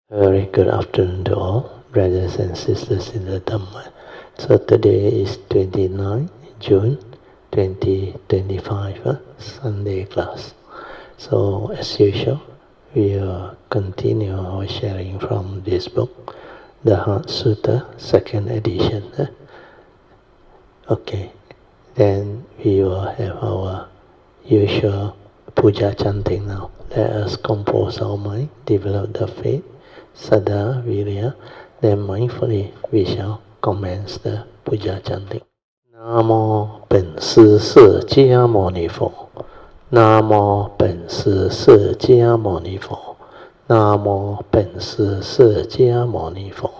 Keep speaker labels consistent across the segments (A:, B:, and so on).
A: Very good afternoon to all, brothers and sisters in the Dhamma. So today is 29 June 2025, Sunday class. So as usual, we will continue our sharing from this book, the Heart Sutra, second edition. Okay, then we will have our usual Puja chanting now. Let us compose our mind, develop the faith, Saddha, Virya, then mindfully we shall commence the Puja chanting. Namo 本师释迦牟尼佛 Namo 本师释迦牟尼佛 Namo 本师释迦牟尼佛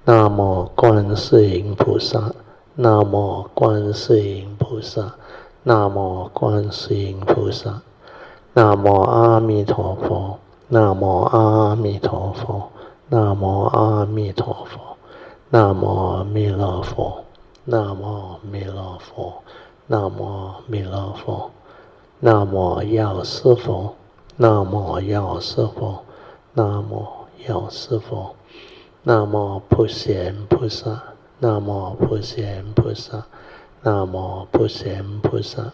A: Namo 观世音菩萨 Namo 观世音菩萨 Namo 观世音菩萨 Namo 阿弥陀佛 Namo 阿弥陀佛 Namo 阿弥陀佛 Namo 弥勒佛 Namo 弥勒佛 Namo 弥勒佛 Namo 药师佛 Namo 药师佛 Namo 药师佛 Namo 普贤菩萨 Namo 普贤菩萨 Namo 普贤菩萨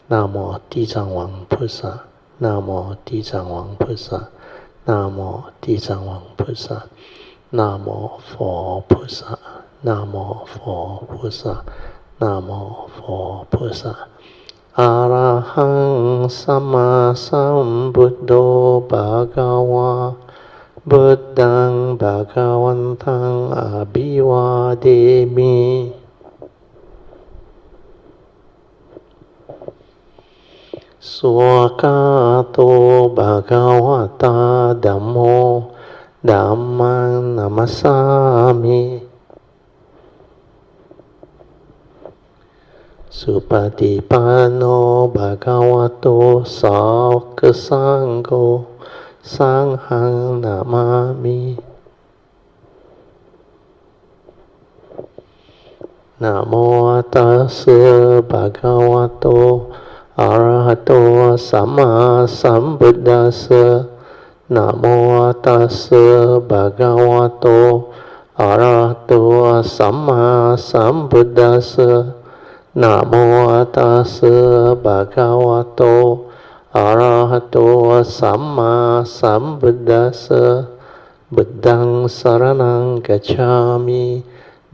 A: Namo 地藏王菩萨 Namo 地藏王菩萨 Namo 地藏王菩萨 Namo 佛菩萨 Namo 佛菩萨 Namo 佛菩萨 Arahang Sama Sambuddho Bhagava Buddhang Bhagavantang Abhivademi Swakato Bhagavata Dhammo Dhammang Namasami Supatipanno Bhagavato Sāvaka Sangho Sanghang Namami Namo Tassa Bhagavato Arahato Sama Sambuddhassa Namo Tassa Bhagavato Arahato Sama Sambuddhassa Namo Tassa Bhagavato Arahato Sama Sambuddhassa Buddhang Saranang Gacchami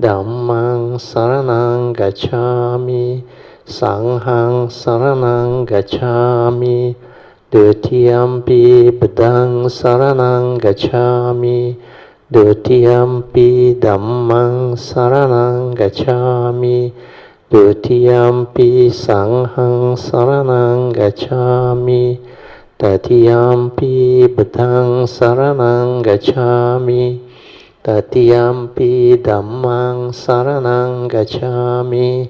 A: Dhammang Saranang Gacchami Sanghang Saranang Gacchami Dutiyampi Buddhang Saranang Gacchami Dutiyampi Dhammang Saranang Gacchami Dutiyampi Sanghang Saranang Gacchami Tatiyampi Buddhang Saranang Gacchami Tatiyampi Dhammang Saranang Gacchami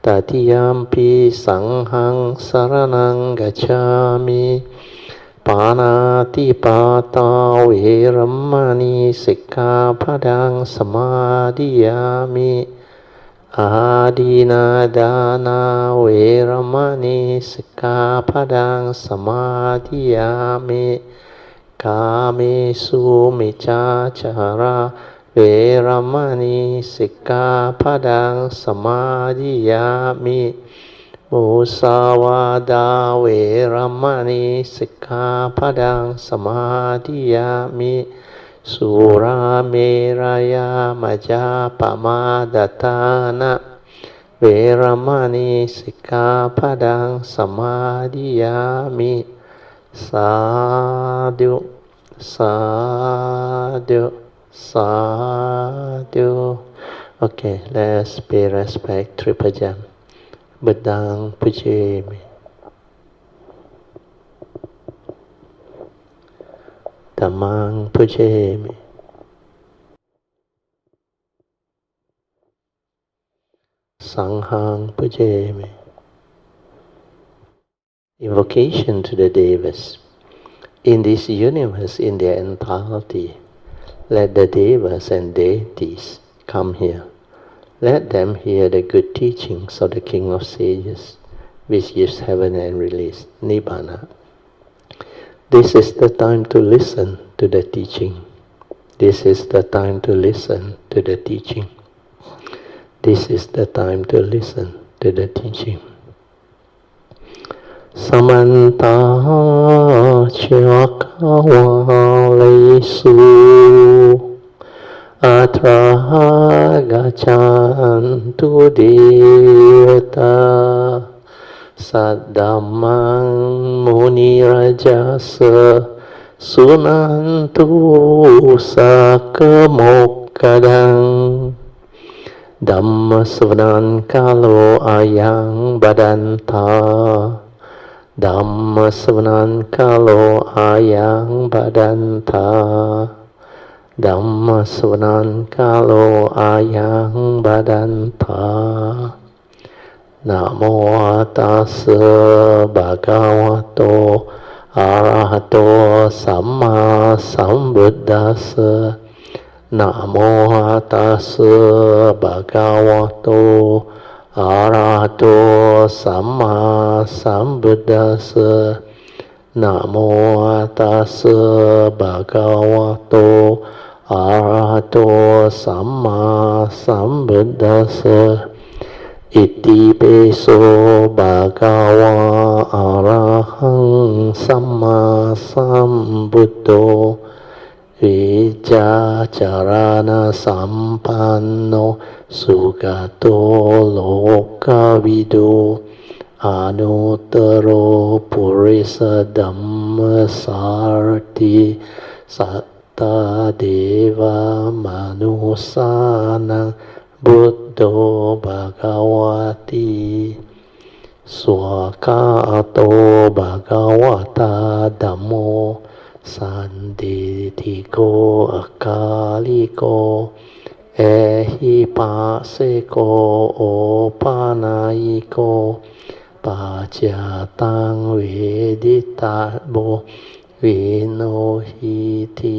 A: Tatiyampi Sanghang Saranang Gacchami Panatipata Veramani Sikkhapadang Samadhiyami Adinadana Veramani Sikkhapadang Samadhiyami Kamesu Miccācara Veramani Sikkhapadang Samadhiyami Musavada Veramani Sikkhapadang Samadhiyami Surameraya Majapamadatana Veramani Sikkhapadang Samadhiyami Sadhu Sadhu Sadhu. Okay, let's pay respect, Triple Jam. Buddhang Pujemi. Dhammang Pujemi. Sanghang Pujemi. Invocation to the Devas. In this universe, in their entirety, let the Devas and deities come here. Let them hear the good teachings of the King of Sages, which gives heaven and release, Nibbana. This is the time to listen to the teaching. This is the time to listen to the teaching. This is the time to listen to the teaching. Samanta Chakavalesu Atra Gachantu Devata Saddhamang Muni Rajasa Sunantu Sakamokadang Dhamma Svanan Kalo Ayang Badanta Dhamma Svanan Kalo Ayang Badanta Dhamma Svanan Kalo Ayang Badanta Namo Tassa Bhagavato Arahato Samma Sambuddhassa Namo Tassa Bhagavato Arahato Samma Sambuddhassa Namo Tassa Bhagavato Arahato Samma Sambuddhassa Iti peso bhagava arahang samma sambuddho Vijja charana sampanno sugato lokavido Anuttaro purisa dhamma sarti satta deva manusana Buddho Bhagavati Swakato Bhagavata Dhammo Sanditiko Akaliko Ehipaseko Opanayiko Pachatang Veditabo Vinohiti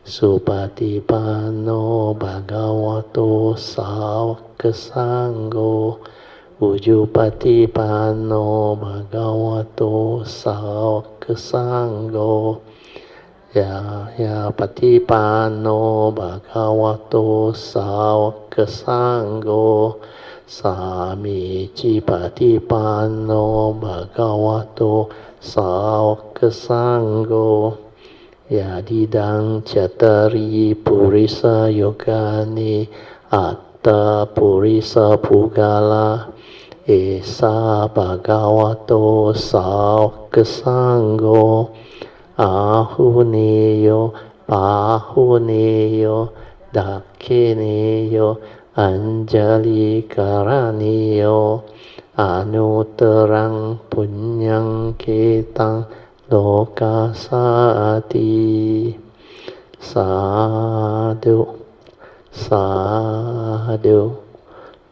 A: Supatipanno Bhagavato Sāvaka Sangho Ujupatipanno Bhagavato Sāvaka Sangho Yapatipanno Bhagavato Sāvaka Sangho Samicipatipanno Bhagavato Sāvaka Sangho Yadidang Chatari Purisa Yogani Atta Purisa Pugala Esa Bhagavato Sāvaka Sangho Ahuneyo Pahuneyo Dakhineyo Anjali Karaniyo Anuttarang Punyang Ketang Lokasati Sadhu Sadhu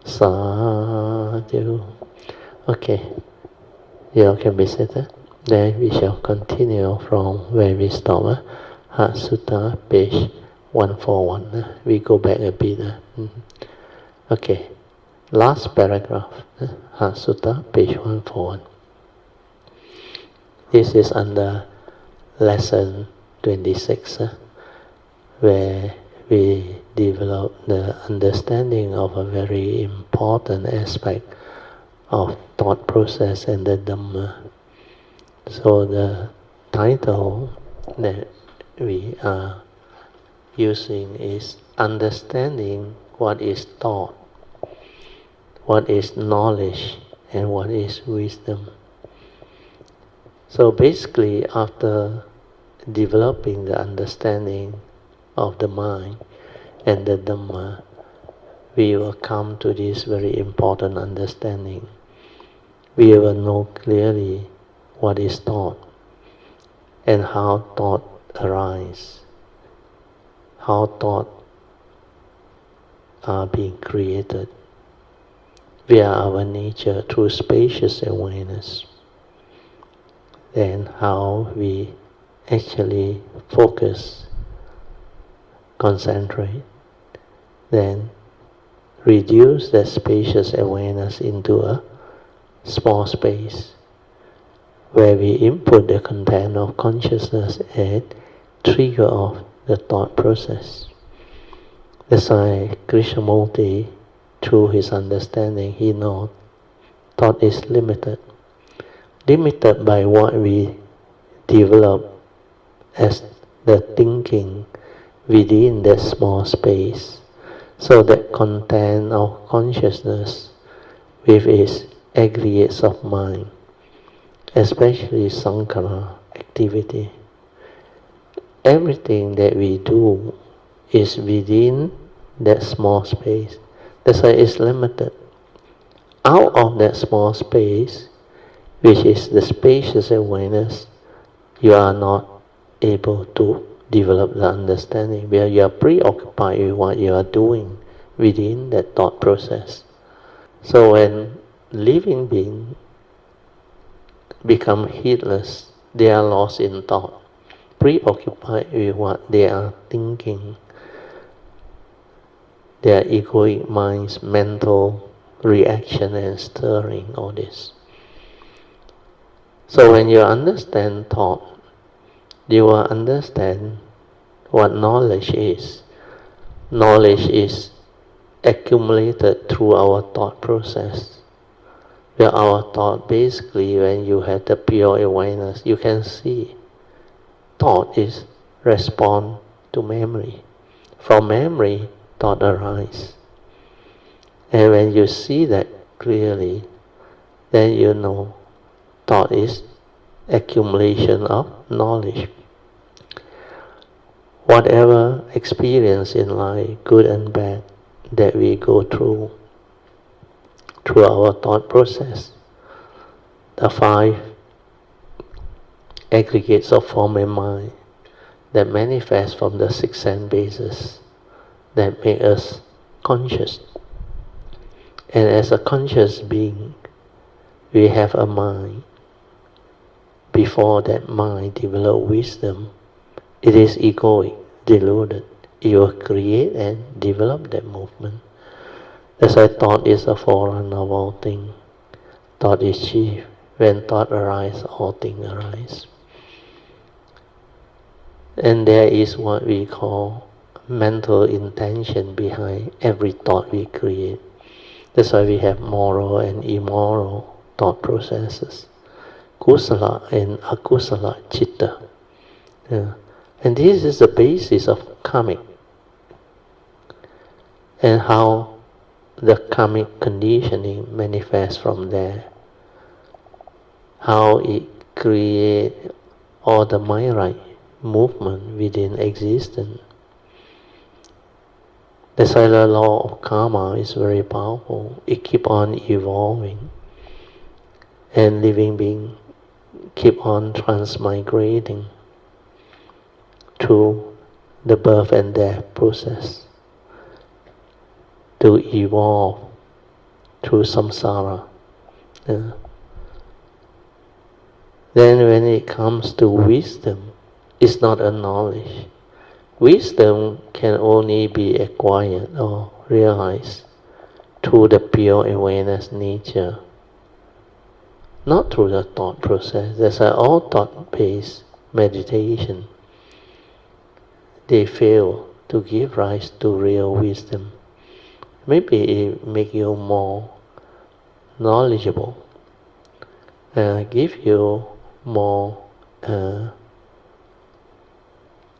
A: Sadhu. Okay, you all can be seated. Then we shall continue from where we stop. Heart Sutra, page 141. We go back a bit. Okay, last paragraph. Heart Sutra, page 141. This is under lesson 26, where we develop the understanding of a very important aspect of thought process and the Dhamma. So the title that we are using is understanding what is thought, what is knowledge, and what is wisdom. So basically, after developing the understanding of the mind and the Dhamma, we will come to this very important understanding. We will know clearly what is thought and how thought arises, how thought are being created via our nature through spacious awareness. Then how we actually focus, concentrate, then reduce that spacious awareness into a small space where we input the content of consciousness and trigger off the thought process. That's why Krishnamurti, through his understanding, he knows thought is limited. Limited by what we develop as the thinking within that small space. So that content of consciousness with its aggregates of mind, especially sankhara activity. Everything that we do is within that small space. That's why it's limited. Out of that small space, which is the spacious awareness, you are not able to develop the understanding, where you are preoccupied with what you are doing within that thought process. So when living beings become heedless, they are lost in thought, preoccupied with what they are thinking, their egoic mind's mental reaction and stirring, all this. So when you understand thought, you will understand what knowledge is. Knowledge is accumulated through our thought process. Where our thought, basically, when you have the pure awareness, you can see thought is respond to memory. From memory, thought arises. And when you see that clearly, then you know thought is accumulation of knowledge. Whatever experience in life, good and bad, that we go through our thought process, the 5 aggregates of form and mind that manifest from the 6 sense bases that make us conscious. And as a conscious being, we have a mind. Before that mind develop wisdom, it is egoic, deluded. It will create and develop that movement. That's why thought is a forerunner of all things. Thought is chief. When thought arises, all things arise. And there is what we call mental intention behind every thought we create. That's why we have moral and immoral thought processes. Kusala and akusala chitta. Yeah. And this is the basis of karmic. And how the karmic conditioning manifests from there. How it creates all the mind-right movement within existence. The silent law of karma is very powerful. It keeps on evolving. And living beings keep on transmigrating through the birth and death process to evolve through samsara. Then when it comes to wisdom, it's not a knowledge. Wisdom can only be acquired or realized through the pure awareness nature, not through the thought process. That's why all thought-based meditation, they fail to give rise to real wisdom. Maybe it make you more knowledgeable, give you more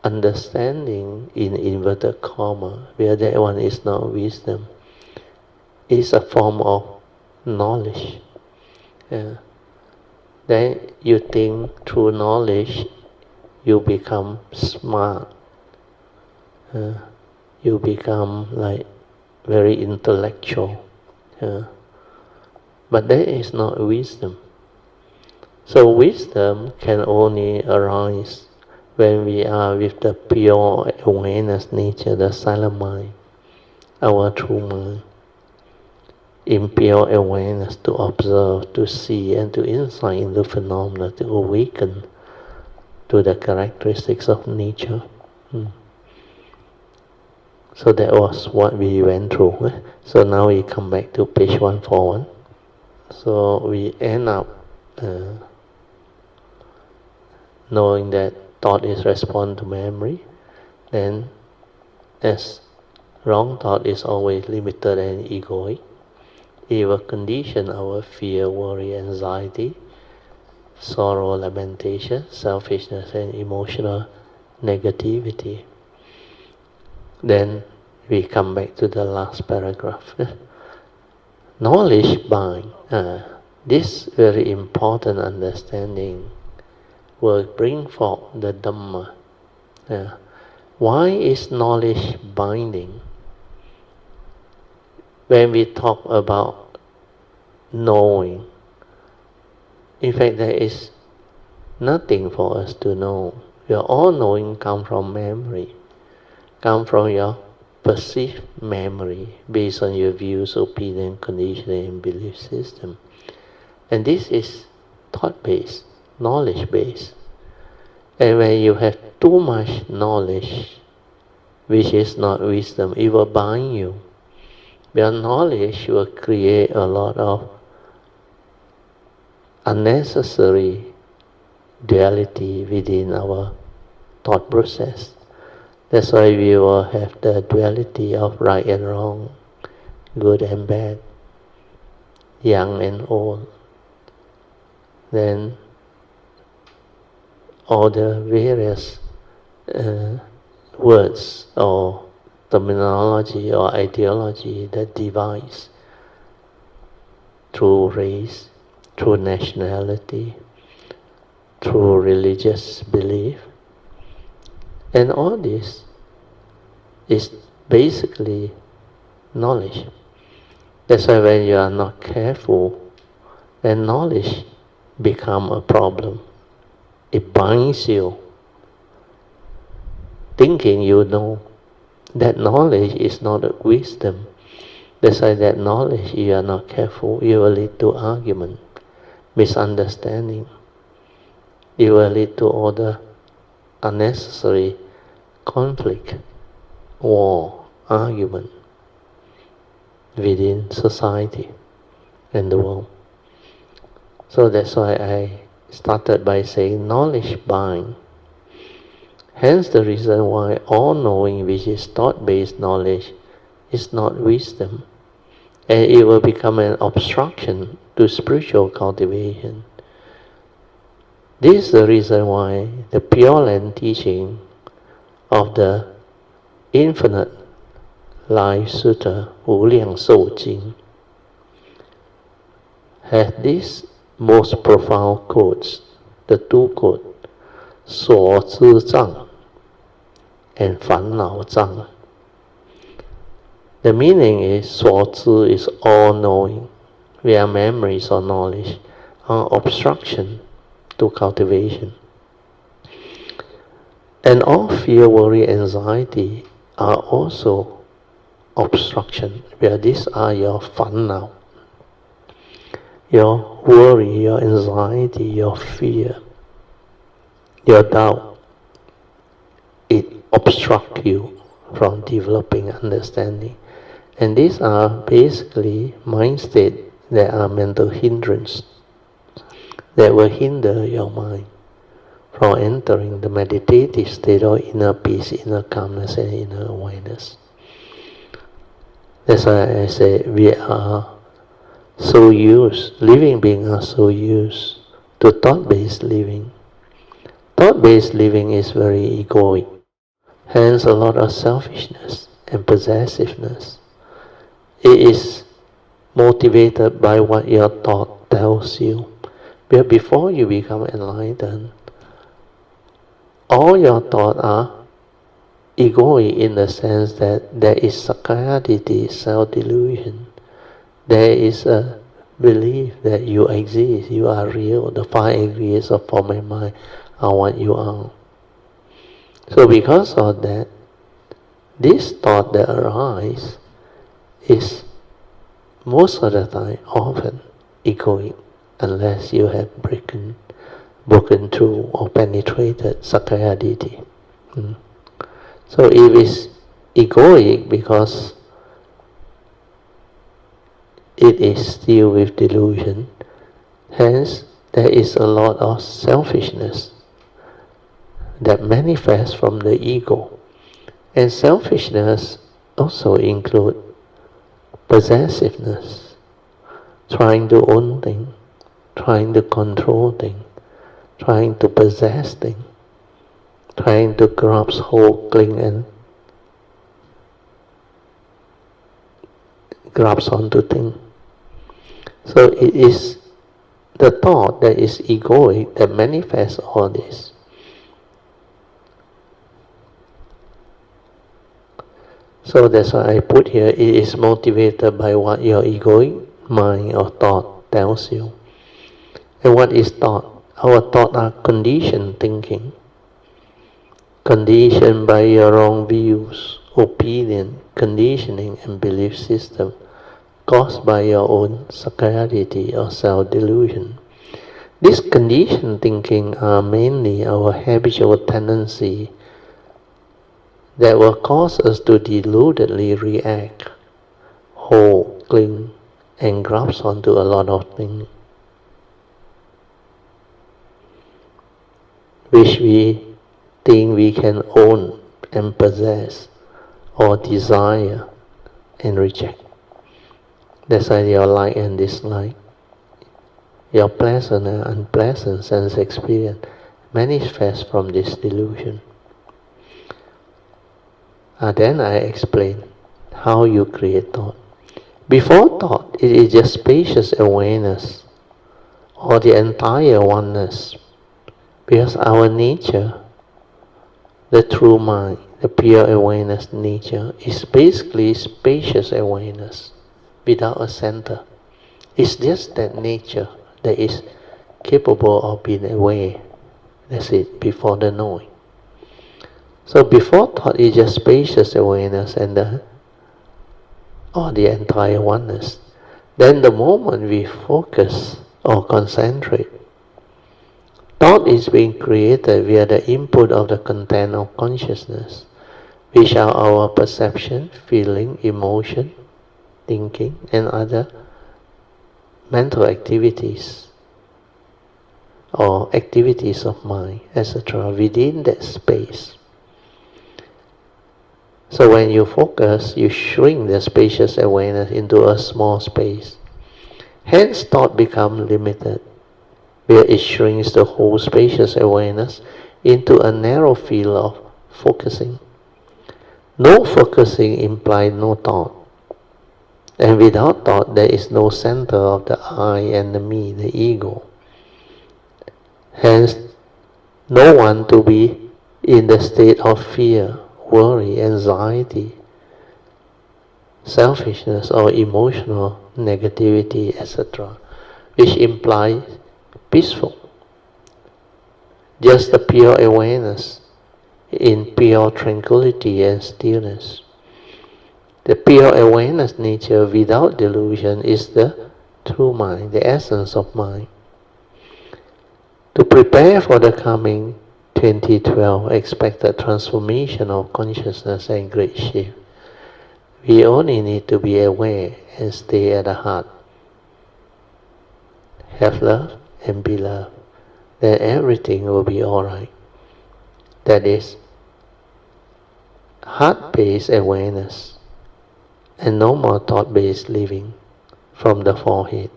A: understanding in inverted comma, where that one is not wisdom. It's a form of knowledge. Then you think through knowledge, you become smart. You become like very intellectual. But that is not wisdom. So wisdom can only arise when we are with the pure awareness nature, the silent mind, our true mind, in pure awareness to observe, to see, and to insight into phenomena, to awaken to the characteristics of nature. So that was what we went through. So now we come back to page 141. So we end up knowing that thought is response to memory. then as wrong thought is always limited and egoic, it will condition our fear, worry, anxiety, sorrow, lamentation, selfishness, and emotional negativity. Then we come back to the last paragraph. Knowledge binds. This very important understanding will bring forth the Dhamma. Why is knowledge binding? When we talk about knowing, in fact, there is nothing for us to know. Your all knowing comes from memory, comes from your perceived memory based on your views, opinion, conditioning, and belief system. And this is thought-based, knowledge-based. And when you have too much knowledge, which is not wisdom, it will bind you. Your knowledge will create a lot of unnecessary duality within our thought process. That's why we will have the duality of right and wrong, good and bad, young and old. Then all the various words or terminology or ideology that divides through race, through nationality, through religious belief. And all this is basically knowledge. That's why when you are not careful, then knowledge becomes a problem. It binds you, thinking you know. That knowledge is not a wisdom. That's why that knowledge, you are not careful, it will lead to argument, misunderstanding. It will lead to all the unnecessary conflict, war, argument within society and the world. So that's why I started by saying knowledge binds. Hence the reason why all knowing, which is thought-based knowledge, is not wisdom. And it will become an obstruction to spiritual cultivation. This is the reason why the Pure Land teaching of the Infinite Life Sutra, Wu Liang Shou Jing, has these most profound quotes, the two quotes, 所知障 and 烦恼障. The meaning is 所知 is all knowing. We are memories or knowledge, are obstruction to cultivation. And all fear, worry, anxiety are also obstruction, where these are your 烦恼, your worry, your anxiety, your fear, your doubt. It obstructs you from developing understanding. And these are basically mind states that are mental hindrance that will hinder your mind from entering the meditative state of inner peace, inner calmness, and inner awareness. That's why I say we are so used, living beings are so used to thought-based living. Thought-based living is very egoic. Hence a lot of selfishness and possessiveness. It is motivated by what your thought tells you. But before you become enlightened, all your thoughts are egoic in the sense that there is sakkayaditthi, self-delusion. There is a belief that you exist, you are real, the five aggregates of form and mind are what you are. So because of that, this thought that arises is most of the time often egoic, unless you have broken through or penetrated sakkayaditthi. So if it's egoic because it is still with delusion, hence there is a lot of selfishness that manifests from the ego. And selfishness also includes possessiveness, trying to own things, trying to control things, trying to possess things, trying to grasp, hold, cling, and grasp onto things. So it is the thought that is egoic that manifests all this. So that's why I put here, it is motivated by what your egoic mind or thought tells you. And what is thought? Our thoughts are conditioned thinking, conditioned by your wrong views, opinion, conditioning, and belief system, caused by your own superiority or self-delusion. This conditioned thinking are mainly our habitual tendency that will cause us to deludedly react, hold, cling, and grasp onto a lot of things, which we think we can own and possess, or desire and reject. That's why your like and dislike, your pleasant and unpleasant sense experience manifest from this delusion. Then I explain how you create thought. Before thought, it is just spacious awareness, or the entire oneness, because our nature, the true mind, the pure awareness nature, is basically spacious awareness without a center. It's just that nature that is capable of being aware. That's it, before the knowing. So before thought is just spacious awareness and the entire oneness. Then the moment we focus or concentrate, thought is being created via the input of the content of consciousness, which are our perception, feeling, emotion, thinking, and other mental activities or activities of mind, etc. within that space. So when you focus, you shrink the spacious awareness into a small space. Hence thought becomes limited, where it shrinks the whole spacious awareness into a narrow field of focusing. No focusing implies no thought. And without thought, there is no center of the I and the me, the ego. Hence, no one to be in the state of fear, worry, anxiety, selfishness, or emotional negativity, etc., which implies peaceful. Just the pure awareness in pure tranquility and stillness. The pure awareness nature without delusion is the true mind, the essence of mind. To prepare for the coming 2012 expected transformation of consciousness and great shift, we only need to be aware and stay at the heart. Have love and be loved. Then everything will be alright. That is heart-based awareness and no more thought-based living from the forehead.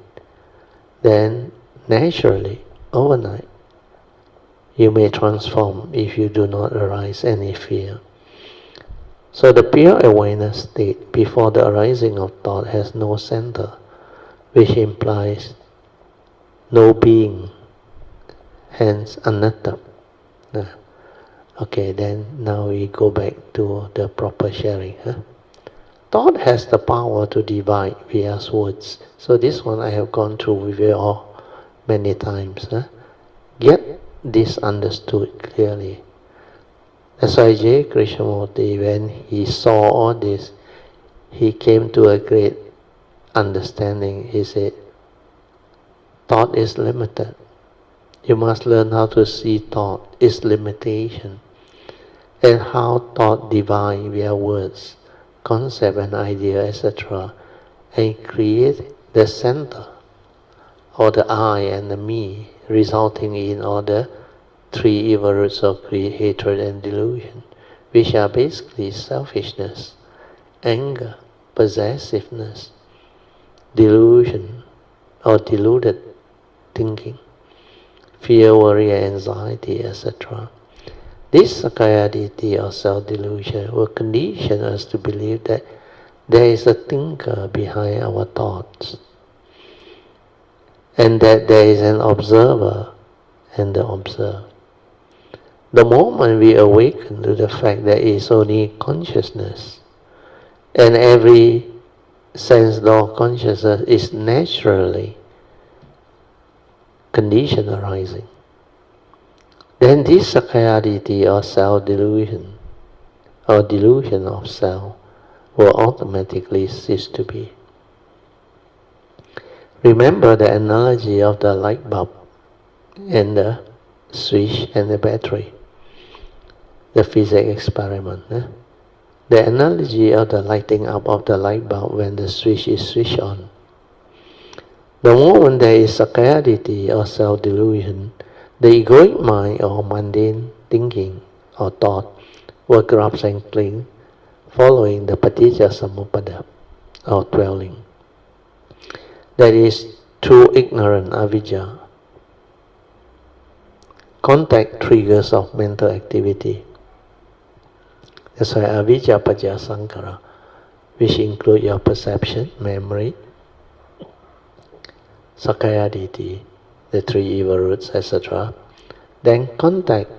A: Then naturally, overnight, you may transform if you do not arise any fear. So the pure awareness state before the arising of thought has no center, which implies no being, hence anatta. Okay, then now we go back to the proper sharing. Thought has the power to divide via words. So this one I have gone through with you all many times. Get this understood clearly. That's why J. Krishnamurti, when he saw all this, he came to a great understanding. He said, thought is limited. You must learn how to see thought, its limitation, and how thought divine via words, concept and idea, etc., and create the center, or the I and the me, resulting in all the three evil roots of greed, hatred, and delusion, which are basically selfishness, anger, possessiveness, delusion or deluded thinking, fear, worry, anxiety, etc. This Sakayaditi or self-delusion will condition us to believe that there is a thinker behind our thoughts, and that there is an observer and the observed. The moment we awaken to the fact that it is only consciousness, and every sense law consciousness is naturally condition arising, then this Sakayaditi or self-delusion or delusion of self will automatically cease to be. Remember the analogy of the light bulb and the switch and the battery, the physics experiment. The analogy of the lighting up of the light bulb when the switch is switched on. The moment there is Sakayaditi or self-delusion, the egoic mind or mundane thinking or thought will grasp and cling, following the Paticca Samuppada or dwelling. That is, through ignorant avidya, contact triggers of mental activity. That's why avidya pajja sankara, which include your perception, memory, Sakayaditi, the three evil roots, etc. Then contact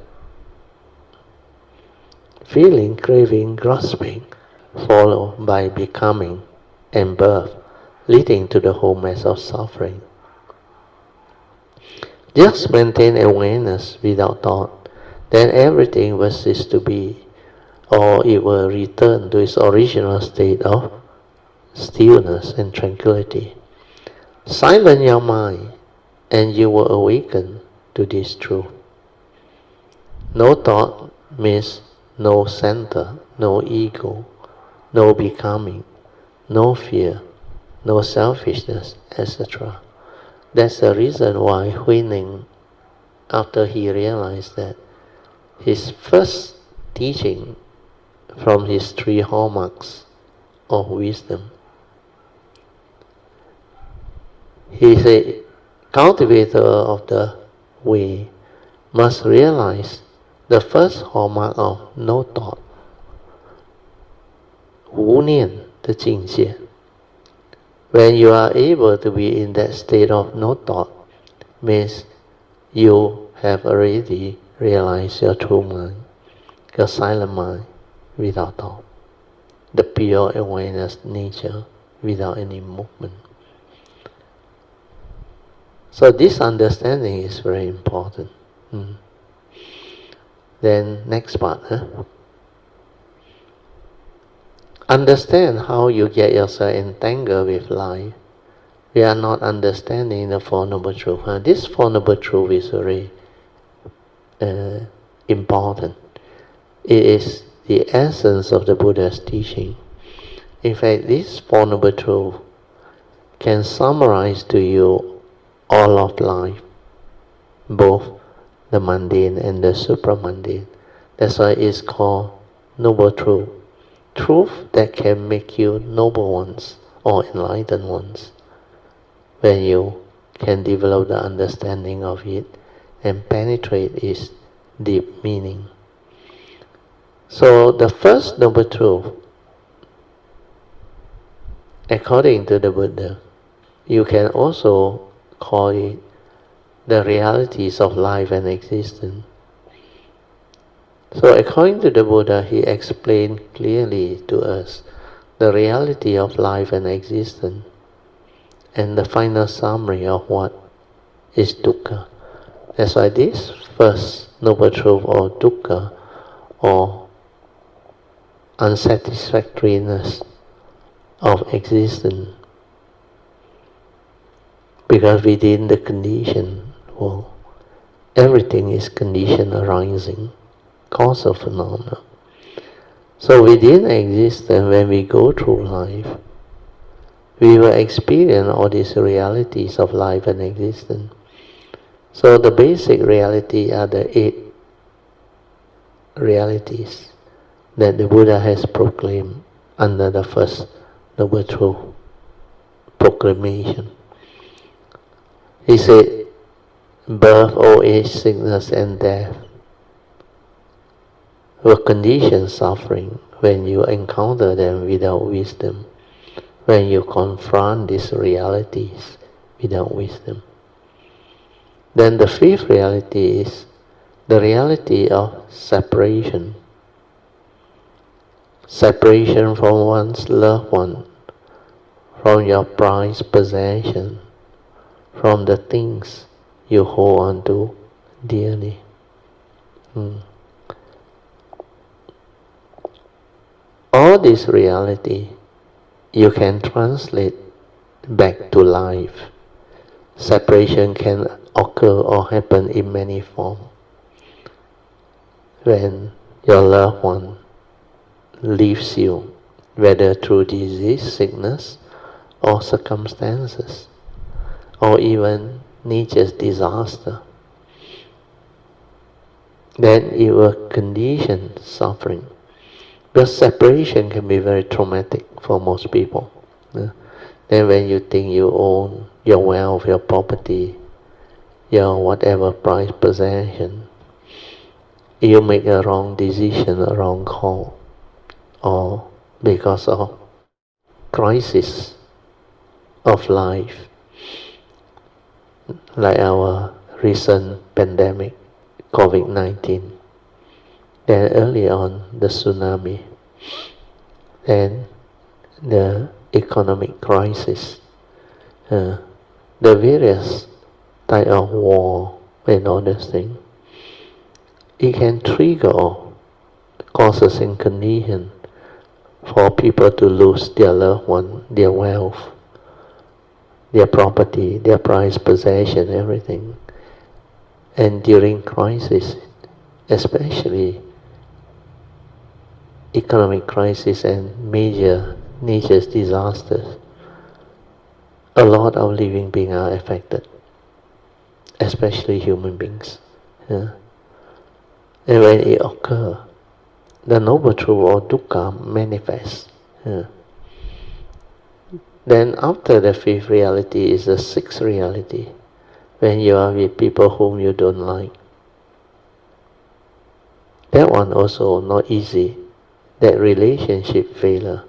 A: feeling, craving, grasping, followed by becoming and birth, leading to the whole mass of suffering. Just maintain awareness without thought, then everything will cease to be, or it will return to its original state of stillness and tranquility. Silence your mind, and you will awaken to this truth. No thought means no center, no ego, no becoming, no fear, no selfishness, etc. That's the reason why Huining, after he realized that his first teaching from his three hallmarks of wisdom, he said, cultivator of the way must realize the first hallmark of no thought, 无念的境界. When you are able to be in that state of no thought, means you have already realized your true mind, your silent mind without thought, the pure awareness nature without any movement. So this understanding is very important. Then next part. Understand how you get yourself entangled with life. We are not understanding the Four Noble Truths. This Four Noble Truth is very important. It is the essence of the Buddha's teaching. In fact, this Four Noble Truths can summarize to you all of life, both the mundane and the supramundane. That's why it's called Noble Truth. Truth that can make you noble ones or enlightened ones, when you can develop the understanding of it and penetrate its deep meaning. So the first Noble Truth, according to the Buddha, you can also call it the realities of life and existence. So according to the Buddha, he explained clearly to us the reality of life and existence, and the final summary of what is dukkha. That's why this first Noble Truth or dukkha, or unsatisfactoriness of existence, because within the conditioned world, everything is condition arising, causal phenomena. So within existence, when we go through life, we will experience all these realities of life and existence. So the basic reality are the 8 realities that the Buddha has proclaimed under the first Noble Truth proclamation. He said, birth, old age, sickness and death were conditioned suffering when you encounter them without wisdom, when you confront these realities without wisdom. Then the fifth reality is the reality of separation. Separation from one's loved one, from your prized possession, from the things you hold on to dearly. All this reality you can translate back to life. Separation can occur or happen in many forms. When your loved one leaves you, whether through disease, sickness, or circumstances, or even nature's disaster, then it will condition suffering. Because separation can be very traumatic for most people. Then when you think you own your wealth, your property, your whatever prized possession, you make a wrong decision, a wrong call, or because of crisis of life, like our recent pandemic, COVID-19, then early on the tsunami, then the economic crisis, the various type of war and all these things. It can trigger causes and conditions for people to lose their loved one, their wealth, their property, their prized possession, everything. And during crisis, especially economic crisis and major nature's disasters, a lot of living beings are affected, especially human beings. And when it occurs, the Noble Truth or Dukkha manifests. Then after the fifth reality is the sixth reality, when you are with people whom you don't like. That one also not easy, that relationship failure.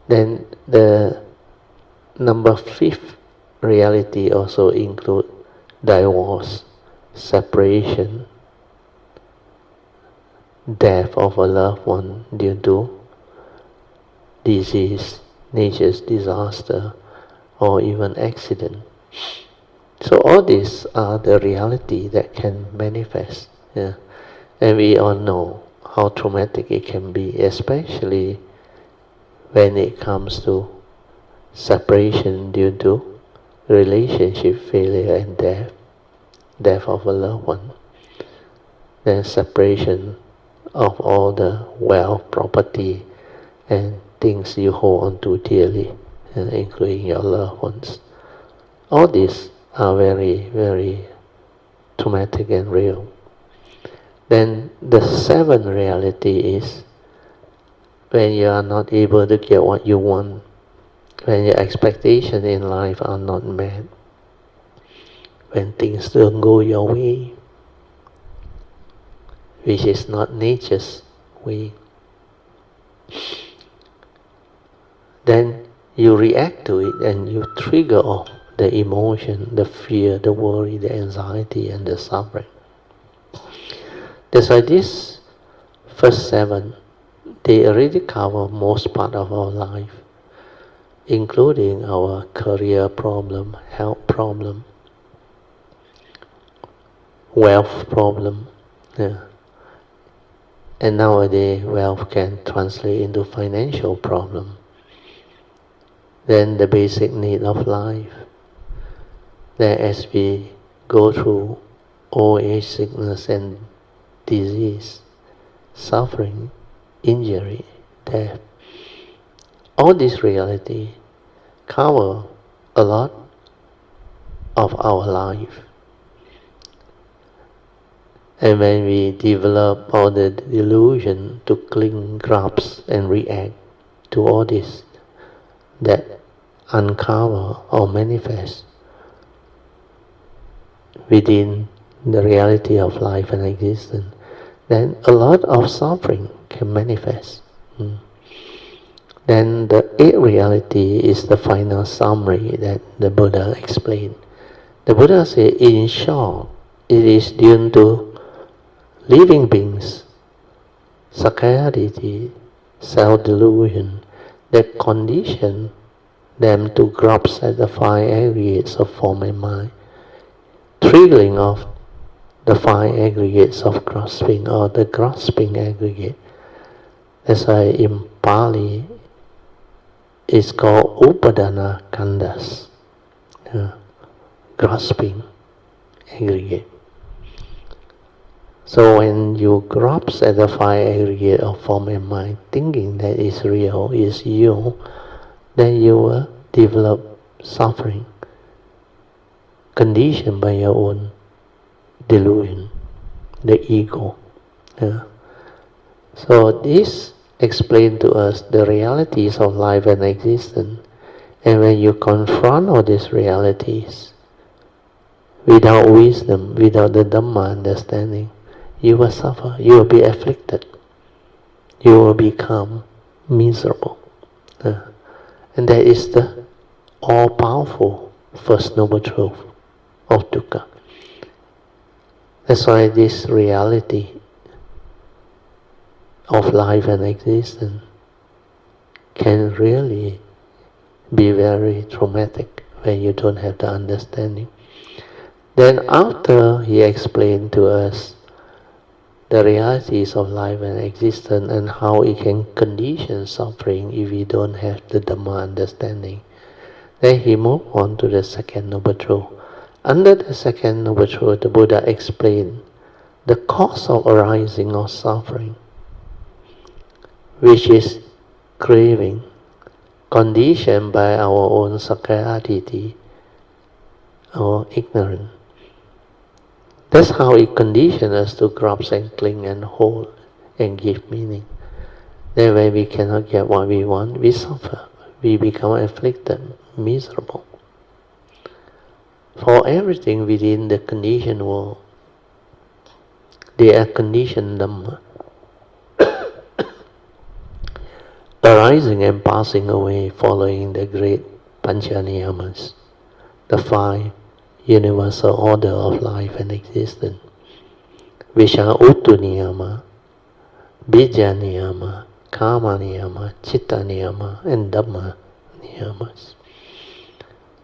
A: Then the number fifth reality also include divorce, separation, death of a loved one due to disease, nature's disaster, or even accident. So all these are the reality that can manifest. And we all know how traumatic it can be, especially when it comes to separation due to relationship failure and death of a loved one. Then separation of all the wealth, property, and things you hold on to dearly, including your loved ones. All these are very, very traumatic and real. Then the seventh reality is when you are not able to get what you want, when your expectations in life are not met, when things don't go your way, which is not nature's way, then you react to it and you trigger off the emotion, the fear, the worry, the anxiety, and the suffering. That's why this first seven, they already cover most part of our life, including our career problem, health problem, wealth problem. And nowadays, wealth can translate into financial problem. Then the basic need of life. Then as we go through old age, sickness and disease, suffering, injury, death, all this reality cover a lot of our life. And when we develop all the delusion to cling, grasp and react to all this that uncover or manifest within the reality of life and existence, then a lot of suffering can manifest. Then the eighth reality is the final summary that the Buddha explained. The Buddha said, in short, it is due to living beings, sakkayaditthi, self-delusion, that condition them to grasp at the five aggregates of form and mind, triggering of the five aggregates of grasping or the grasping aggregate. That's why in Pali it's called upadana khandas, grasping aggregate. So when you grasp at the five aggregate of form and mind, thinking that is real, is you, then you will develop suffering, conditioned by your own delusion, the ego. So this explains to us the realities of life and existence. And when you confront all these realities without wisdom, without the Dhamma understanding, you will suffer, you will be afflicted, you will become miserable. And that is the all-powerful First Noble Truth of dukkha. That's why this reality of life and existence can really be very traumatic when you don't have the understanding. Then after he explained to us the realities of life and existence and how it can condition suffering if we don't have the Dhamma understanding, then he moved on to the second Noble Truth. Under the second Noble Truth, the Buddha explained the cause of arising of suffering, which is craving, conditioned by our own sakkayaditthi, or ignorance. That's how it conditions us to grasp and cling and hold and give meaning. Then when we cannot get what we want, we suffer. We become afflicted, miserable. For everything within the conditioned world, they are conditioned Dhamma, arising and passing away following the great Pancha Niyamas, the five universal order of life and existence, which are Uttu Niyama, Bija Niyama, Kama Niyama, Chitta Niyama, and Dhamma Niyamas.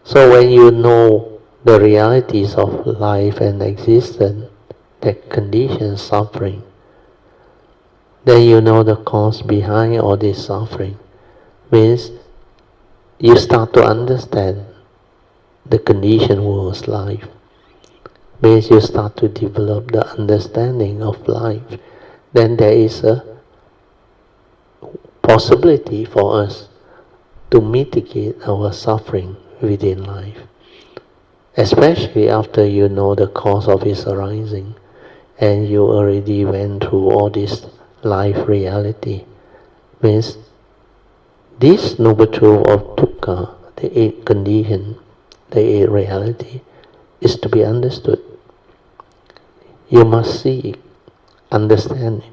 A: So when you know the realities of life and existence that condition suffering, then you know the cause behind all this suffering. Means you start to understand the conditioned world's life. Means you start to develop the understanding of life. Then there is a possibility for us to mitigate our suffering within life. Especially after you know the cause of its arising and you already went through all this life reality. Means this Noble Truth of dukkha, the eighth condition, the eighth reality, is to be understood. You must see it, understand it.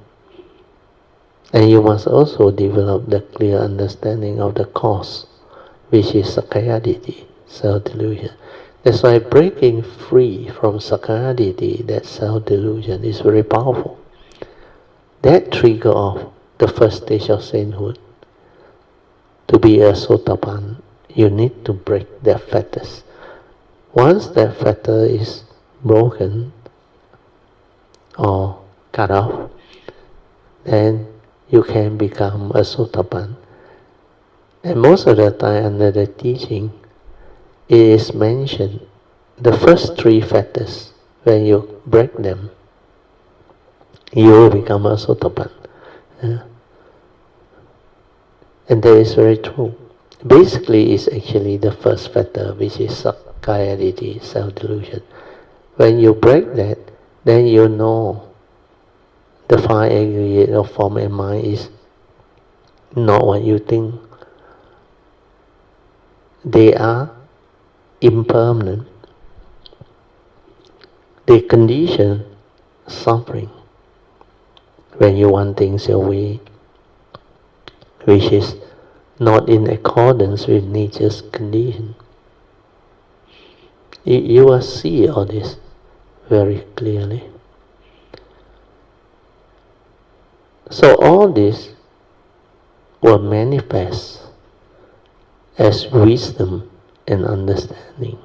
A: And you must also develop the clear understanding of the cause, which is sakkayaditthi, self-delusion. That's why breaking free from sakkayaditthi, that self-delusion, is very powerful. That trigger of the first stage of sainthood. To be a sotapan, you need to break that fetters. Once that fetter is broken or cut off, then you can become a sotapan. And most of the time under the teaching, it is mentioned the first three fetters, when you break them, you will become a sotapan. And that is very true. Basically, it's actually the first fetter, which is sakkayaditthi, self-delusion. When you break that, then you know the five aggregates of form and mind is not what you think. They are impermanent. They condition suffering when you want things your way, which is not in accordance with nature's condition. You will see all this very clearly. So all this will manifest as wisdom and understanding.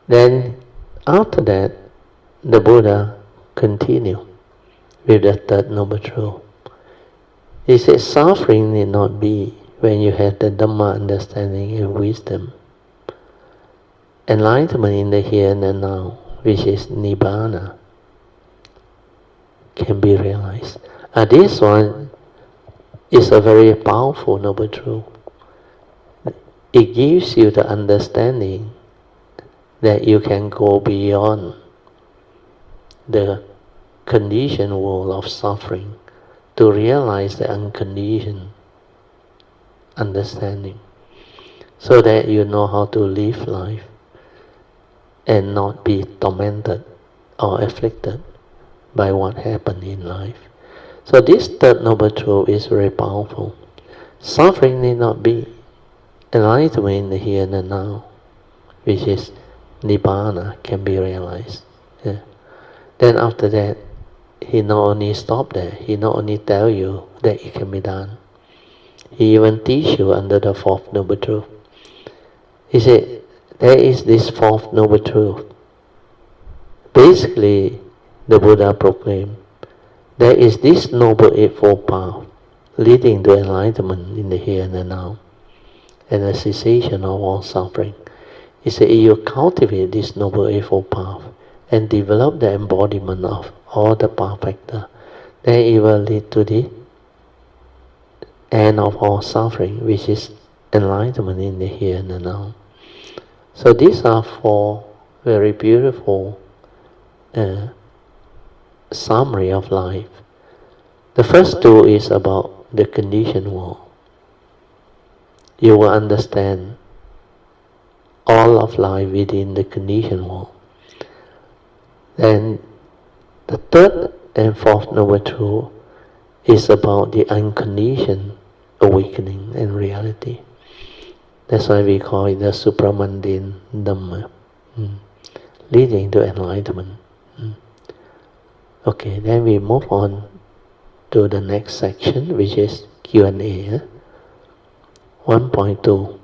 A: Then after that, the Buddha continued with the third noble truth. He said, suffering need not be when you have the Dhamma understanding and wisdom. Enlightenment in the here and the now, which is Nibbana, can be realized. This one is a very powerful noble truth. It gives you the understanding that you can go beyond the conditioned world of suffering to realize the unconditioned understanding, so that you know how to live life and not be tormented or afflicted by what happened in life. So this third noble truth is very powerful. Suffering need not be. Enlightenment in the here and the now, which is Nibbana, can be realized. Yeah. Then after that, he not only stop there, he not only tell you that it can be done, he even teach you under the fourth noble truth. He said, there is this fourth noble truth. Basically, the Buddha proclaimed, there is this noble eightfold path leading to enlightenment in the here and the now, and the cessation of all suffering. He said, if you cultivate this noble eightfold path and develop the embodiment of all the path factor, then it will lead to the end of all suffering, which is enlightenment in the here and the now. So these are four very beautiful summary of life. The first two is about the conditioned world. You will understand all of life within the conditioned world. Then the third and fourth noble truth is about the unconditioned awakening and reality. That's why we call it the supramundane Dhamma, leading to enlightenment. Okay, then we move on to the next section, which is Q&A. 1.2.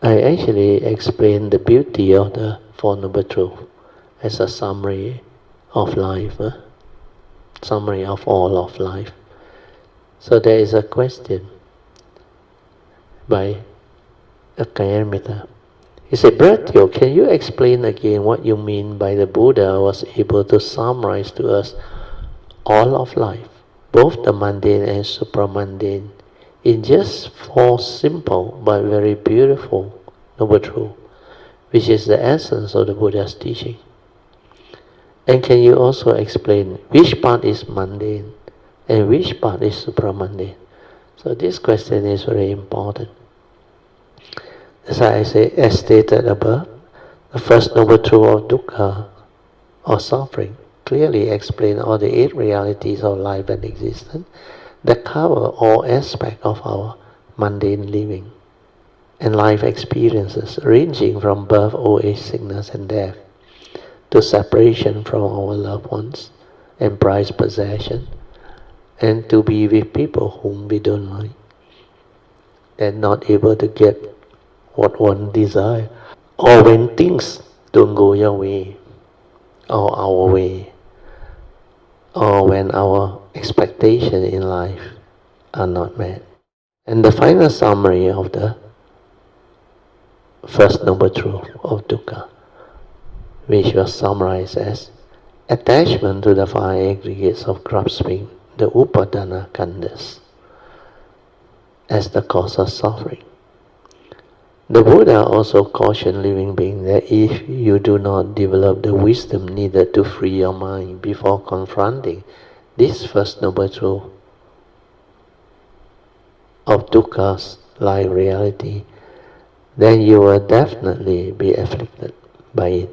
A: I actually explained the beauty of the Four Noble Truths as a summary of life, summary of all of life. So there is a question by Akayamita. He said, Bratyo, can you explain again what you mean by the Buddha was able to summarize to us all of life, both the mundane and supramundane, in just four simple but very beautiful noble truths, which is the essence of the Buddha's teaching? And can you also explain which part is mundane and which part is supramundane? So this question is very important. As I say, as stated above, the first noble truth of dukkha, or suffering, clearly explains all the 8 realities of life and existence that cover all aspects of our mundane living and life experiences, ranging from birth, old age, sickness and death, to separation from our loved ones and prized possession, and to be with people whom we don't like, and not able to get what one desire, or when things don't go your way, or our way, or when our expectations in life are not met. And the final summary of the first noble truth of dukkha, which was summarized as attachment to the 5 aggregates of grasping, the upadana khandhas, as the cause of suffering. The Buddha also cautioned living beings that if you do not develop the wisdom needed to free your mind before confronting this first noble truth of dukkha's life reality, then you will definitely be afflicted by it,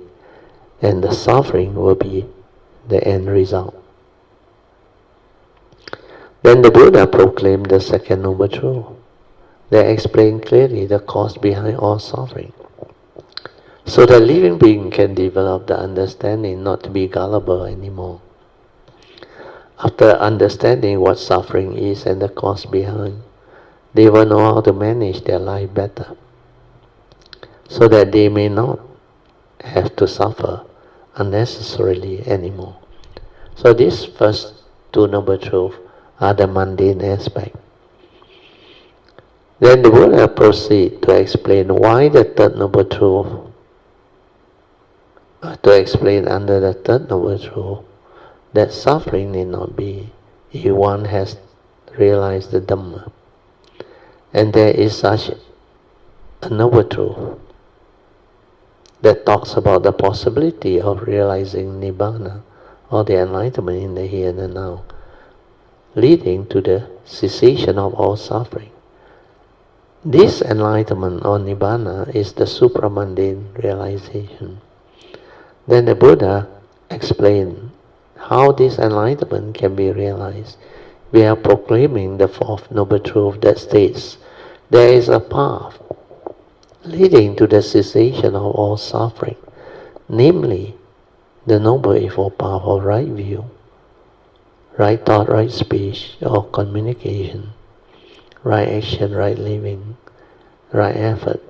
A: and the suffering will be the end result. Then the Buddha proclaimed the second noble truth that explained clearly the cause behind all suffering, so that living being can develop the understanding not to be gullible anymore. After understanding what suffering is and the cause behind, they will know how to manage their life better, so that they may not have to suffer unnecessarily anymore. So these first two noble truths are the mundane aspect. Then the Buddha proceeds to explain why the third noble truth, to explain under the third noble truth that suffering need not be if one has realized the Dhamma. And there is such a noble truth that talks about the possibility of realizing Nibbana, or the enlightenment in the here and the now, leading to the cessation of all suffering. This enlightenment or Nibbana is the supramundane realization. Then the Buddha explained how this enlightenment can be realized. We are proclaiming the fourth noble truth that states there is a path leading to the cessation of all suffering, namely the Noble Eightfold Path of right view, right thought, right speech or communication, right action, right living, right effort,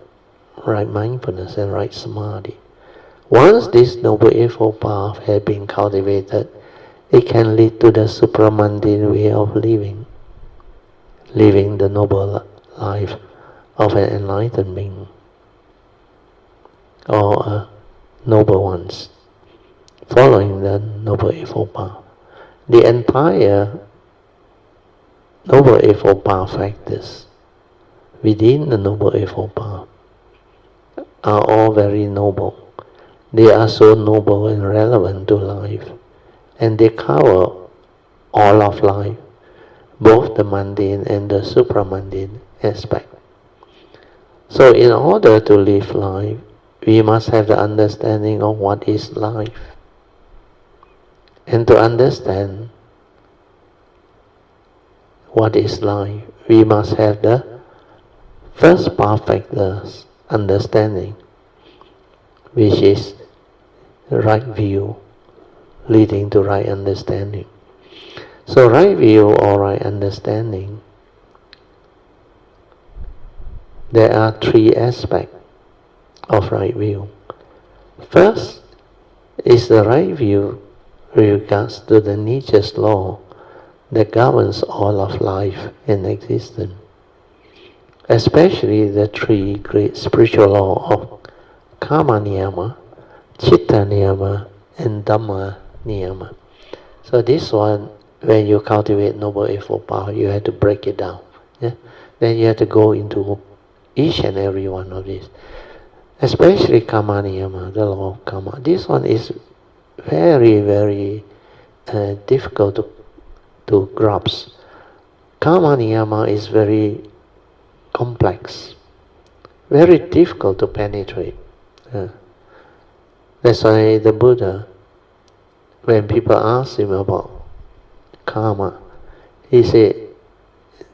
A: right mindfulness, and right samadhi. Once this Noble Eightfold Path has been cultivated, it can lead to the supramundane way of living the noble life of an enlightened being, or a noble ones, following the Noble Eightfold Path. The entire Noble Eightfold Path factors within the Noble Eightfold Path are all very noble. They are so noble and relevant to life, and they cover all of life, both the mundane and the supramundane aspect. So in order to live life, we must have the understanding of what is life. And to understand what is life, we must have the first path factors understanding, which is right view leading to right understanding. So right view or right understanding, there are three aspects of right view. First is the right view with regards to the nature's law that governs all of life and existence, especially the three great spiritual laws of Karma Niyama, Chitta Niyama, and Dhamma Niyama. So this one, when you cultivate Noble Eightfold Path, you have to break it down. Yeah? Then you have to go into each and every one of these. Especially Karma Niyama, the law of karma. This one is very, very difficult to grasp. Karma Niyama is very complex, very difficult to penetrate. That's why the Buddha, when people ask him about karma, he said,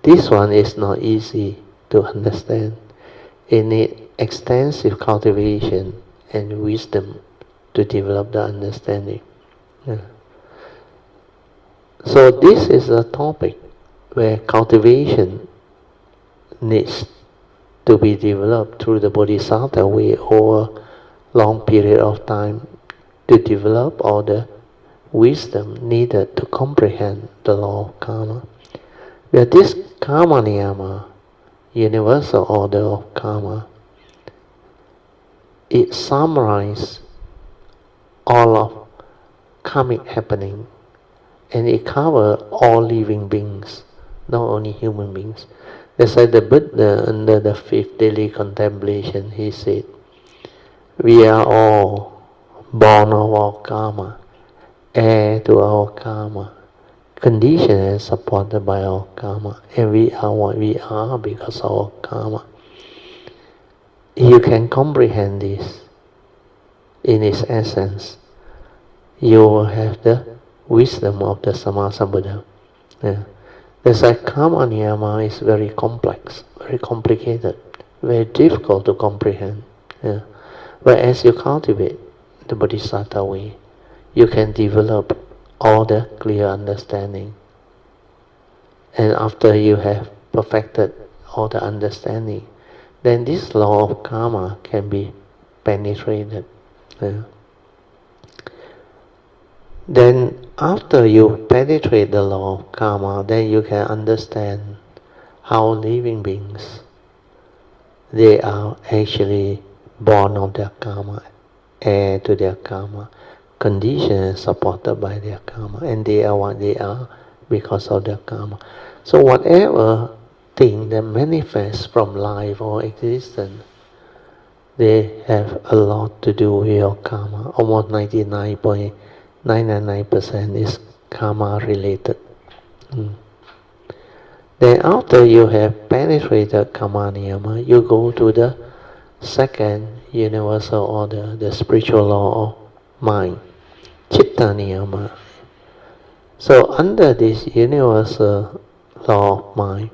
A: this one is not easy to understand. It needs extensive cultivation and wisdom to develop the understanding. So this is a topic where cultivation needs to be developed through the Bodhisattva way over long period of time to develop all the wisdom needed to comprehend the law of karma. Where this Karma Niyama, universal order of karma, it summarizes all of karmic happening, and it covers all living beings, not only human beings. That's why the Buddha, under the fifth daily contemplation, he said, we are all born of our karma, heir to our karma, conditioned and supported by our karma, and we are what we are because of our karma. You can comprehend this in its essence. You will have the wisdom of the Sammasambuddha. Yeah. That's why karma niyama is very complex, very complicated, very difficult to comprehend. Yeah. But as you cultivate the Bodhisattva way, you can develop all the clear understanding. And after you have perfected all the understanding, then this law of karma can be penetrated. Yeah. Then after you penetrate the law of karma, then you can understand how living beings, they are actually born of their karma, heir to their karma, conditioned, supported by their karma, and they are what they are because of their karma. So whatever thing that manifests from life or existence, they have a lot to do with your karma. Almost 99.999% is karma related. Then after you have penetrated karma niyama, you go to the second universal order, the spiritual law of mind, chitta niyama. So under this universal law of mind,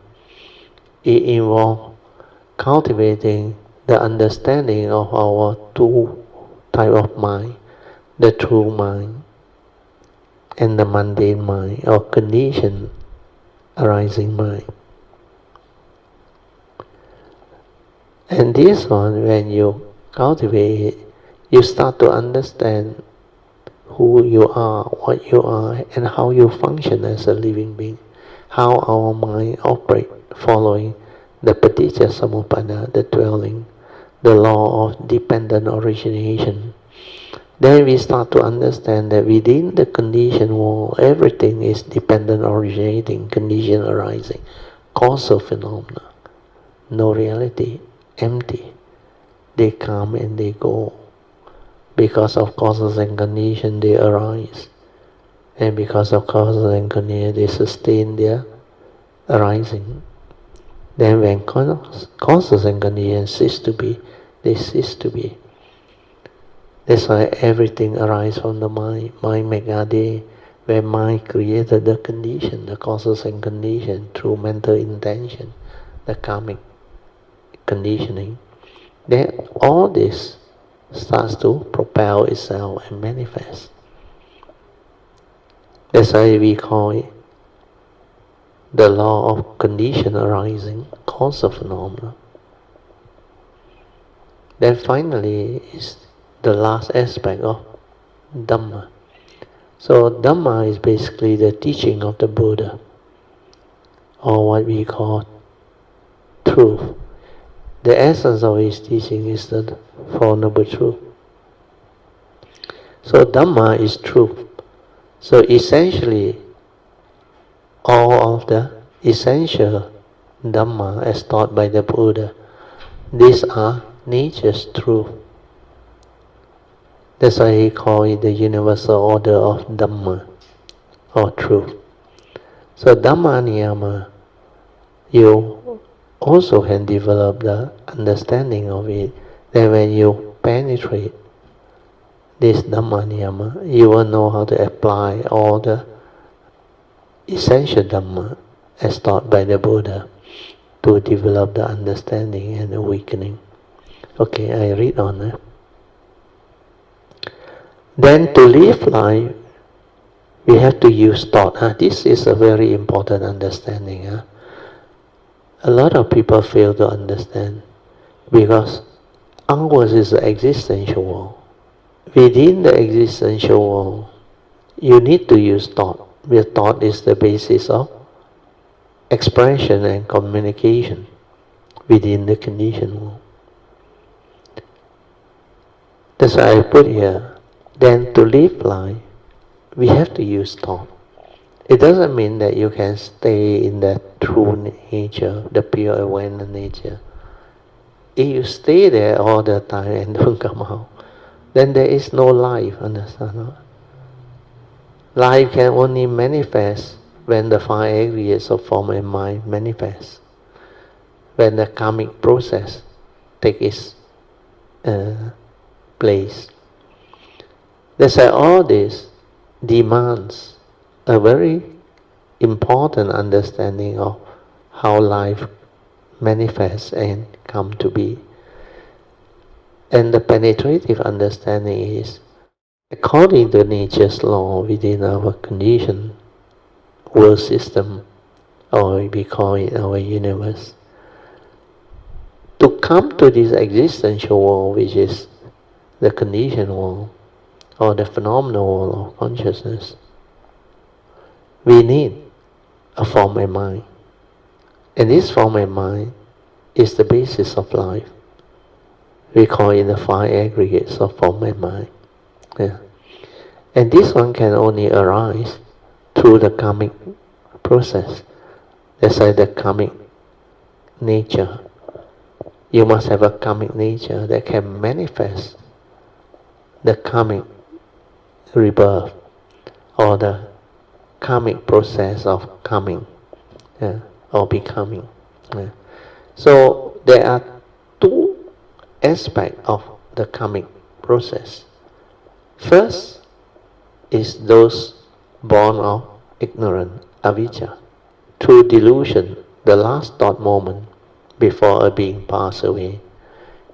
A: it involves cultivating the understanding of our two type of mind, the true mind and the mundane mind, or conditioned arising mind. And this one, when you cultivate it, you start to understand who you are, what you are, and how you function as a living being, how our mind operates following the paticca samuppada, the dwelling, the law of dependent origination. Then we start to understand that within the conditioned world, everything is dependent originating, condition arising, causal phenomena, no reality, empty. They come and they go. Because of causes and conditions, they arise. And because of causes and conditions, they sustain their arising. Then when causes and conditions cease to be, they cease to be. That's why everything arises from the mind. Mind make a day, where mind created the condition, the causes and conditions through mental intention, the karmic conditioning. Then all this starts to propel itself and manifest. That's why we call it the law of condition arising, causal phenomena. Then finally is the last aspect of Dhamma. So Dhamma is basically the teaching of the Buddha, or what we call truth. The essence of his teaching is the Four Noble Truth. So Dhamma is truth. So essentially, all of the essential Dhamma as taught by the Buddha, these are nature's truth. That's why he called it the universal order of Dhamma, or truth. So Dhamma niyama, you also can develop the understanding of it. Then when you penetrate this Dhamma niyama, you will know how to apply all the essential Dhamma as taught by the Buddha to develop the understanding and awakening. Okay, I read on. Then to live life, we have to use thought. This is a very important understanding. A lot of people fail to understand because ours is the existential world. Within the existential world, you need to use thought. Where thought is the basis of expression and communication within the conditioned world. That's why I put here, then to live life, we have to use thought. It doesn't mean that you can stay in that true nature, the pure awareness nature. If you stay there all the time and don't come out, then there is no life, understand? Life can only manifest when the five aggregates of form and mind manifest, when the karmic process takes its place. That's why all this demands a very important understanding of how life manifests and come to be. And the penetrative understanding is, according to nature's law within our conditioned world system, or we call it our universe, to come to this existential world, which is the conditioned world, or the phenomenal world of consciousness, we need a form and mind. And this form and mind is the basis of life. We call it the five aggregates of form and mind. Yeah. And this one can only arise through the karmic process. That's why the karmic nature. You must have a karmic nature that can manifest the karmic rebirth, or the karmic process of coming, or becoming. Yeah. So there are two aspects of the karmic process. First is those born of ignorance, avijja. Through delusion, the last thought moment before a being passes away,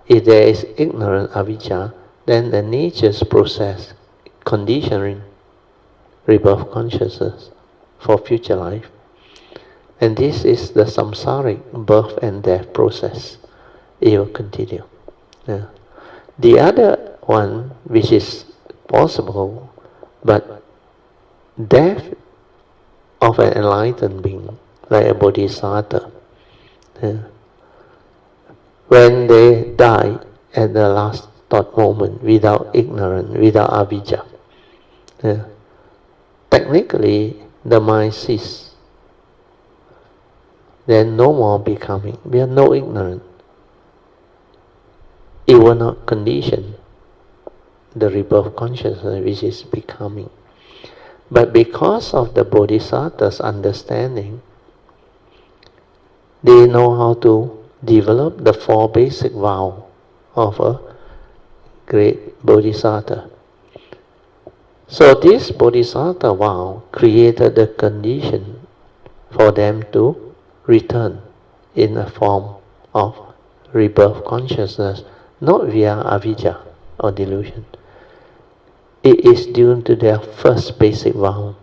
A: if there is ignorance, avijja, then the nature's process conditioning rebirth consciousness for future life. And this is the samsaric birth and death process. It will continue. Yeah. The other one, which is possible, but death of an enlightened being, like a bodhisattva, when they die at the last thought moment without ignorance, without avijja, technically the mind ceases. Then no more becoming. We have no ignorance. It will not condition the rebirth consciousness, which is becoming. But because of the bodhisattva's understanding, they know how to develop the four basic vows of a great bodhisattva. So this bodhisattva vow created the condition for them to return in a form of rebirth consciousness, not via avijja or delusion. It is due to their first basic vow.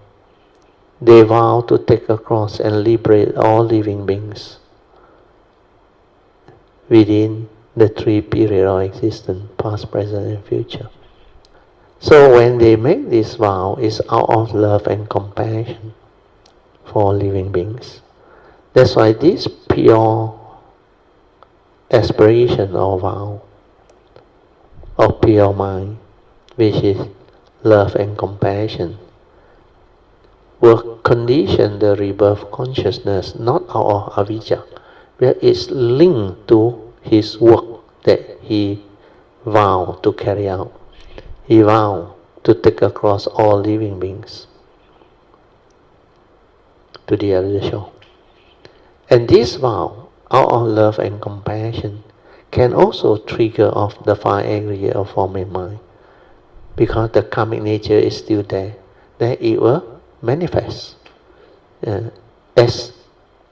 A: They vow to take a cross and liberate all living beings within the three periods of existence, past, present, and future. So when they make this vow, it's out of love and compassion for living beings. That's why this pure aspiration or vow of pure mind, which is love and compassion, will condition the rebirth consciousness not out of avijja, but it's linked to his work that he vowed to carry out. He vowed to take across all living beings to the other shore. And this vow, out of love and compassion, can also trigger off the five aggregate of form and mind. Because the karmic nature is still there, then it will manifest as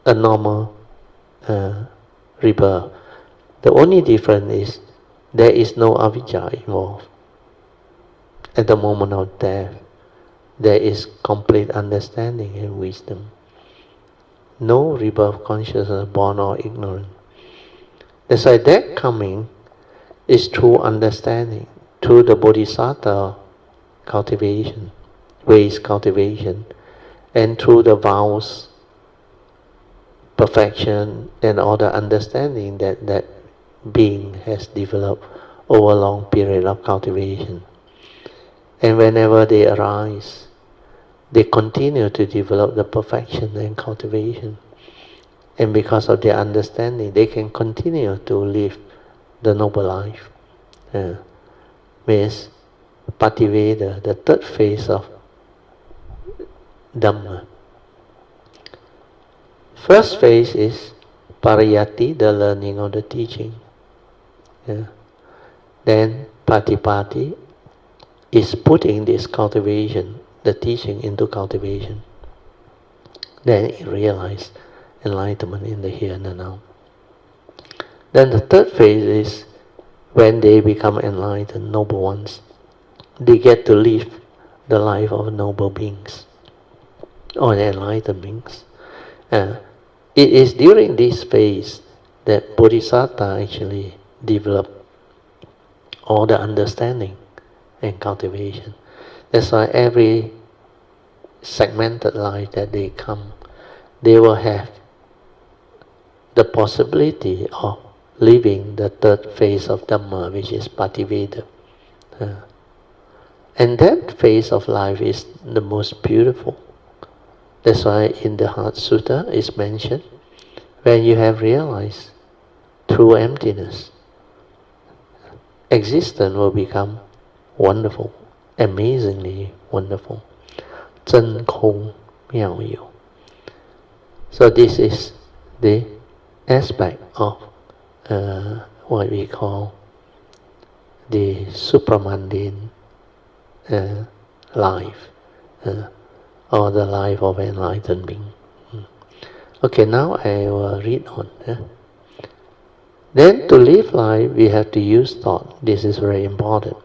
A: a normal rebirth. The only difference is there is no avijja involved. At the moment of death, there is complete understanding and wisdom. No rebirth consciousness born or ignorant. That's why that coming is through understanding, through the bodhisattva cultivation, ways cultivation, and through the vows, perfection, and all the understanding that that being has developed over a long period of cultivation. And whenever they arise, they continue to develop the perfection and cultivation. And because of their understanding, they can continue to live the noble life. Means Pativeda, the third phase of Dhamma, First phase is pariyati, the learning of the teaching. Yeah. Then patipati is putting this cultivation, the teaching, into cultivation. Then you realize enlightenment in the here and the now. Then the third phase is when they become enlightened, noble ones. They get to live the life of noble beings or enlightened beings. It is during this phase that Bodhisattva actually develop all the understanding and cultivation. That's why every segmented life that they come, they will have the possibility of living the third phase of Dhamma, which is Pativeda. And that phase of life is the most beautiful. That's why in the Heart Sutra it's mentioned, when you have realized true emptiness, existence will become wonderful, amazingly wonderful. 真空妙有. So this is the aspect of what we call the supramundane life, or the life of enlightened being. Okay, now I will read on. Then to live life, we have to use thought. This is very important.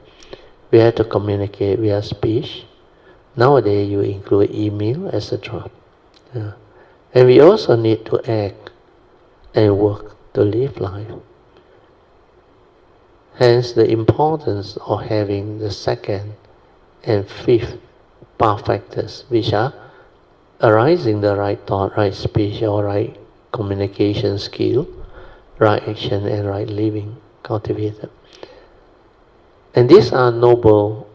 A: We have to communicate via speech. Nowadays, you include email, etc. And we also need to act and work to live life. Hence, the importance of having the second and fifth path factors, which are arising the right thought, right speech, or right communication skill, right action, and right living cultivated. And these are noble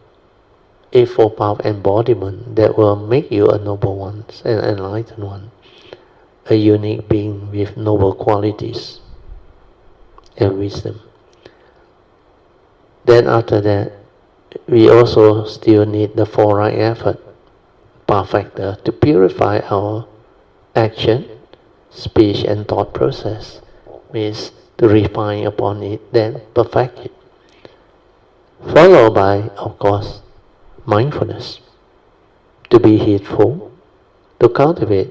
A: Eightfold Path embodiment that will make you a noble one, an enlightened one, a unique being with noble qualities and wisdom. Then after that, we also still need the four right effort, path factor, to purify our action, speech, and thought process. Means to refine upon it, then perfect it. Followed by, of course, mindfulness, to be heedful, to cultivate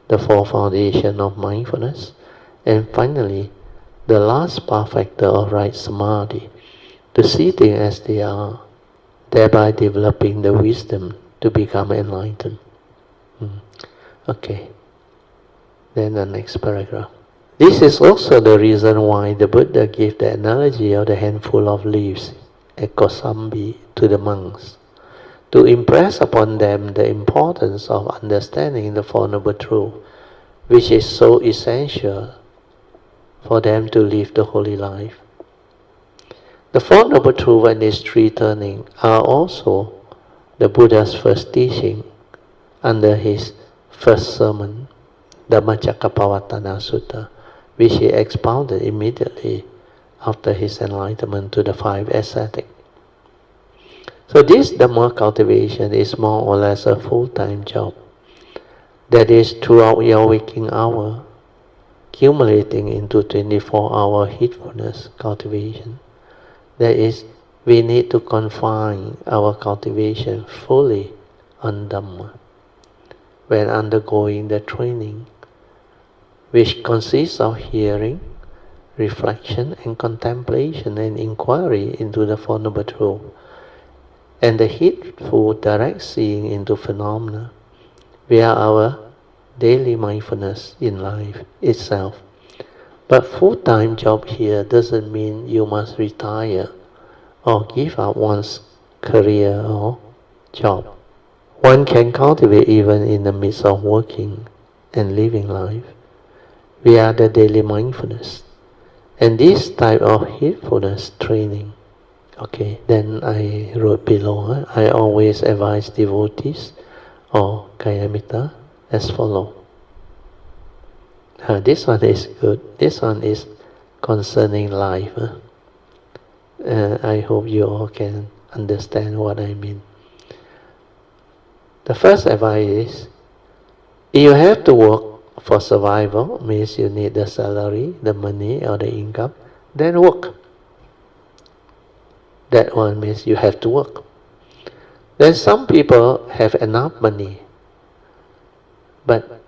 A: the four foundation of mindfulness, and finally, the last path factor of right samadhi, to see things as they are, thereby developing the wisdom to become enlightened. Okay, then the next paragraph. This is also the reason why the Buddha gave the analogy of the handful of leaves, a kosambi, to the monks, to impress upon them the importance of understanding the Four Noble Truths, which is so essential for them to live the holy life. The Four Noble Truths and its three turnings are also the Buddha's first teaching under his first sermon, Dhamma Sutta, which he expounded immediately after his enlightenment to the five ascetics. So this Dhamma cultivation is more or less a full-time job. That is, throughout your waking hour, accumulating into 24-hour heedfulness cultivation. That is, we need to confine our cultivation fully on Dhamma when undergoing the training, which consists of hearing, reflection, and contemplation and inquiry into the Four Noble Truths, and the heedful direct seeing into phenomena via our daily mindfulness in life itself. But full-time job here doesn't mean you must retire or give up one's career or job. One can cultivate even in the midst of working and living life via the daily mindfulness. And this type of heedfulness training, okay, then I wrote below, I always advise devotees or Kayamita as follow. This one is good. This one is concerning life. I hope you all can understand what I mean. The first advice is, you have to work for survival, means you need the salary, the money or the income, then work. That one means you have to work. Then some people have enough money, but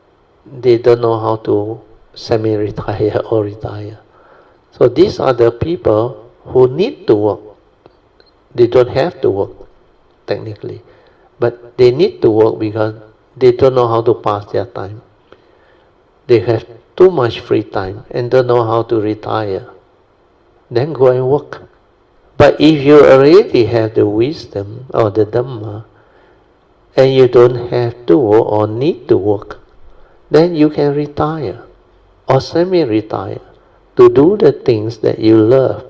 A: they don't know how to semi-retire or retire. So these are the people who need to work. They don't have to work, technically, but they need to work because they don't know how to pass their time. They have too much free time and don't know how to retire. Then go and work. But if you already have the wisdom or the Dhamma, and you don't have to or need to work, then you can retire or semi-retire to do the things that you love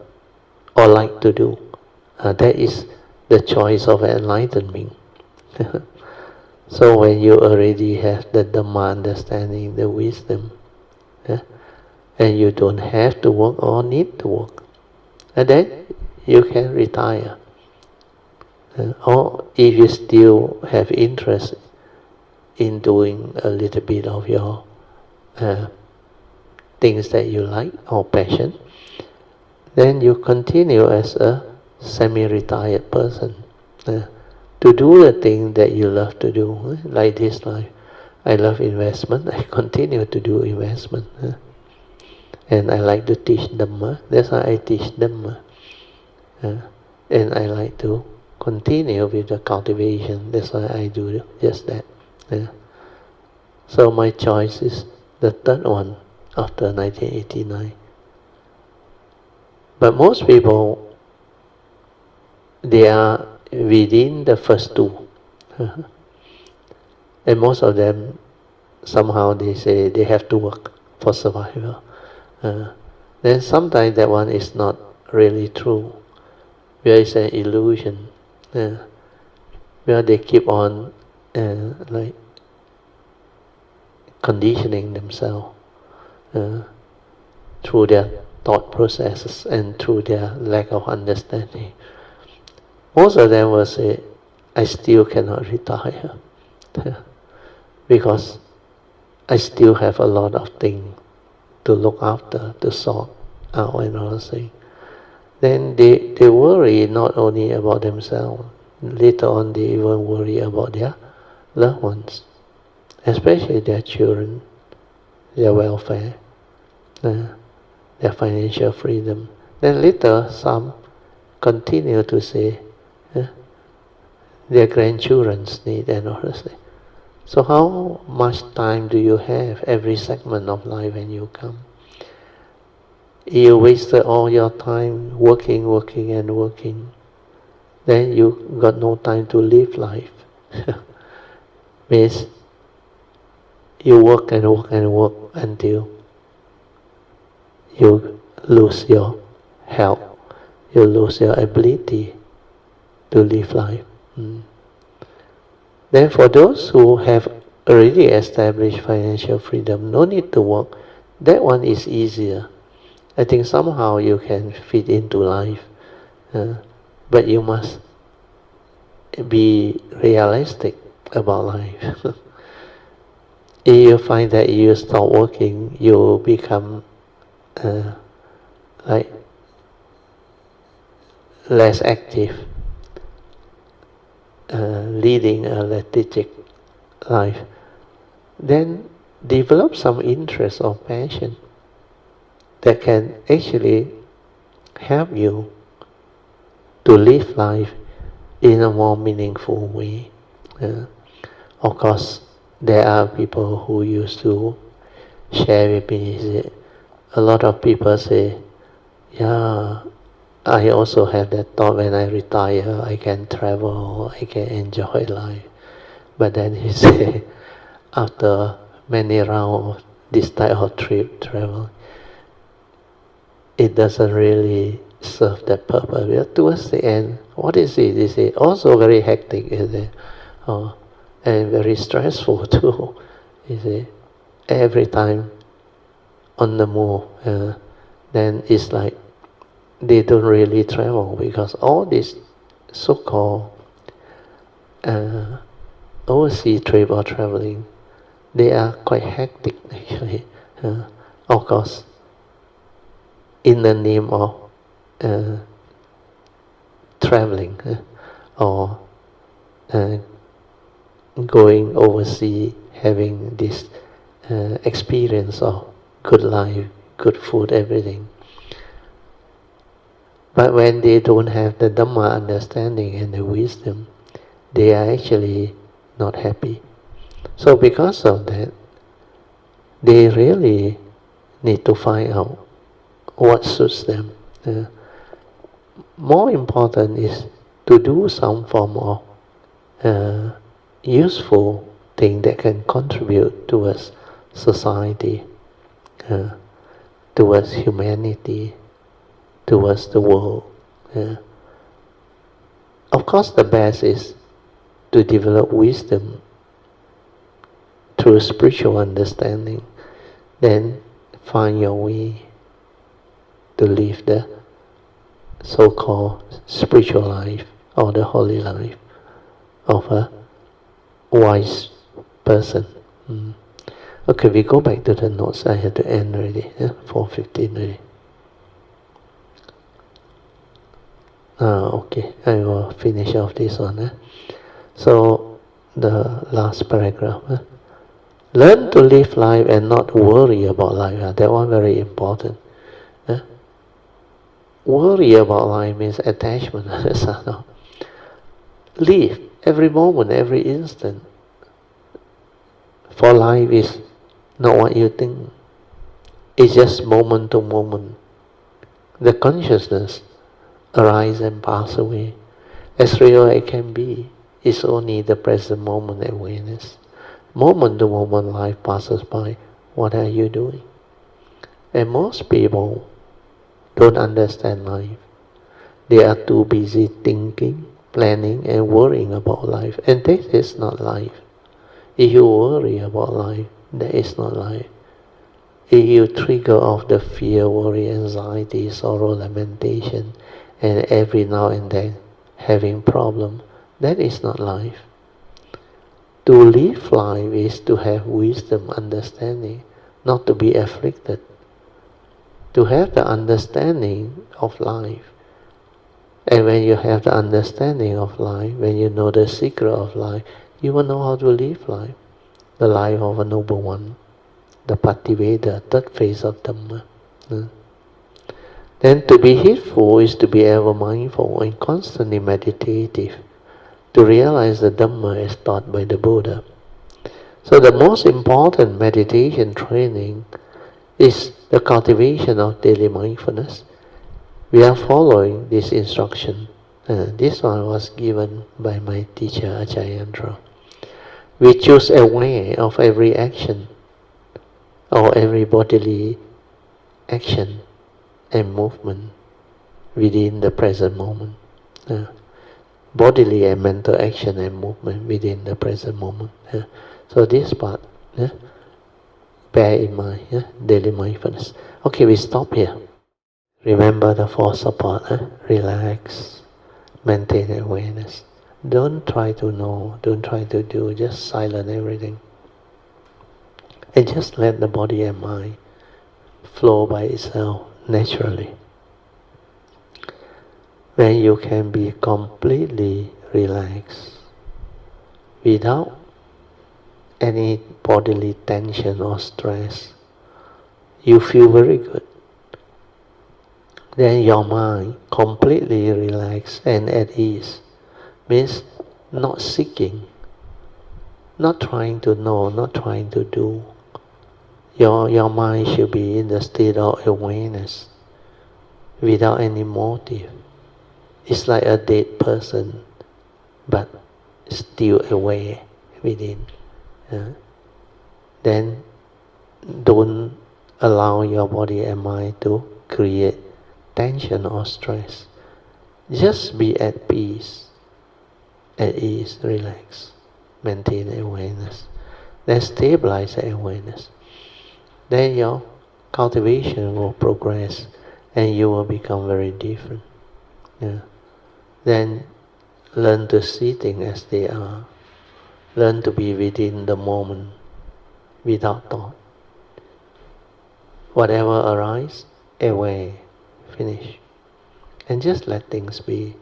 A: or like to do. That is the choice of enlightenment. So when you already have the Dhamma understanding, the wisdom, and you don't have to work or need to work, and then you can retire. Or if you still have interest in doing a little bit of your things that you like or passion, then you continue as a semi-retired person to do the thing that you love to do. Like this life, I love investment, I continue to do investment. And I like to teach Dhamma, that's why I teach Dhamma. And I like to continue with the cultivation, that's why I do just that. So my choice is the third one after 1989. But most people, they are within the first two. And most of them, somehow they say they have to work for survival. Then sometimes that one is not really true. Where it's an illusion. Where they keep on like conditioning themselves through their thought processes and through their lack of understanding. Most of them will say, I still cannot retire because I still have a lot of things to look after, to sort out and all those things. Then they worry not only about themselves, later on they even worry about their loved ones, especially their children, their welfare, their financial freedom. Then later some continue to say their grandchildren's need and all that. So how much time do you have every segment of life when you come? You wasted all your time working, then you got no time to live life. Means you work until you lose your health, you lose your ability to live life. Then for those who have already established financial freedom, no need to work, that one is easier. I think somehow you can fit into life, but you must be realistic about life. If you find that you stop working, you become like less active, leading a lethargic life, then develop some interest or passion that can actually help you to live life in a more meaningful way. Of course, there are people who used to share with me, a lot of people say, yeah, I also have that thought when I retire, I can travel, I can enjoy life. But then he say, after many rounds of this type of travel, it doesn't really serve that purpose. But towards the end, what is it? Is it also very hectic, is it? And very stressful too, is it? Every time on the move, then it's like they don't really travel because all this so-called overseas trip or traveling, they are quite hectic actually. Of course, in the name of traveling or going overseas, having this experience of good life, good food, everything. But when they don't have the Dhamma understanding and the wisdom, they are actually not happy. So because of that, they really need to find out what suits them. More important is to do some form of useful thing that can contribute towards society, towards humanity, towards the world. Of course, the best is to develop wisdom through spiritual understanding, then find your way to live the so-called spiritual life or the holy life of a wise person. Okay, we go back to the notes. I had to end already, 4:15 already. Okay, I will finish off this one. So, the last paragraph. Learn to live life and not worry about life. That one very important. Worry about life means attachment. Live every moment, every instant. For life is not what you think. It's just moment to moment. The consciousness arise and pass away. As real as it can be, it's only the present moment awareness. Moment to moment life passes by. What are you doing? And most people don't understand life. They are too busy thinking, planning and worrying about life. And this is not life. If you worry about life, that is not life. If you trigger off the fear, worry, anxiety, sorrow, lamentation, and every now and then having problem, that is not life. To live life is to have wisdom, understanding, not to be afflicted. To have the understanding of life. And when you have the understanding of life, when you know the secret of life, you will know how to live life. The life of a noble one. The Pativeda, third phase of Dhamma. Then to be heedful is to be ever mindful and constantly meditative. To realize the Dhamma as taught by the Buddha. So the most important meditation training is the cultivation of daily mindfulness. We are following this instruction. This one was given by my teacher Ajayendra. We choose aware of every action or every bodily action and movement within the present moment. Bodily and mental action and movement within the present moment. So this part, bear in mind, daily mindfulness. Okay, we stop here. Remember the four support, relax, maintain awareness. Don't try to know, don't try to do, just silence everything. And just let the body and mind flow by itself naturally. When you can be completely relaxed, without any bodily tension or stress, you feel very good. Then your mind completely relaxed and at ease, means not seeking, not trying to know, not trying to do. Your mind should be in the state of awareness, without any motive. It's like a dead person, but still aware within. Then don't allow your body and mind to create tension or stress. Just be at peace, at ease, relax, maintain awareness. Then stabilize the awareness. Then your cultivation will progress and you will become very different. Then learn to see things as they are. Learn to be within the moment. without thought. Whatever arises, away, finish. And just let things be.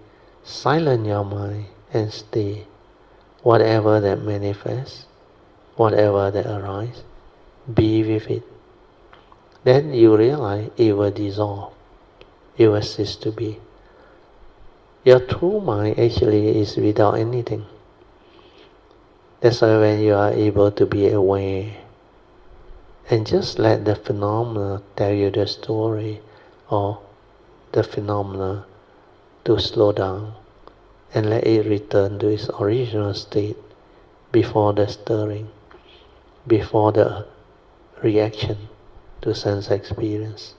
A: Silence your mind and stay. Whatever that manifests, whatever that arises, be with it. Then you realize it will dissolve. It will cease to be. Your true mind actually is without anything. That's why when you are able to be aware and just let the phenomena tell you the story, or the phenomena to slow down and let it return to its original state before the stirring, before the reaction to sense experience.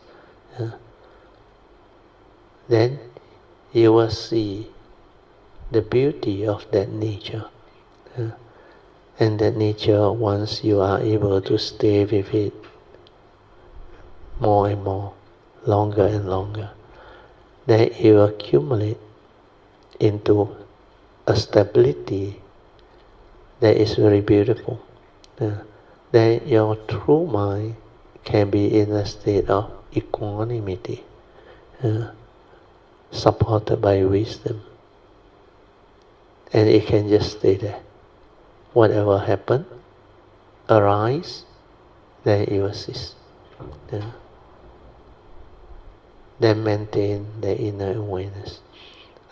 A: Then you will see the beauty of that nature. And that nature, once you are able to stay with it more and more, longer and longer, then it will accumulate into a stability that is very beautiful. Then your true mind can be in a state of equanimity, supported by wisdom. And it can just stay there. Whatever happens, arise, then it will cease. Then maintain the inner awareness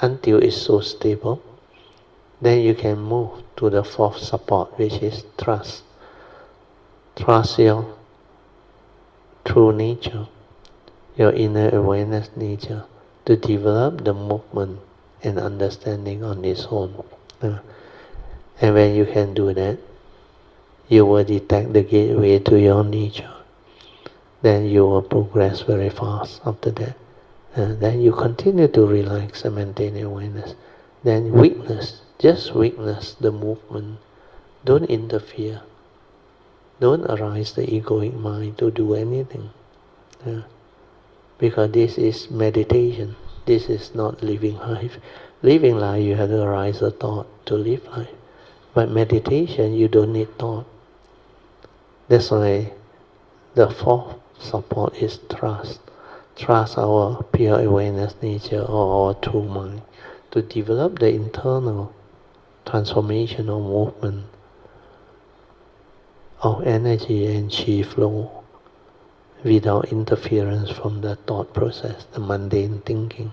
A: until it's so stable. Then you can move to the fourth support, which is trust. Trust your true nature, your inner awareness nature, to develop the movement and understanding on its own. And when you can do that, you will detect the gateway to your nature. Then you will progress very fast after that. And then you continue to relax and maintain awareness. Then witness, just witness the movement. Don't interfere. Don't arise the egoic mind to do anything. Because this is meditation. This is not living life. Living life, you have to arise a thought to live life. But meditation, you don't need thought. That's why the fourth support is trust. Trust our pure awareness nature or our true mind to develop the internal transformational movement of energy and chi flow without interference from the thought process, the mundane thinking.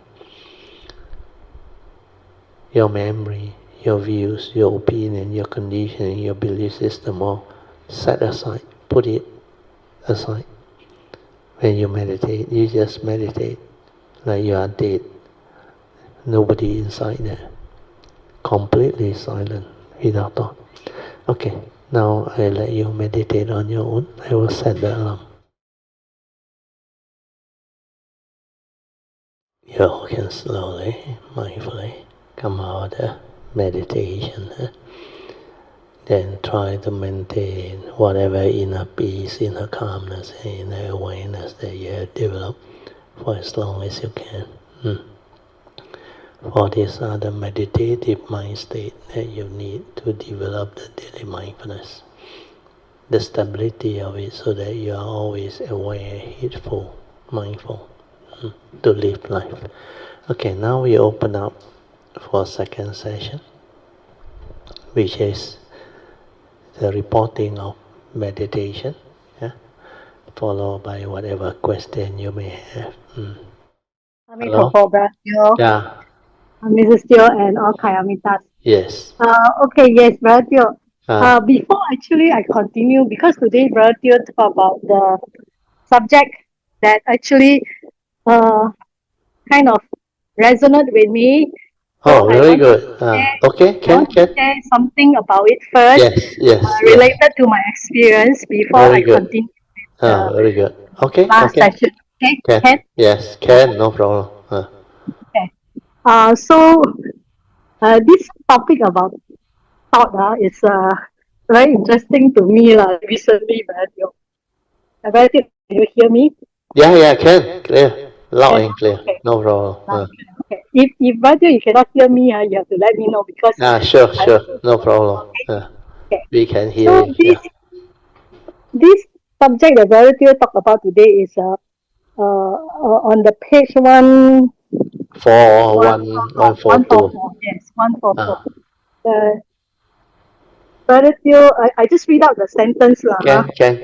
A: Your memory, your views, your opinion, your conditioning, your belief system, all set aside, put it aside. When you meditate, you just meditate like you are dead. Nobody inside there. Completely silent, without thought. Okay, now I let you meditate on your own. I will set the alarm. You can slowly, mindfully come out of the meditation. Then try to maintain whatever inner peace, inner calmness, inner awareness that you have developed for as long as you can. For these are the meditative mind state that you need to develop the daily mindfulness. The stability of it so that you are always aware, heedful, mindful to live life. Okay, now we open up for second session, which is the reporting of meditation, followed by whatever question you may have. Hello? Yeah.
B: Mrs. Teo and all Kayamitas.
A: Yes.
B: Okay, yes, Brother Teo. Before actually I continue, because today Brother Teo talk about the subject that actually kind of resonate with me. So
A: Very good. Okay,
B: I want to share something about it first,
A: Yes.
B: related to my experience before
A: Very
B: I
A: good.
B: continue with the
A: Very good. Okay,
B: last session. Okay, can?
A: Yes, can, no problem.
B: Okay. So this topic about thought is very interesting to me recently, Brother Teo. Can you hear me?
A: Yeah, can. Clear. Loud and clear.
B: Okay.
A: No problem.
B: Okay. If Brother you cannot hear me, you have to let me know because
A: Sure.
B: I
A: No problem.
B: okay.
A: We can hear
B: So
A: you.
B: this this subject that Brother Teo talked about today is on the page
A: For
B: one
A: one four
B: one four
A: two.
B: four. Yes, 144.
A: Ah,
B: The Brother Teo, I just read out the sentence lah.
A: can,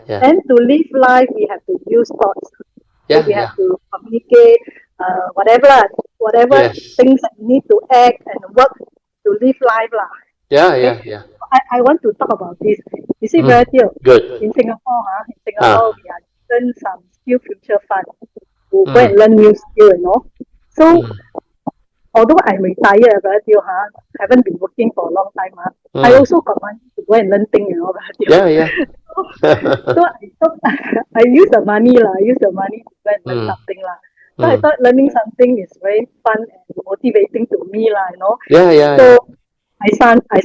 A: yeah.
B: And to live life, we have to use thoughts. So
A: Yeah,
B: we have
A: yeah.
B: to communicate, whatever
A: Yes.
B: things that we need to act and work to live life lah.
A: Yeah,
B: Okay,
A: yeah.
B: I want to talk about this. You see,
A: Mm.
B: Brother Teo,
A: Good.
B: in Singapore, in Singapore,
A: Ah,
B: we are given some skill future fund to go
A: mm,
B: and learn new skill. So
A: mm,
B: although I'm retired, Brother Teo, haven't been working for a long time, I
A: mm.
B: also got money to go and learn things, Brother Teo.
A: Yeah, yeah.
B: So I thought I use the money lah. I use the money to go and learn
A: Mm,
B: something lah. So I
A: mm.
B: thought learning something is very fun and motivating to me lah.
A: Yeah, yeah.
B: So I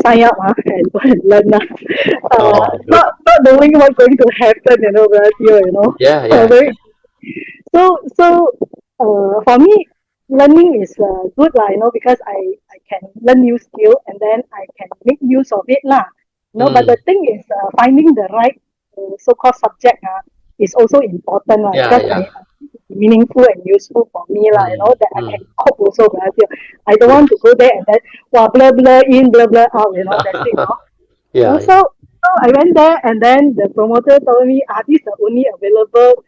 B: sign up and go and learn lah.
A: Oh, good.
B: Not knowing what's going to happen, Brother Teo.
A: Yeah, yeah.
B: Very so for me, learning is good lah, because I can learn new skill and then I can make use of it lah. But the
A: Mm.
B: thing is finding the right so-called subject is also important lah
A: Yeah,
B: because
A: yeah.
B: I meaningful and useful for me
A: Mm,
B: that I
A: mm.
B: can cope also. I don't want
A: Yes.
B: to go there and then blur blur in, blur blur out. That's it.
A: Yeah, yeah.
B: So I went there and then the promoter told me, this is the only available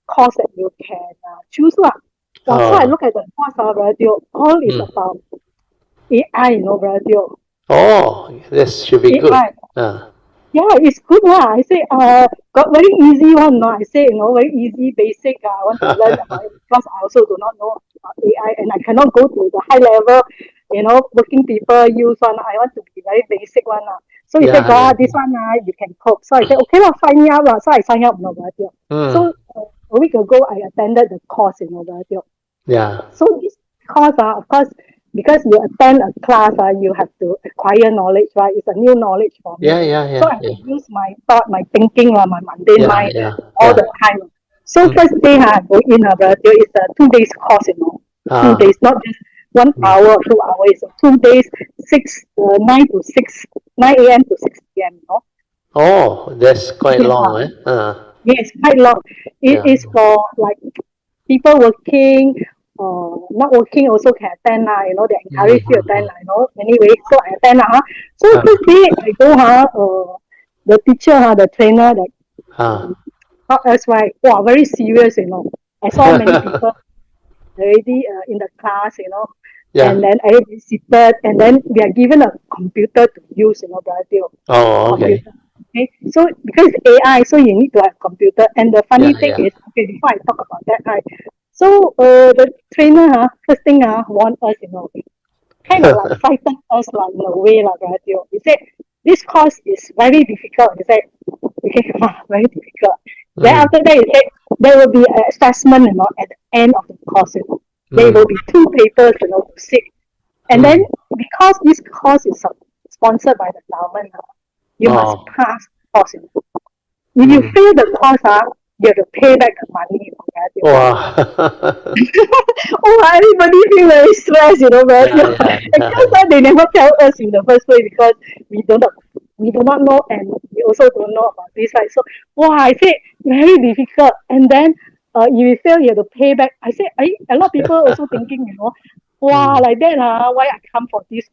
B: course that you can choose lah. So I
A: Oh,
B: look at the course, radio, all is
A: mm.
B: about AI, radio.
A: Oh, this should be good.
B: AI.
A: Ah,
B: Yeah, it's good lah. I say, got very easy one, no. I say, very easy, basic. I want to learn about it because I also do not know about AI and I cannot go to the high level, working people use one. I want to be very basic one. So he said,
A: yeah, yeah.
B: this one, you can cope. So I said, okay, sign me up. So I signed up, radio.
A: Mm,
B: So a week ago, I attended the course, radio.
A: yeah.
B: So this course, of course, because you attend a class, you have to acquire knowledge, right? It's a new knowledge for me.
A: Yeah, yeah,
B: So
A: yeah,
B: I have
A: yeah.
B: to use my thought, my thinking, my mundane
A: Yeah,
B: mind
A: yeah,
B: all
A: yeah.
B: the time. So
A: Mm.
B: first day, I go in, but there is a 2 days course. Two
A: Ah,
B: days, not just one
A: mm.
B: hour, 2 hours. It's 2 days, 9 to 6, 9 a.m. to 6 p.m.
A: Oh, that's quite
B: Yeah,
A: long, eh? Ah,
B: yes, quite long. It
A: yeah.
B: is for like people working, not working also can attend they encourage you to attend
A: Mm-hmm.
B: Anyway, so I attend So
A: Ah,
B: first day I go the teacher the trainer that
A: ah.
B: taught us right, wow, very serious. I saw many people already in the class.
A: Yeah.
B: And then everybody seated, and then we are given a computer to use, Brother Teo.
A: Oh, okay.
B: Computer. Okay, so because AI, so you need to have computer. And the
A: Yeah,
B: funny thing
A: yeah.
B: is, okay, before I talk about that, right? So the trainer, first thing, warned us, kind of like frightened us, like in a way, like Brother Teo. He said this course is very difficult. He said, okay, very difficult. Then
A: Mm,
B: after that, he said there will be an assessment, at the end of the course. There will
A: mm,
B: be two papers, to sit. And then
A: mm.
B: because this course is sponsored by the government, you must
A: Oh,
B: pass the course. If you
A: mm.
B: fail the course, you have to pay back the money.
A: Wow.
B: Everybody feel very stressed,
A: Yeah,
B: right?
A: yeah,
B: Because
A: yeah.
B: they never tell us in the first place because we do not know and we also don't know about this, right? So, I said very difficult. And then if you fail, you have to pay back. I said, a lot of people also thinking,
A: Mm,
B: like that, why I come for this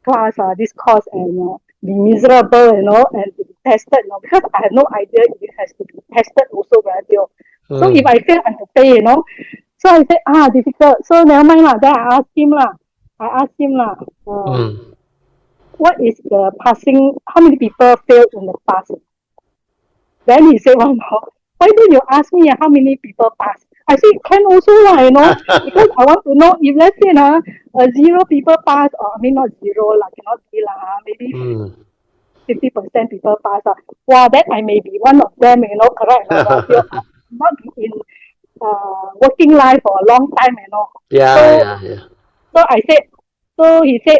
B: class, this course and be miserable, and to be tested, because I have no idea if it has to be tested also, right? So if
A: mm,
B: I fail, I have to pay. So I said, difficult. So never mind lah. Then I asked him lah.
A: mm.
B: What is the passing? How many people failed in the past? Then he said, why don't you ask me how many people pass? I said, can also lah, because I want to know if let's say zero people pass, or I mean not zero lah, cannot be lah, maybe
A: Mm.
B: 50% people pass. Then I may be one of them, correct? But not in working life for a long time.
A: Yeah,
B: So
A: yeah, yeah.
B: so I said, so he said,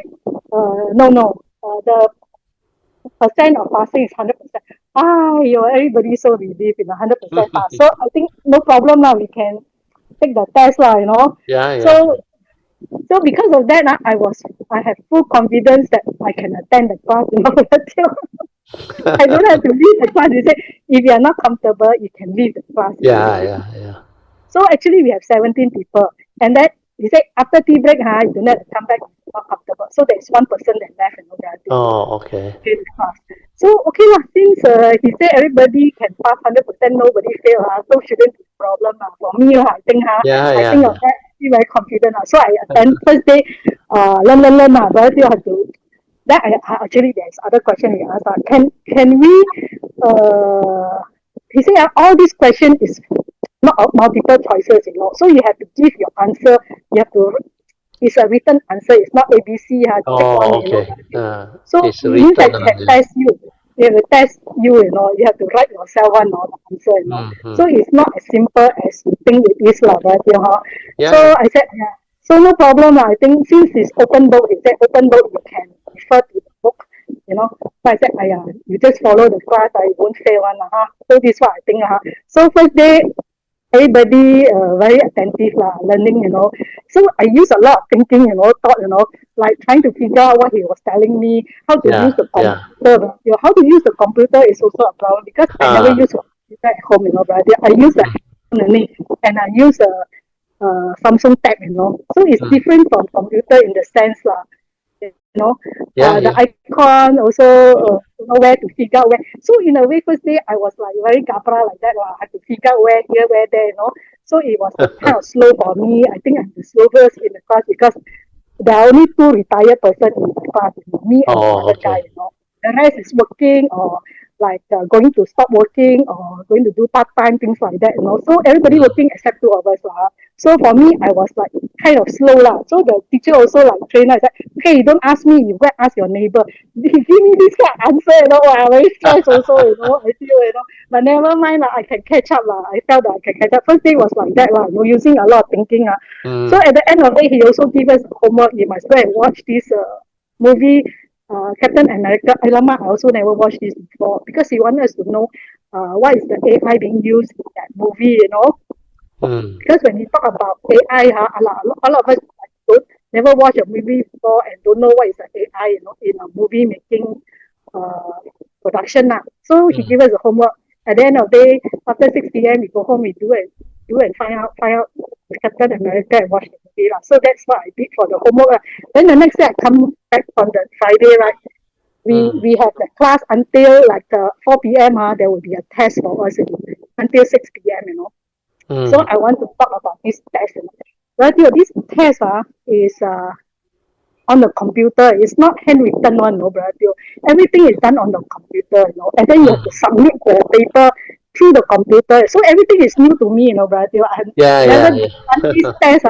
B: no, the percent of passing is 100%. Everybody so relieved in 100% pass. So I think no problem lah. We can take the test lah.
A: Yeah, yeah.
B: So because of that, I have full confidence that I can attend the class. I don't have to leave the class. He said, if you are not comfortable, you can leave the class.
A: Yeah.
B: So actually, we have 17 people. And that, he said, after tea break, you don't have to come back if you're not comfortable. So there's one person that left,
A: Oh, okay.
B: in the class. So, okay, since he said everybody can pass 100%, nobody fail, so shouldn't be a problem. For me, I think of
A: Yeah.
B: that, I feel very confident. So I attend first day, learn, but still have to. That actually, there's other question he asked. Can we, he said all these question is not multiple choices, so you have to give your answer. You have to, it's a written answer. It's not ABC. Take one,
A: Oh, okay.
B: so
A: It's
B: it means that
A: written
B: they
A: on
B: have
A: the.
B: test you. They will test you, you have to write yourself one or the answer.
A: Mm-hmm.
B: So it's not as simple as you think it is, right? So
A: Yeah.
B: I said, yeah. So no problem. I think since it's open book, he said open book, you can refer to the book. So I said, you just follow the class, I won't fail one. So this is what I think. So first day, everybody very attentive learning. So I use a lot of thinking, thought, like trying to figure out what he was telling me, how to use the
A: Yeah.
B: computer. How to use the computer is also a problem because I never use a computer at home, but I use the learning and I use a Samsung tab. So it's
A: Mm.
B: different from computer in the sense you know, the
A: Yeah.
B: icon also don't know where to figure out where. So in a way, first day I was like very gabra like that. I had to figure out where here, where there. So it was kind of slow for me. I think I'm the slowest in the class because there are only two retired person in the class, me and
A: Oh,
B: another guy.
A: okay.
B: The rest is working or like going to stop working or going to do part time things like that. So everybody
A: Mm.
B: working except two of us. So for me, I was like kind of slow lah. So the teacher also like trained us. Okay, you don't ask me, you go and ask your neighbor. He give me this kind of answer. I'm very stressed also. I feel. But never mind I can catch up lah. I felt that I can catch up. First day was like that lah. Using a lot of thinking. So
A: Mm.
B: at the end of the day, he also give us homework. You must go and watch this movie, Captain America. Alamak, I also never watched this before because he wanted us to know what is the AI being used in that movie.
A: Mm.
B: Because when you talk about AI, a lot of us don't never watch a movie before and don't know what is the AI, in a movie making uh, production. So he
A: Mm.
B: gave us a homework. At the end of the day, after 6 p.m., we go home, we do and find out the Captain America and watch the movie. So that's what I did for the homework. Then the next day, I come back on the Friday, right?
A: Mm.
B: We have the class until like 4 p.m. There will be a test for us until 6 p.m. So
A: Mm.
B: I want to talk about this test. Right, this test is on the computer. It's not handwritten one, no, brother. Everything is done on the computer. And then you have
A: Mm.
B: to submit the paper through the computer. So everything is new to me, brother. I have never
A: Yeah.
B: done this test.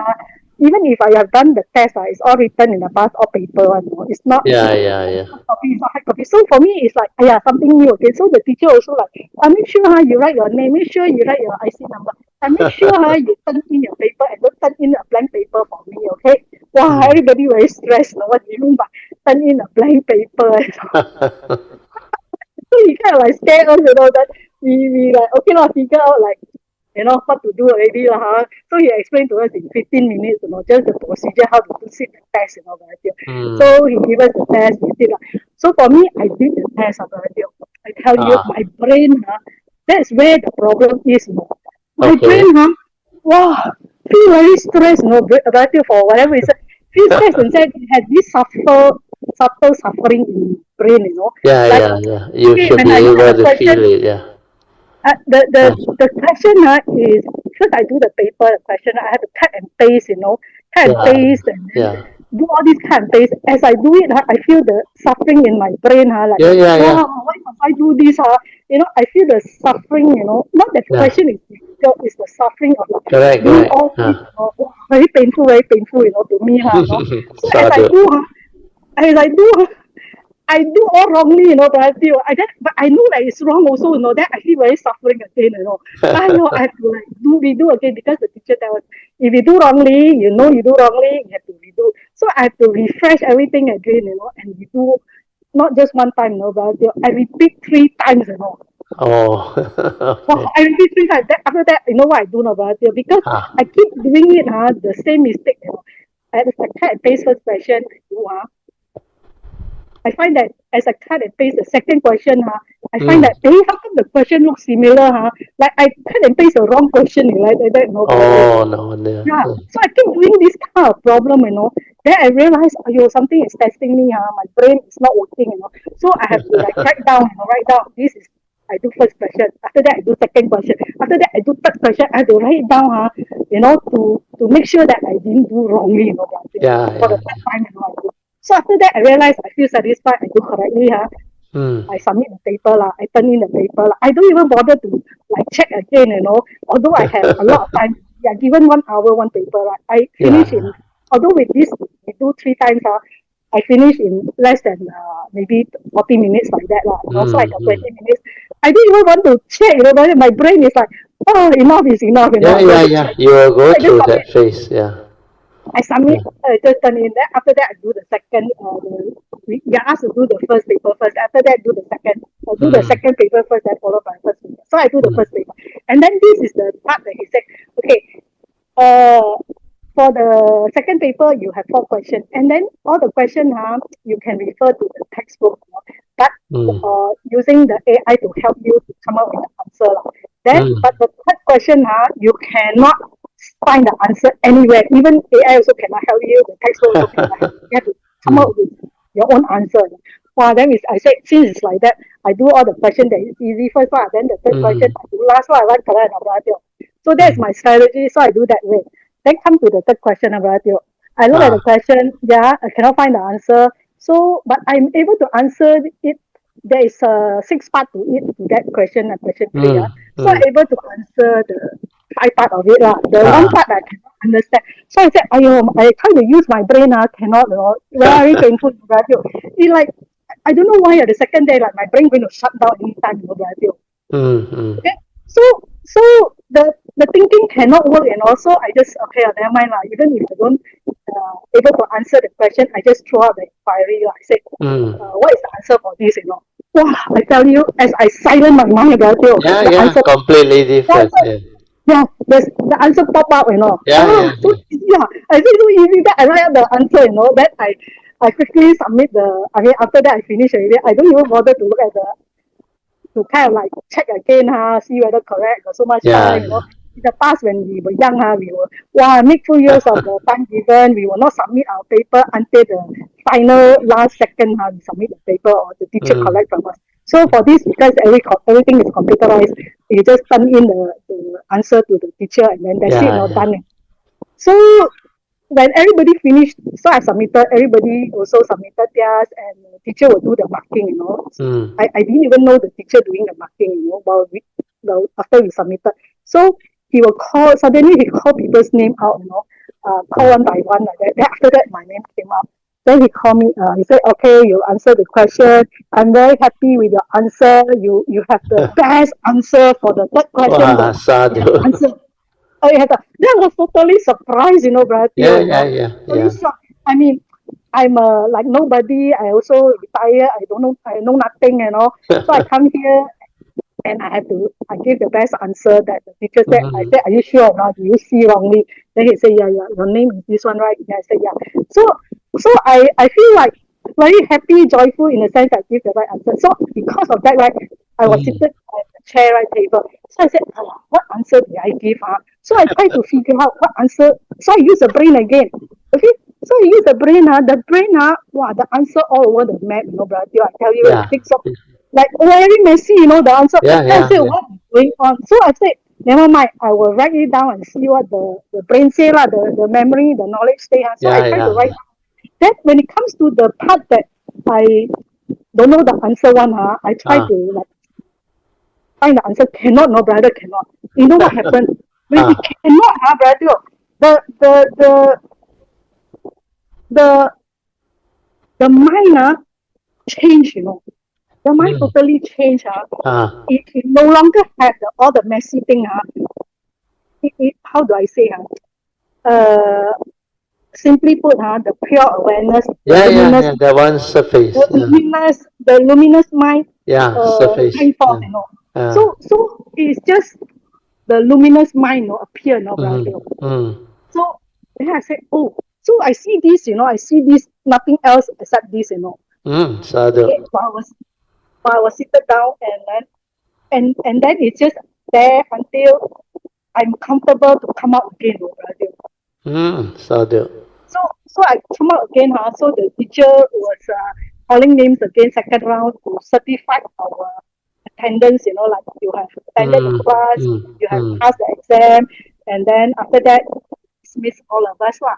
B: Even if I have done the test, it's all written in the past or paper one. It's not
A: Yeah.
B: copy, it's not hard copy. So for me, it's like, something new. Okay, so the teacher also like, make sure you write your name, make sure you write your IC number, and make sure you turn in your paper and don't turn in a blank paper for me. Okay, wow,
A: Mm.
B: everybody very stressed. What do you mean by turn in a blank paper? So he kind of like scared us, that we like, okay lah, figure out like, what to do already lah. So he explained to us in 15 minutes, just the procedure, how to sit the test,
A: Mm.
B: So he gave us the test, we did. So for me, I did the test, I tell you,
A: Ah,
B: my brain, that's where the problem is, My
A: okay.
B: brain, wow, feel very stressed, for whatever reason. Feel stressed and said it has this subtle suffering in brain, like,
A: Yeah. You
B: okay,
A: should
B: when
A: be
B: I look at
A: able
B: the
A: to
B: question,
A: feel it. Yeah.
B: the
A: Ah,
B: the question is first I do the paper, the question I have to cut and paste, cut and
A: yeah.
B: paste and then
A: Yeah.
B: do all this cut and paste. As I do it, I feel the suffering in my brain, like,
A: Yeah.
B: wow, why must I do this? I feel the suffering, not that the
A: Yeah.
B: question is difficult, it's the suffering of like doing
A: Correct.
B: all this,
A: Ah.
B: very painful, to me, So as I
A: Sadhu.
B: do, as I do, I do all wrongly, but but I know that it's wrong also, then I feel very suffering again. I have to like redo again because the teacher tells us if you do wrongly, you do wrongly, you have to redo. So I have to refresh everything again, and redo not just one time, but I repeat 3 times.
A: Oh,
B: Wow,
A: okay.
B: I repeat 3 times. After that, you know what I do now, because
A: Ah,
B: I keep doing it, the same mistake, At the cut and paste first question, I do, I find that as I cut and paste the second question, I find that, hey, how come the question looks similar, Like I cut and paste the wrong question, like that, no,
A: Oh, no wonder.
B: yeah, so I keep doing this kind of problem. Then I realized, something is testing me, my brain is not working. So I have to like write down. This is I do first question. After that, I do second question. After that, I do third question. I have to write it down, to make sure that I didn't do wrongly,
A: Yeah,
B: for the
A: yeah.
B: third time, I do. So after that, I realized I feel satisfied. I do correctly,
A: Mm.
B: I submit the paper lah. I turn in the paper lah. I don't even bother to like check again. Although I have a lot of time. Yeah, given 1 hour, one paper, right? I finish
A: Yeah.
B: in. Although with this we do 3 times, I finish in less than maybe 40 minutes like that lah. So I got 20 minutes. I don't even want to check. But my brain is like, oh, enough is enough.
A: Yeah,
B: I don't
A: yeah,
B: want to
A: yeah.
B: check.
A: You will go
B: So I just
A: through
B: submit.
A: that phase. Yeah.
B: I submit, just turn in. Then after that, I do the second. We are asked to do the first paper first. After that, do the second. Do the
A: Mm.
B: second paper first, then followed by first paper. So I do the
A: Mm.
B: first paper, and then this is the part that he said, okay, uh, for the second paper, you have 4 questions, and then all the questions, you can refer to the textbook, but
A: Mm.
B: using the AI to help you to come up with the answer. Then,
A: Mm.
B: but the third question, you cannot find the answer anywhere. Even AI also cannot help you. The textbook also cannot help you. You have to come up
A: Mm.
B: with your own answer. Wow, then I said, since it's like that, I do all the question that is easy first one, then the third question,
A: Mm.
B: I do last one, I want correct or right. So that's
A: Mm.
B: my strategy. So I do that way. Then come to the third question about you. I look at
A: Ah.
B: the question, I cannot find the answer. So, but I'm able to answer it. There is a 6 part to it, to that question, question 3.
A: Mm.
B: So I'm
A: Mm.
B: able to answer the 5 part of it. The one
A: Ah.
B: part I cannot understand. So I said, I try to use my brain, cannot, very painful. It like, I don't know why, the second day, like my brain going to shut down anytime,
A: Mm. Mm.
B: Okay. So the thinking cannot work, and also I just, okay, never mind lah. Even if I don't able to answer the question, I just throw out the inquiry. I say,
A: Mm.
B: what is the answer for this? Wow, I tell you, as I silent my mind about it,
A: Yeah,
B: the
A: yeah.
B: answer,
A: Completely
B: the
A: different.
B: answer,
A: Yeah.
B: yeah, the answer pop out.
A: Yeah, yeah,
B: So
A: yeah.
B: easy, I say so easy that I write out the answer. That I quickly submit I mean, after that I finish already. I don't even bother to look at the to kind of like check again, see whether correct. Got so much
A: Yeah,
B: time.
A: yeah.
B: In the past, when we were young, we were make full use of the time given. We will not submit our paper until the final last second. We submit the paper or the teacher
A: Mm.
B: collect from us. So for this, because everything is computerized, you just turn in the answer to the teacher, and then that's it.
A: Yeah,
B: Not
A: yeah.
B: done. So when everybody finished, so I submitted, everybody also submitted theirs, and the teacher will do the marking.
A: Mm.
B: I didn't even know the teacher doing the marking, while after we submitted. So he will suddenly he call people's name out, call one by one like that. Then after that, my name came out. Then he called me, he said, okay, you answer the question. I'm very happy with your answer. You have the best answer for the third question
A: Wah,
B: that you have
A: sadhu.
B: answered. That was totally surprised, brother.
A: Yeah, yeah, yeah,
B: Totally
A: yeah.
B: shocked. I mean, I'm like nobody. I also retired. I don't know. I know nothing. So I come here and I give the best answer that the teacher said. I
A: Mm.
B: said, are you sure or not? Do you see wrongly? Then he said, yeah, yeah. Your name is this one, right? Yeah, I said, yeah. So I feel like very happy, joyful in the sense I give the right answer. So because of that, right, I was
A: Mm.
B: seated at the chair right table. So I said, what answer did I give? So I try to figure out what answer. So I use the brain again. Okay. So I use the brain. The brain. Wow, the answer all over the map. Brother. I tell you,
A: Yeah.
B: it takes up like very messy. The answer.
A: Yeah,
B: Then I
A: yeah,
B: said,
A: yeah.
B: what is going on? So I said, never mind. I will write it down and see what the brain say lah. The memory, the knowledge stay. So I
A: Yeah,
B: try to
A: yeah.
B: write. Then when it comes to the part that I don't know the answer one, I try
A: Ah.
B: to like find the answer. Cannot, no brother, cannot. You know what happened? When we
A: Ah.
B: cannot, brother, the the the the the mind change. The mind
A: Mm.
B: totally changed.
A: Ah.
B: It no longer have all the messy thing. How do I say? Uh, Simply put, the pure awareness, the
A: Yeah, yeah,
B: luminous,
A: yeah. That one surface. Yeah.
B: the luminous mind,
A: Yeah, surface.
B: shine forth.
A: Yeah.
B: So it's just the luminous mind, appear, brother.
A: Mm. Mm.
B: So then I said, oh, so I see this, I see this, nothing else except this.
A: Sadhu.
B: Okay, while I was seated down, and then it's just there until I'm comfortable to come out again, brother.
A: Sadhu.
B: So I come out again, so the teacher was calling names again, second round, to certify our attendance, like you have attended the
A: Mm,
B: class,
A: mm,
B: you have
A: mm,
B: passed the exam, and then after that, dismiss all of us. Lah.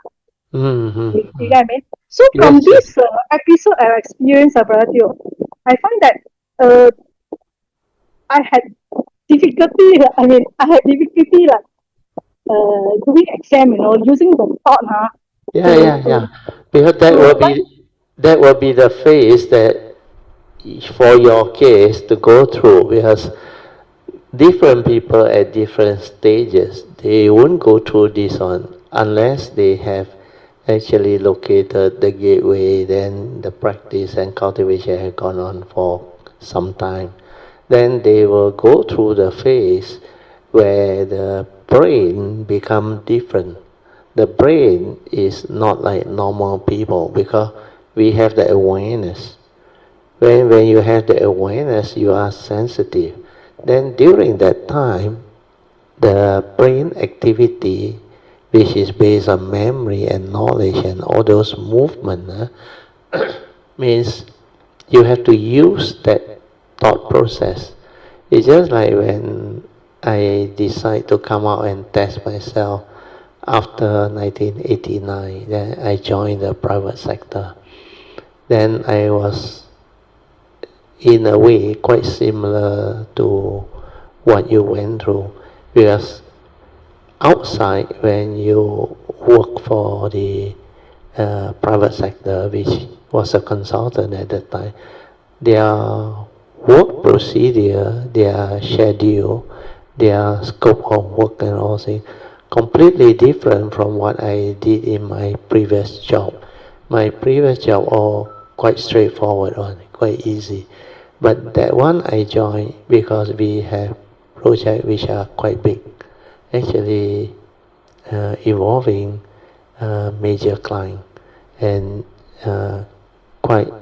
B: You get what I mean? So from
A: Yes, yes.
B: this episode I experienced, brother, I find that uh, I had difficulty, I had difficulty like doing exam, using the thought,
A: Yeah,
B: to,
A: yeah,
B: to,
A: yeah. Because
B: to like,
A: that will be the phase that for your case to go through, because different people at different stages, they won't go through this one unless they have actually located the gateway. Then the practice and cultivation have gone on for some time. Then they will go through the phase where the brain become different. The brain is not like normal people because we have the awareness. When you have the awareness, you are sensitive. Then during that time, the brain activity, which is based on memory and knowledge and all those movements, means you have to use that thought process. It's just like when I decide to come out and test myself after 1989, then I joined the private sector. Then I was in a way quite similar to what you went through, because outside when you work for the private sector, which was a consultant at that time, their work procedure, their schedule, their scope of work and all things completely different from what I did in my previous job. My previous job all quite straightforward on, quite easy. But that one I joined because we have projects which are quite big, actually involving major client and quite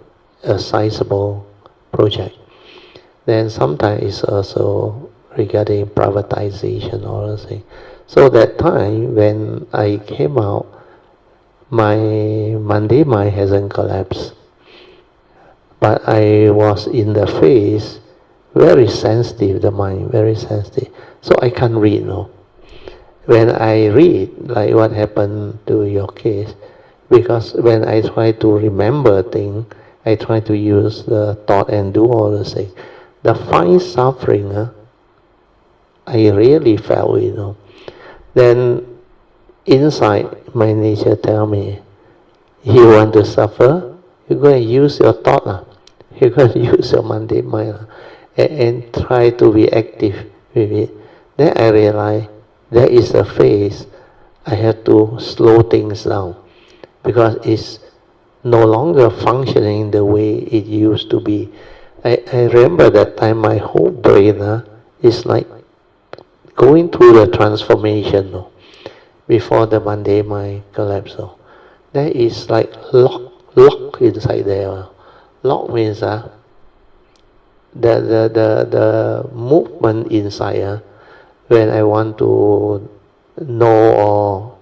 A: a sizable project. Then sometimes it's also regarding privatization or other thing. So that time when I came out, my Monday mind hasn't collapsed, but I was in the phase very sensitive, the mind very sensitive. So I can't read, no. When I read, like what happened to your case, because when I try to remember things, I try to use the thought and do all the things. The fine suffering, I really felt, Then inside, my nature tell me, you want to suffer, you go and use your thought, you go and use your mundane mind, and try to be active with it. Then I realize there is a phase I have to slow things down because it's no longer functioning the way it used to be. I remember that time my whole brain is like going through the transformation before the mundane mind collapse. There is like lock inside there. Lock means the movement inside when I want to know or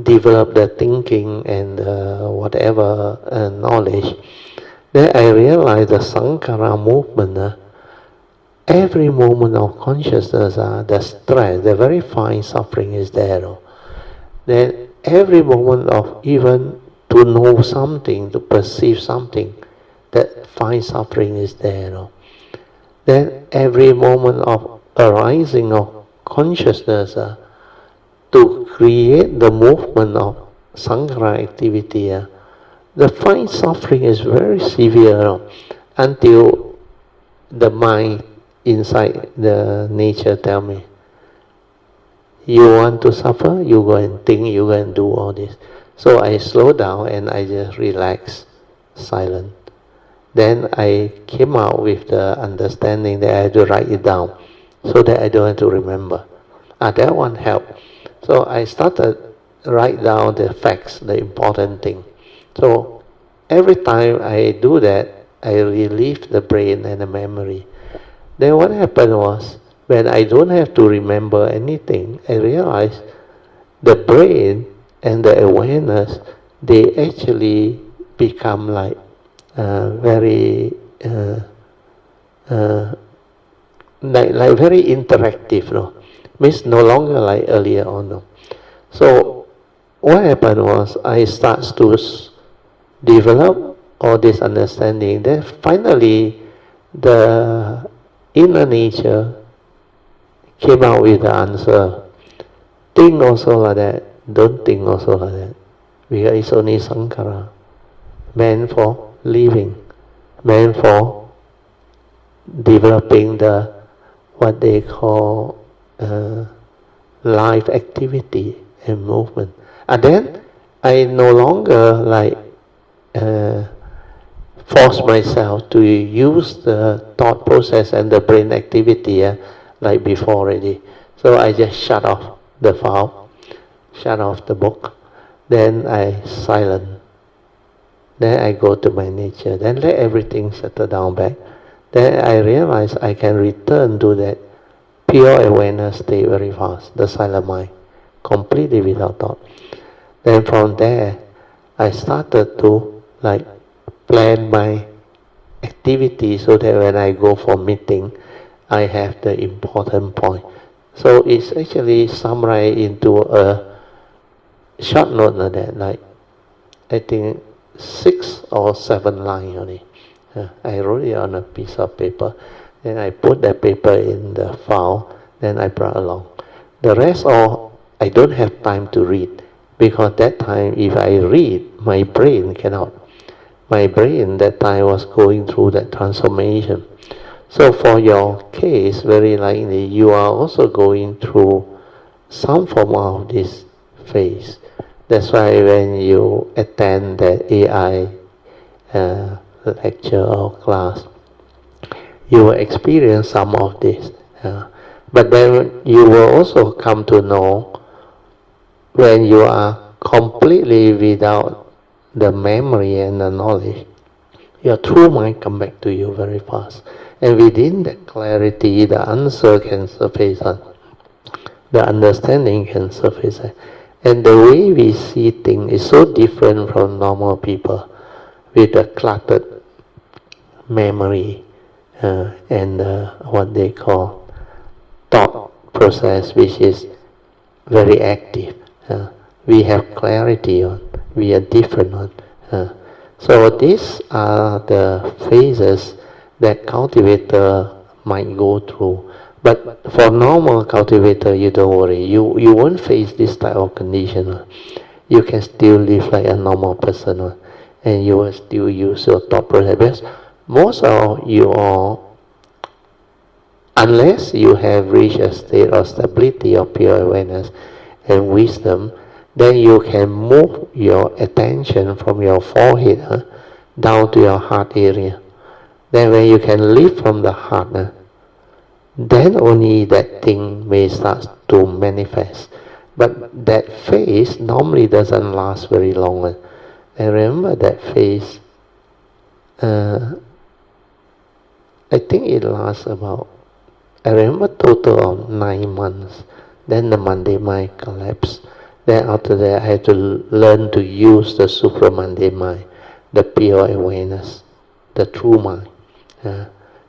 A: develop the thinking and whatever knowledge, then I realize the Sankara movement, every moment of consciousness, the stress, the very fine suffering is there. Then every moment of even to know something, to perceive something, that fine suffering is there. Then every moment of arising of consciousness to create the movement of Sankhara activity, the fine suffering is very severe until the mind inside the nature tell me, you want to suffer, you go and think, you go and do all this. So I slow down and I just relax, silent. Then I came out with the understanding that I had to write it down so that I don't have to remember. That one helped. So I started write down the facts, the important thing. So every time I do that, I relieve the brain and the memory. Then what happened was, when I don't have to remember anything, I realized the brain and the awareness, they actually become like very uh, like very interactive, no? Means no longer like earlier on, no? So what happened was I start to develop all this understanding. Then finally, the inner nature came out with the answer. Think also like that. Don't think also like that. Because it's only sankhara, meant for living, meant for developing the what they call life activity and movement. And then I no longer like uh, force myself to use the thought process and the brain activity like before already. So I just shut off the file, shut off the book, then I silent. Then I go to my nature, then let everything settle down back. Then I realize I can return to that pure awareness state very fast, the silent mind, completely without thought. Then from there, I started to like plan my activity so that when I go for meeting, I have the important point. So it's actually summarized into a short note like that, like I think 6 or 7 lines only. I wrote it on a piece of paper, then I put that paper in the file, then I brought along. The rest all I don't have time to read, because that time if I read, my brain cannot. My brain that time was going through that transformation. So for your case, very likely you are also going through some form of this phase. That's why when you attend the AI lecture or class, you will experience some of this. But then you will also come to know when you are completely without the memory and the knowledge, your true mind come back to you very fast. And within that clarity, the answer can surface, the understanding can surface. And the way we see things is so different from normal people with a cluttered memory and what they call thought process, which is very active. We have clarity on, we are different on. So these are the phases that cultivator might go through. But for normal cultivator, you don't worry. You won't face this type of condition. You can still live like a normal person, and you will still use your thought process. Because most of you all, unless you have reached a state of stability of pure awareness and wisdom, then you can move your attention from your forehead down to your heart area. Then when you can live from the heart, then only that thing may start to manifest. But that phase normally doesn't last very long. I remember that phase, I think it lasts about, I remember total of 9 months. Then the Monday mind collapsed. Then after that I had to learn to use the Supra Monday mind, the pure awareness, the true mind,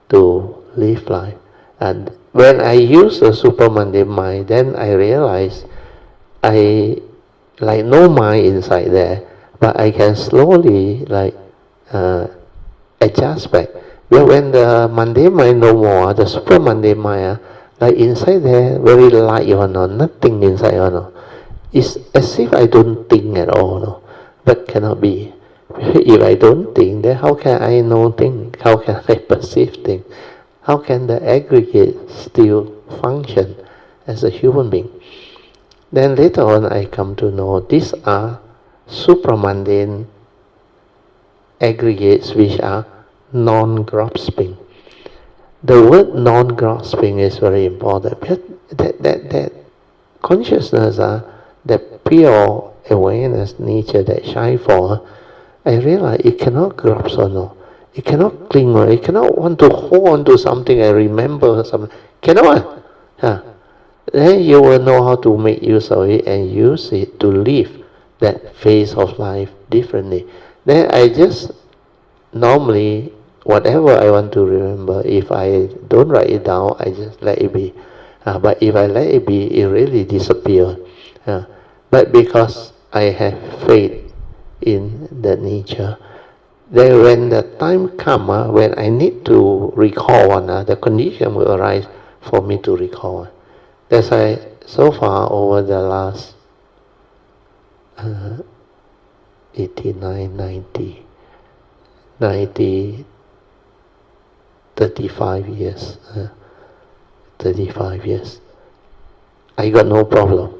A: to live life. And when I use the Supra Monday mind, then I realized I like no mind inside there, but I can slowly like adjust back. But when the Monday mind no more, the Supra Monday mind, like inside there very light, nothing inside, It's as if I don't think at all, but cannot be. If I don't think, then how can I know things? How can I perceive things? How can the aggregate still function as a human being? Then later on I come to know these are supramundane aggregates which are non-grasping. The word non-grasping is very important. That consciousness, that pure awareness nature that shine for, I realize it cannot grasp or no. It cannot cling on. It cannot want to hold on to something and remember something. Cannot. Then you will know how to make use of it and use it to live that phase of life differently. Then I just normally, whatever I want to remember, if I don't write it down, I just let it be. But if I let it be, it really disappears. But because I have faith in the nature, then when the time comes, when I need to recall, the condition will arise for me to recall. That's why so far over the last 89, 90, 35 years, 35 years, I got no problem.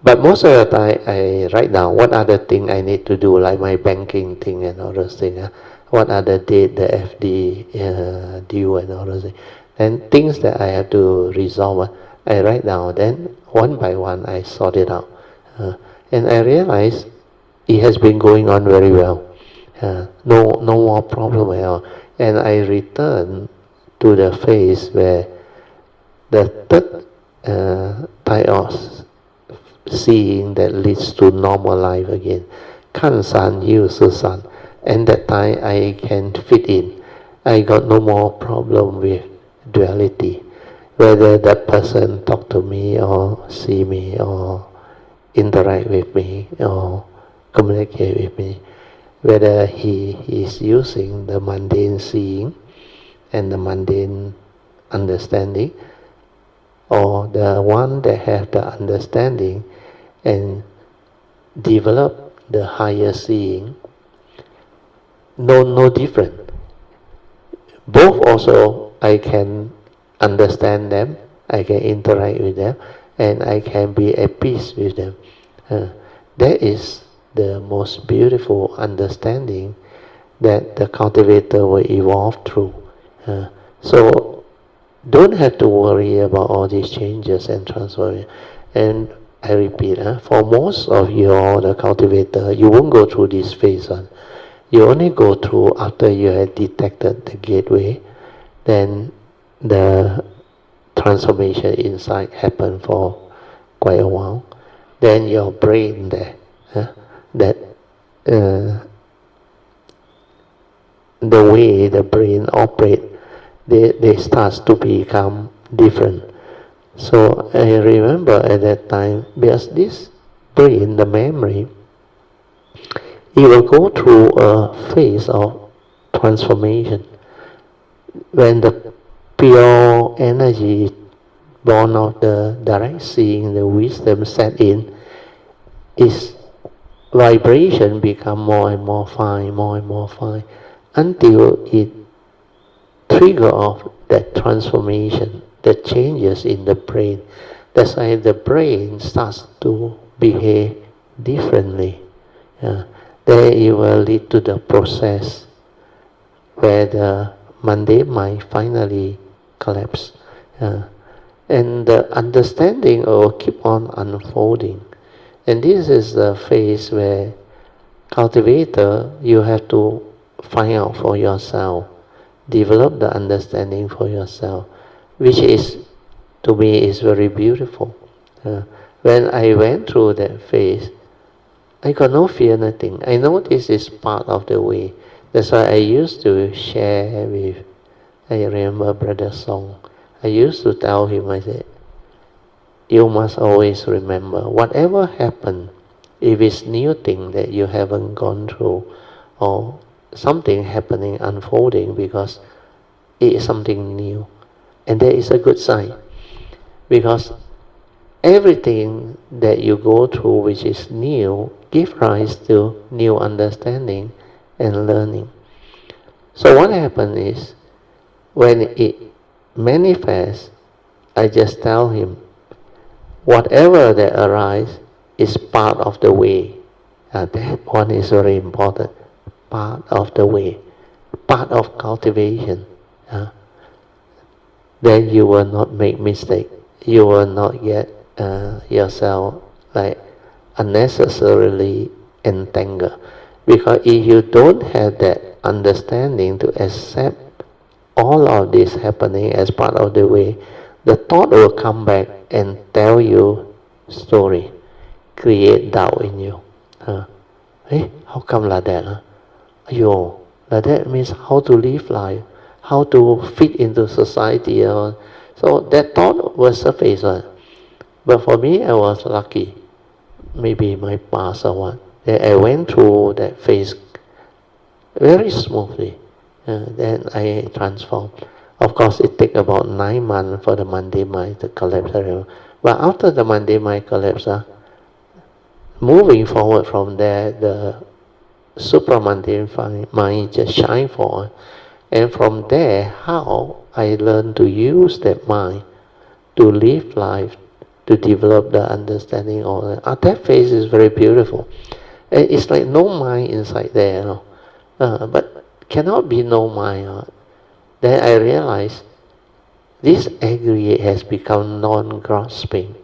A: But most of the time I write down what other thing I need to do, like my banking thing and all those things. What other date the FD due and all those things. And things that I have to resolve, I write down. Then one by one I sort it out. And I realize it has been going on very well. No more problem at all. And I return to the phase where the third type of seeing that leads to normal life again. 看山又是山. And that time I can fit in. I got no more problem with duality. Whether that person talk to me or see me or interact with me or communicate with me, whether he is using the mundane seeing and the mundane understanding, or the one that have the understanding and develop the higher seeing, no different. Both also I can understand them, I can interact with them, and I can be at peace with them. That is the most beautiful understanding that the cultivator will evolve through. So don't have to worry about all these changes and transformation. And I repeat, for most of you, the cultivator, you won't go through this phase one. You only go through after you have detected the gateway, then the transformation inside happen for quite a while. Then your brain there, the way the brain operate, they start to become different. So I remember at that time, because this brain, the memory, it will go through a phase of transformation. When the pure energy born of the direct seeing, the wisdom set in, its vibration become more and more fine, until it trigger off that transformation, the changes in the brain. That's why the brain starts to behave differently. Then it will lead to the process where the mundane mind finally collapse. And the understanding will keep on unfolding. And this is the phase where cultivator, you have to find out for yourself, develop the understanding for yourself, which is, to me, is very beautiful. When I went through that phase, I got no fear, nothing. I know this is part of the way. That's why I used to share with, I remember Brother Song. I used to tell him, I said, you must always remember, whatever happened, if it's new thing that you haven't gone through, or something happening, unfolding, because it is something new, and that is a good sign. Because everything that you go through which is new gives rise to new understanding and learning. So what happens is, when it manifests, I just tell him, whatever that arises is part of the way. That one is very important. Part of the way. Part of cultivation. Then you will not make mistake. You will not get yourself like unnecessarily entangled. Because if you don't have that understanding to accept all of this happening as part of the way, the thought will come back and tell you story, create doubt in you. Hey, how come like that? Yo, like that means how to live life, how to fit into society. So that thought was surface. But for me, I was lucky. Maybe my past or what. I went through that phase very smoothly. Then I transformed. Of course, it took about 9 months for the Monday mind to collapse. But after the Monday mind collapse, moving forward from there, the supramundane mind just shine forward. And from there, how I learned to use that mind to live life, to develop the understanding of it. That phase is very beautiful. It's like no mind inside there, but cannot be no mind. Then I realized this aggregate has become non-grasping.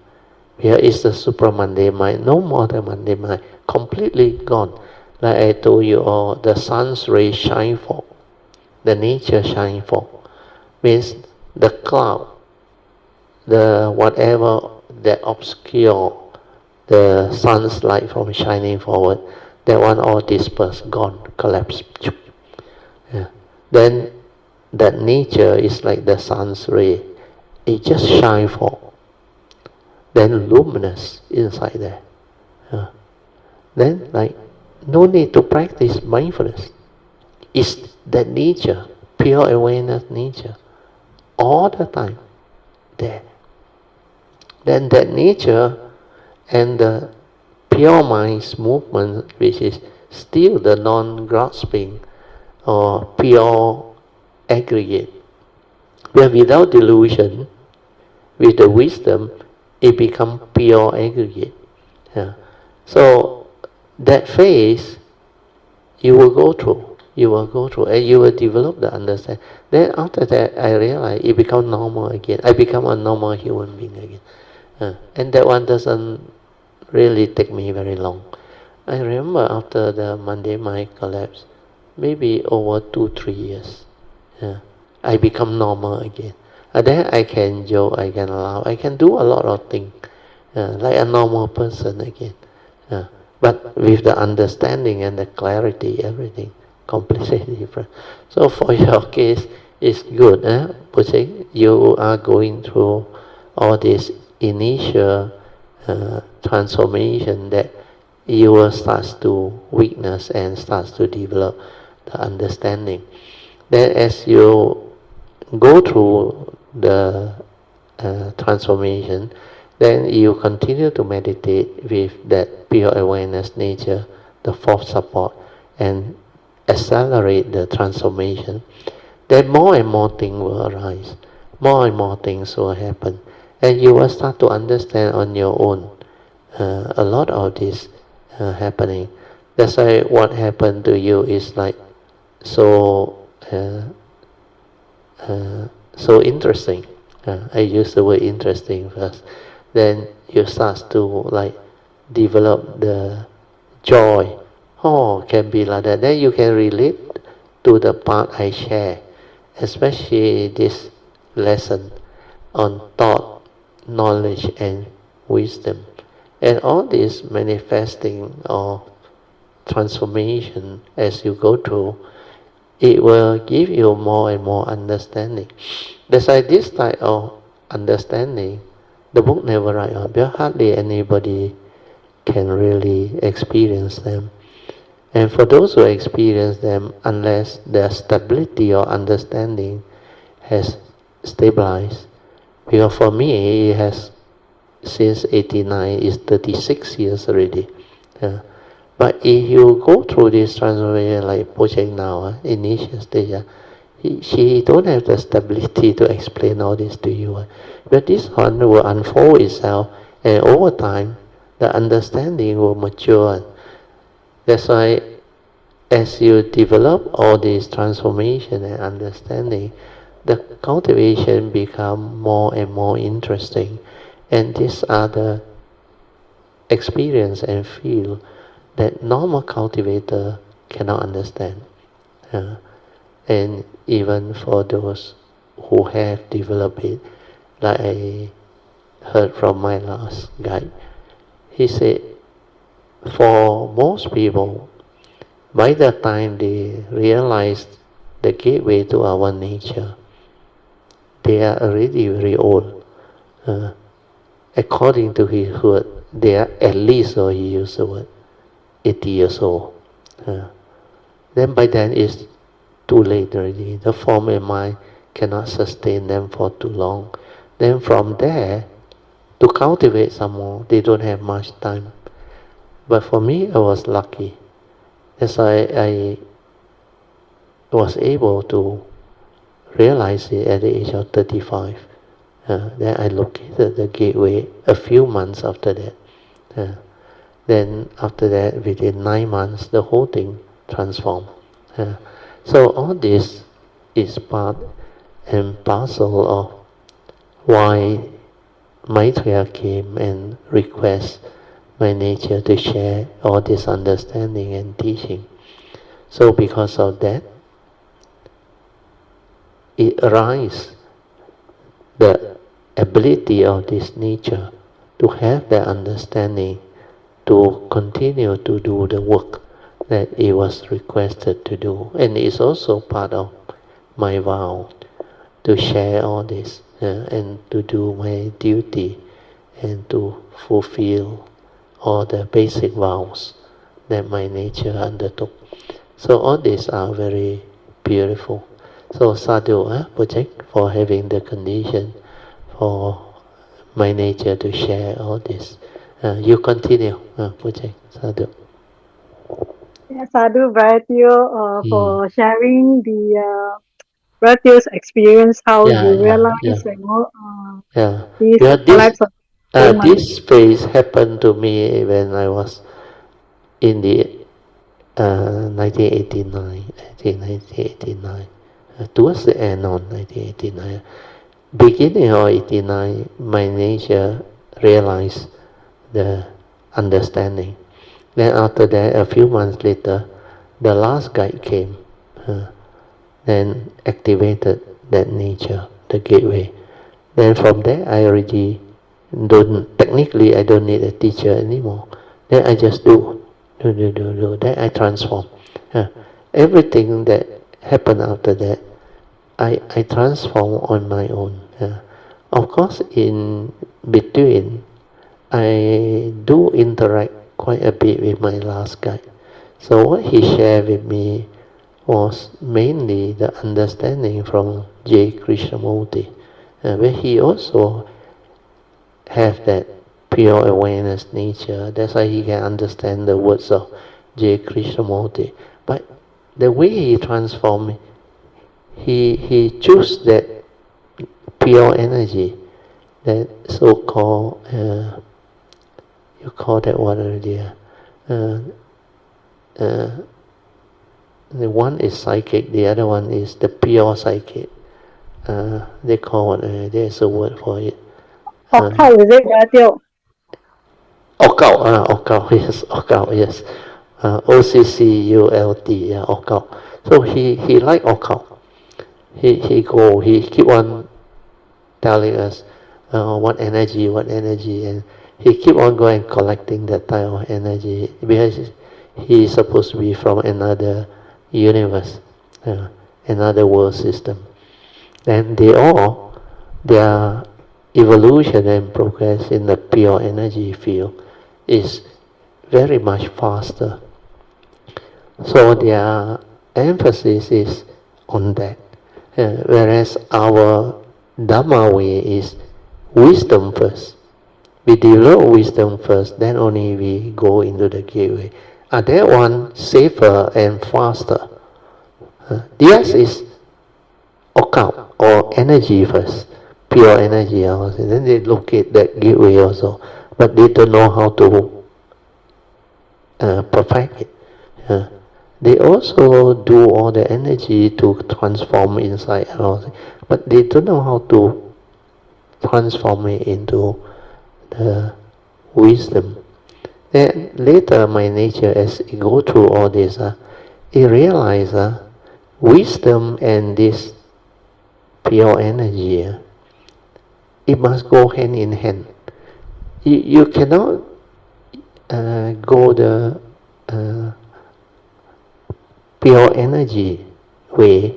A: Here is the supramundane mind, no more the mundane mind, completely gone. Like I told you, the sun's rays shine forth, the nature shine forth. Means the cloud, the whatever that obscure the sun's light from shining forward, that one all dispersed, gone, collapsed. Yeah. Then that nature is like the sun's ray. It just shine forth. Then luminous inside there. Then like no need to practice mindfulness. It's that nature, pure awareness nature, all the time there. Then that nature and the pure mind's movement, which is still the non-grasping or pure aggregate, where without delusion, with the wisdom, it becomes pure aggregate. So that phase, you will go through, and you will develop the understanding. Then after that, I realized it becomes normal again. I become a normal human being again. And that one doesn't really take me very long. I remember after the Monday mind collapse, maybe over 2-3 years, I become normal again. And then I can joke, I can laugh, I can do a lot of things, like a normal person again. But with the understanding and the clarity, everything completely different. So for your case, it's good, Poh Cheng? You are going through all this initial transformation that you will start to witness and starts to develop the understanding. Then as you go through the transformation, then you continue to meditate with that pure awareness nature, the fourth support, and accelerate the transformation. Then more and more things will arise, more and more things will happen, and you will start to understand on your own a lot of this happening. That's why what happened to you is like so so interesting. I use the word interesting first. Then you start to like develop the joy. Oh, can be like that. Then you can relate to the part I share, especially this lesson on thought, knowledge, and wisdom. And all this manifesting or transformation as you go through, it will give you more and more understanding. That's why this type of understanding, the book never write on, because hardly anybody can really experience them. And for those who experience them, unless their stability or understanding has stabilized, because for me, it has since 89, is 36 years already. But if you go through this transformation like Poh Cheng now, initial stage, she don't have the stability to explain all this to you. But this one will unfold itself, and over time, the understanding will mature. That's why as you develop all this transformation and understanding, the cultivation become more and more interesting. And these are the experience and feel that normal cultivator cannot understand. And even for those who have developed it, like I heard from my last guide, he said, for most people, by the time they realize the gateway to our nature, they are already very old. According to his word, they are at least, or he used the word, 80 years old. Then by then it's too late already. The form and mind cannot sustain them for too long. Then from there, to cultivate some more, they don't have much time. But for me, I was lucky. As I was able to realize it at the age of 35. Then I located the gateway a few months after that. Then after that, within 9 months, the whole thing transformed. So all this is part and parcel of why Maitreya came and request my nature to share all this understanding and teaching. So because of that, it arises the ability of this nature to have that understanding to continue to do the work that it was requested to do. And it's also part of my vow to share all this and to do my duty and to fulfill all the basic vows that my nature undertook. So all these are very beautiful. So sadhu, Poh Cheng, for having the condition for my nature to share all this. You continue, Poh Cheng, sadhu.
B: Yeah, sadhu, Brother, for sharing the Brother's experience, how
A: Yeah,
B: you
A: yeah, yeah,
B: realize,
A: yeah.
B: this
A: Because
B: collapse of the mind.
A: this phase happened to me when I was in the 1989, I think 1989, towards the end of 1989. Beginning of 89, my nature realized the understanding. Then after that, a few months later, the last guide came, then activated that nature, the gateway. Then from there, I already technically I don't need a teacher anymore. Then I just do. Then I transform. Everything that happened after that, I transform on my own. Of course, in between, I do interact quite a bit with my last guide. So what he shared with me was mainly the understanding from J. Krishnamurti, where he also have that pure awareness nature. That's why he can understand the words of J. Krishnamurti. But the way he transformed, he chose that pure energy, that so-called, you call that what earlier? The one is psychic, the other one is the pure psychic. They call it, there's a word for it.
B: Occult, is it, Brother?
A: Occult, yes, occult, yes. OCCULT, yeah, occult. So he like occult. He keep on telling us what energy, and he keep on going collecting that type of energy because he is supposed to be from another universe, another world system. And their evolution and progress in the pure energy field is very much faster. So their emphasis is on that. Whereas our Dhamma way is wisdom first. We develop wisdom first, then only we go into the gateway. That one safer and faster. Theirs is occult or energy first, pure energy. Then they locate that gateway also, but they don't know how to perfect it. They also do all the energy to transform inside, but they don't know how to transform it into the wisdom. Then later my nature, as it go through all this, it realize wisdom and this pure energy, it must go hand in hand. You cannot go the pure energy way.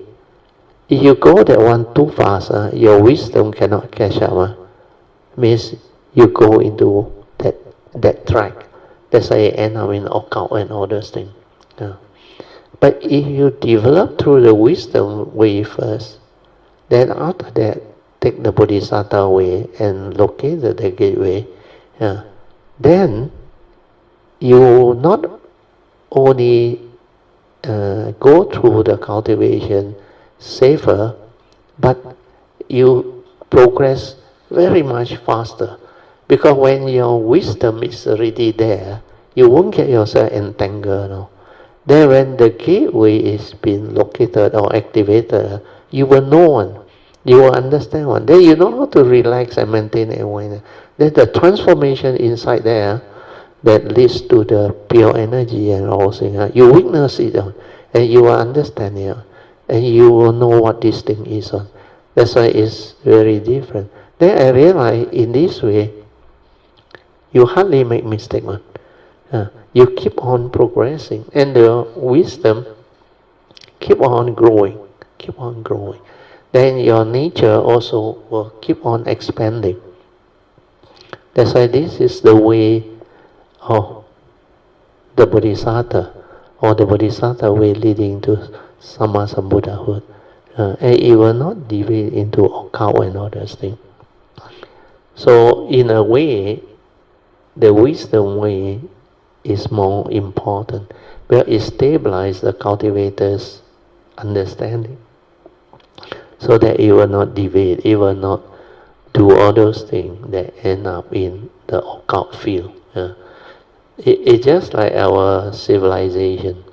A: If you go that one too fast, your wisdom cannot catch up. Means you go into that track. That's why you end up in occult and all those things. But if you develop through the wisdom way first, then after that, take the Bodhisattva way and locate the gateway, then you not only go through the cultivation safer, but you progress very much faster. Because when your wisdom is already there, you won't get yourself entangled. No? Then when the gateway is being located or activated, you will know one. You will understand one. Then you know how to relax and maintain awareness. Then the transformation inside there that leads to the pure energy and all things, you witness it, and you will understand it, and you will know what this thing is. That's why it's very different. Then I realize in this way, you hardly make mistake. You keep on progressing, and the wisdom keep on growing, keep on growing. Then your nature also will keep on expanding. That's why this is the way of the Bodhisattva, or the Bodhisattva way leading to Samma Sambuddhahood. And it will not deviate into occult and all those things. So in a way, the wisdom way is more important, where it stabilizes the cultivator's understanding, so that it will not deviate, it will not do all those things that end up in the occult field. It's just like our civilization.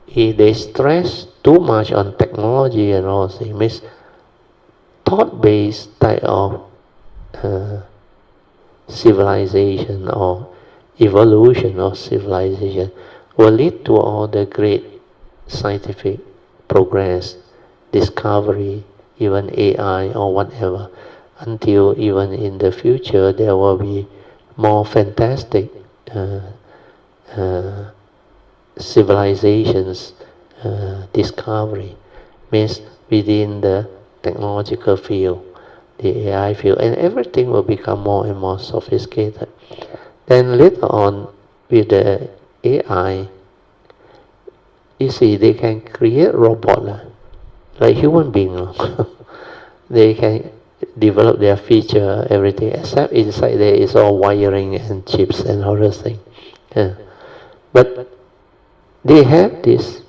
A: If they stress too much on technology and all things, means thought-based type of civilization or evolution of civilization will lead to all the great scientific progress, discovery, even AI or whatever, until even in the future there will be more fantastic civilizations discovery, means within the technological field, the AI field, and everything will become more and more sophisticated. Then later on, with the AI, you see, they can create robots like human beings. They can develop their feature, everything, except inside there is all wiring and chips and all those things. But they have this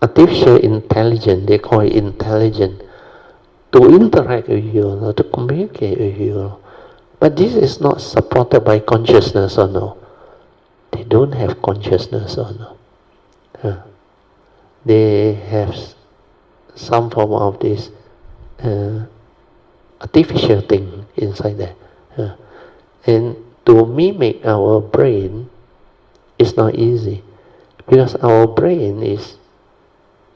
A: artificial intelligence, they call it intelligence, to interact with you, to communicate with you. But this is not supported by consciousness or no. They don't have consciousness or no. They have some form of this artificial thing inside there. And to mimic our brain is not easy, because our brain is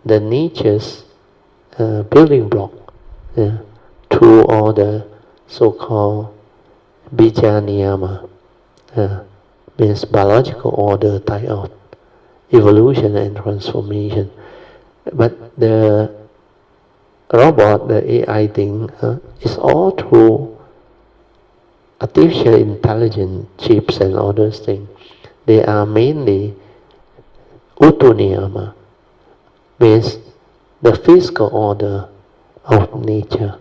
A: the nature's building block through all the so-called bija niyama, means biological order type of evolution and transformation. But the robot, the AI thing, is all through artificial intelligence chips and all those things. They are mainly utu niyama, means the physical order of nature.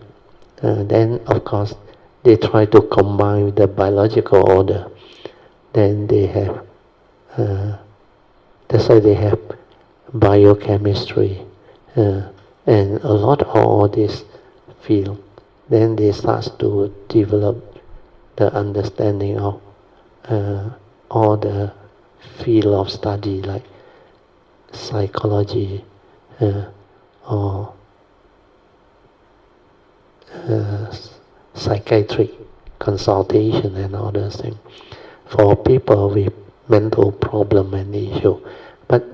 A: Then of course they try to combine with the biological order. Then they have, that's why they have biochemistry and a lot of all this field. Then they start to develop the understanding of all the field of study like psychology or psychiatric consultation and all those things for people with mental problem and issue. But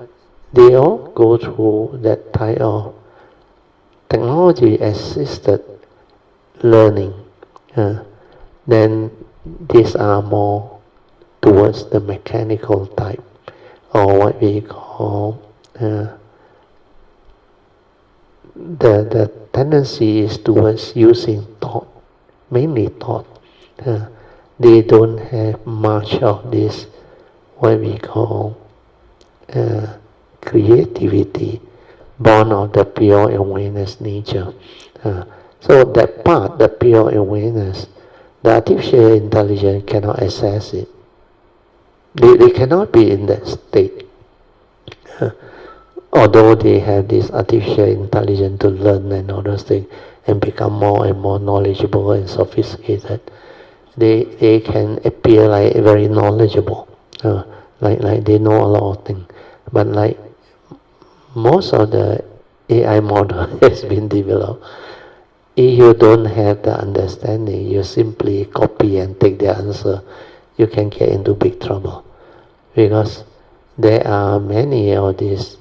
A: they all go through that type of technology-assisted learning. Then these are more towards the mechanical type, or what we call the tendency is towards using thought, mainly thought. They don't have much of this, what we call creativity, born of the pure awareness nature. So that part, the pure awareness, the artificial intelligence cannot access it. They cannot be in that state. Although they have this artificial intelligence to learn and all those things and become more and more knowledgeable and sophisticated, they can appear like very knowledgeable, like they know a lot of things. But like most of the AI model has been developed, if you don't have the understanding, you simply copy and take the answer, you can get into big trouble. Because there are many of these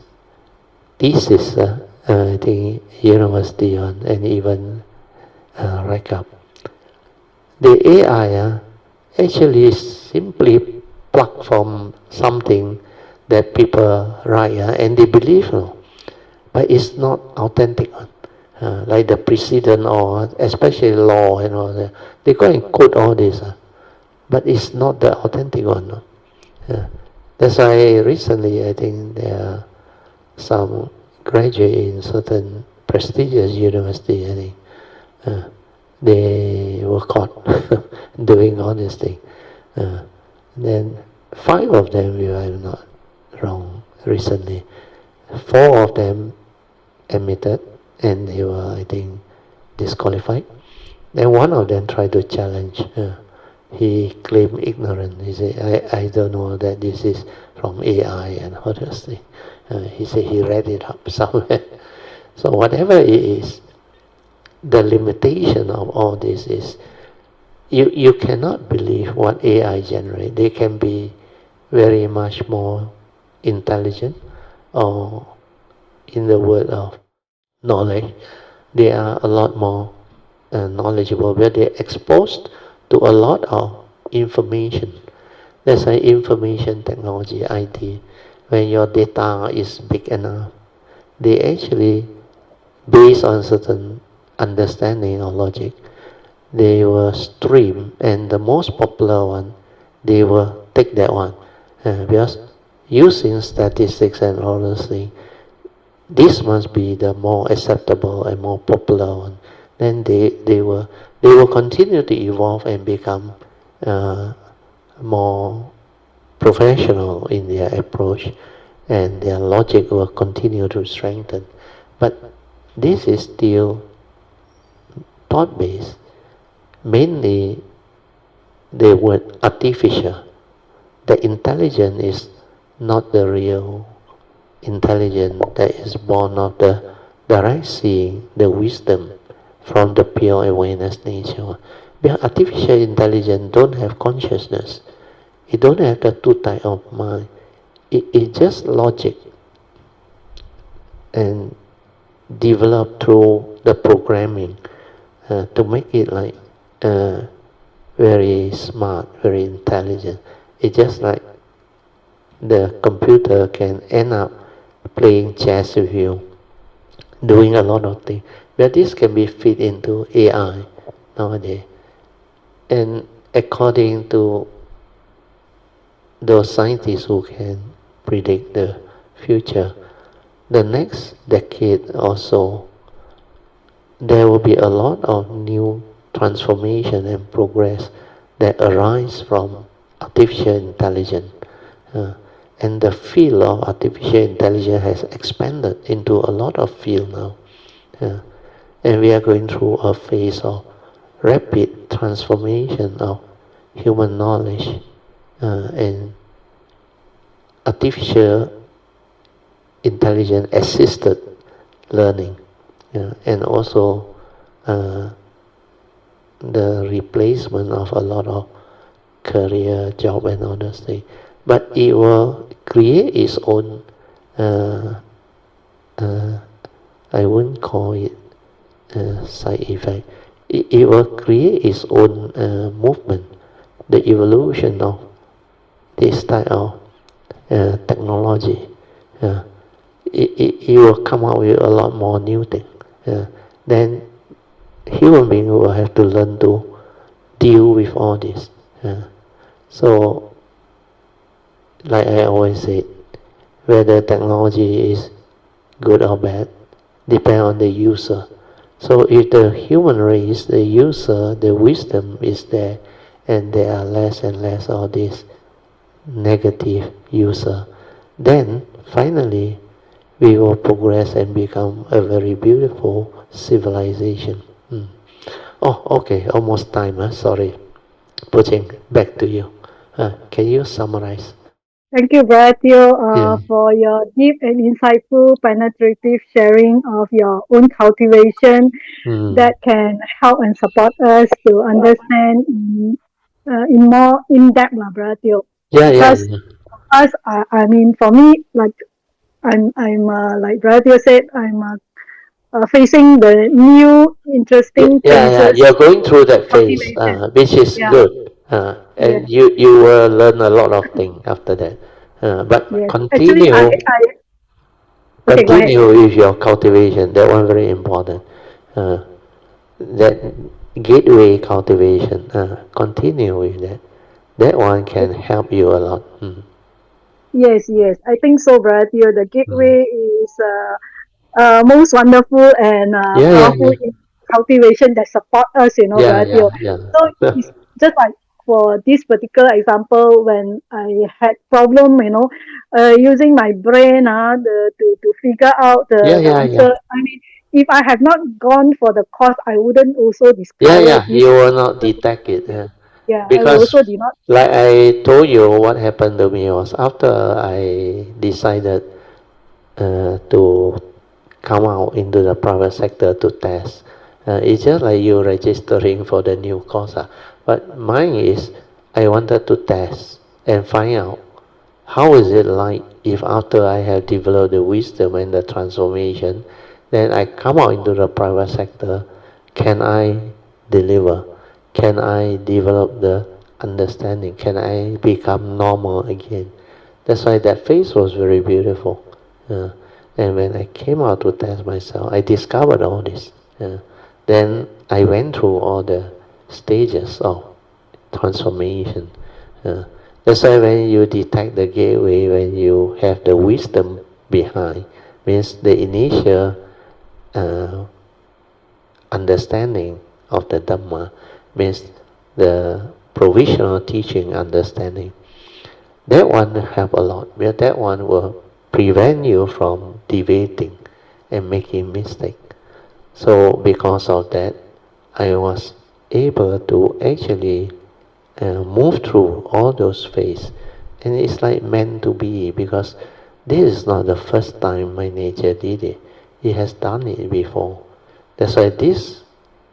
A: thesis, I think university on, and even rack up. The AI actually simply pluck from something that people write, and they believe, but it's not authentic. Like the precedent or especially law and all that, they go and quote all this, but it's not the authentic one. That's why recently I think there are some graduate in certain prestigious university, I think, they were caught doing all these things. Then 5 of them, if I'm not wrong, recently, 4 of them admitted, and they were, I think, disqualified. Then one of them tried to challenge. He claimed ignorance. He said, I don't know that this is from AI and all those things. He said he read it up somewhere. So whatever it is, the limitation of all this is you cannot believe what AI generates. They can be very much more intelligent, or in the word of knowledge, they are a lot more knowledgeable, where they're exposed to a lot of information. That's why information technology, IT, when your data is big enough, they actually, based on certain understanding or logic, they will stream, and the most popular one, they will take that one. Because using statistics and all those things, this must be the more acceptable and more popular one. Then they will continue to evolve and become more professional in their approach, and their logic will continue to strengthen. But this is still thought-based. Mainly the word artificial. The intelligence is not the real intelligence that is born of the right seeing, the wisdom from the pure awareness nature. Because artificial intelligence don't have consciousness. It don't have the 2 type of mind. It's just logic and developed through the programming to make it like very smart, very intelligent. It's just like the computer can end up playing chess with you, doing a lot of things. But this can be fit into AI nowadays. And according to those scientists who can predict the future, the next decade or so, there will be a lot of new transformation and progress that arise from artificial intelligence. And the field of artificial intelligence has expanded into a lot of field now. And we are going through a phase of rapid transformation of human knowledge and artificial intelligence assisted learning, and also the replacement of a lot of career, job and all those things. but it will create its own, uh, uh, I wouldn't call it side effect. It will create its own movement, the evolution of this type of technology. Uh, it will come out with a lot more new things. Then human being will have to learn to deal with all this. So, like I always say, whether technology is good or bad, depend on the user. So if the human race, the user, the wisdom is there, and there are less and less of this negative user, then finally we will progress and become a very beautiful civilization. Oh, okay, almost time. Sorry. Poh Cheng, back to you. Can you summarize?
B: Thank you, Brother Teo,
A: Yeah.
B: for your deep and insightful, penetrative sharing of your own cultivation
A: Mm.
B: that can help and support us to understand in more in depth, Brother Teo.
A: Yeah, yeah,
B: Because
A: yeah.
B: us, I mean, for me, like I'm like Brother Teo said, I'm facing the new
A: Yeah,
B: interesting
A: yeah, yeah.
B: phases
A: You're going
B: of
A: through that phase,
B: cultivation.
A: which is
B: Yeah,
A: good,
B: yeah,
A: and you will learn a lot of things after that. But
B: yes. Actually, okay, go ahead.
A: continue with your cultivation. That one very important. Uh, that gateway cultivation. Continue with that. That one can help you a lot.
B: Yes, yes, I think so, Brad. The
A: Mm.
B: gateway is most wonderful and
A: Yeah, yeah,
B: powerful
A: yeah,
B: in cultivation that support us,
A: yeah,
B: Brad.
A: yeah, yeah.
B: So it's just like for this particular example, when I had problem, using my brain to figure out
A: Yeah,
B: the
A: yeah, yeah.
B: answer. I mean, if I have not gone for the course, I wouldn't also
A: Yeah,
B: discover
A: yeah.
B: this
A: You will not
B: particular.
A: detect it.
B: Yeah, I will
A: Because,
B: also did not.
A: like I told you, what happened to me was after I decided to come out into the private sector to test. It's just like you registering for the new course. But mine is I wanted to test and find out how is it like if after I have developed the wisdom and the transformation, then I come out into the private sector, can I deliver? Can I develop the understanding? Can I become normal again? That's why that phase was very beautiful. Uh, and when I came out to test myself, I discovered all this. Then I went through all the stages of transformation. Uh, that's why when you detect the gateway, when you have the wisdom behind, means the initial uh, understanding of the Dhamma, means the provisional teaching understanding. That one help a lot, because that one will prevent you from deviating and making mistake. So because of that, I was able to actually move through all those phases. And it's like meant to be, because this is not the first time my nature did it. It has done it before. That's why this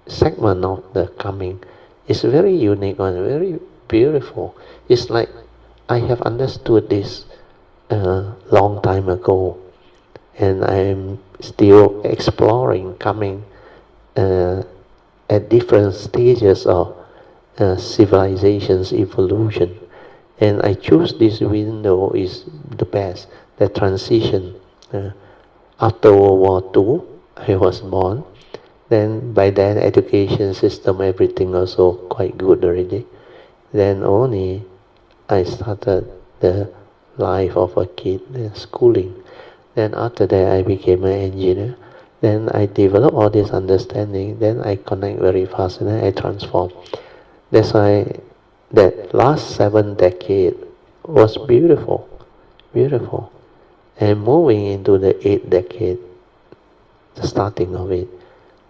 A: segment of the coming is very unique and very beautiful. It's like I have understood this a long time ago, and I'm still exploring, coming uh, at different stages of civilization's evolution. And I choose this window is the best, the transition. Uh, After World War II, I was born. Then by then, education system, everything also quite good already. Then only I started the life of a kid, schooling. Then after that, I became an engineer. Then I develop all this understanding. Then I connect very fast, and then I transform. That's why that last 7 decade was beautiful, beautiful. And moving into the 8th decade, the starting of it,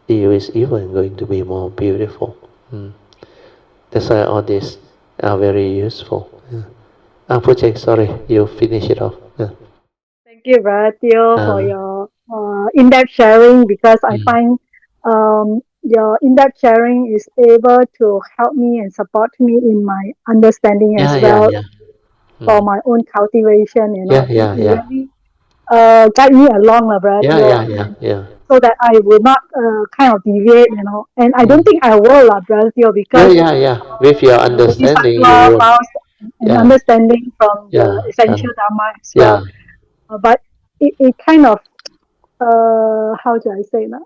A: it is even going to be more beautiful. Mm. That's why all these are very useful. Yeah. Poh Cheng, sorry, you finish it off. Yeah.
B: Thank you, Varatio, for
A: Uh,
B: your in-depth sharing because I
A: mm.
B: find your in-depth sharing is able to help me and support me in my understanding
A: Yeah,
B: as
A: yeah,
B: well.
A: yeah.
B: for my own cultivation, you know.
A: Yeah,
B: He
A: yeah.
B: really guide me along, Brother Teo,
A: Yeah.
B: so that I will not kind of deviate, you know. And I don't
A: Mm.
B: think I will, Brother Teo, because
A: Yeah. With your
B: the
A: understanding, you
B: Bodhisattva
A: will.
B: vows and
A: Yeah,
B: understanding from the
A: yeah,
B: essential Dharma as
A: yeah.
B: well. But it kind of, how do I say that?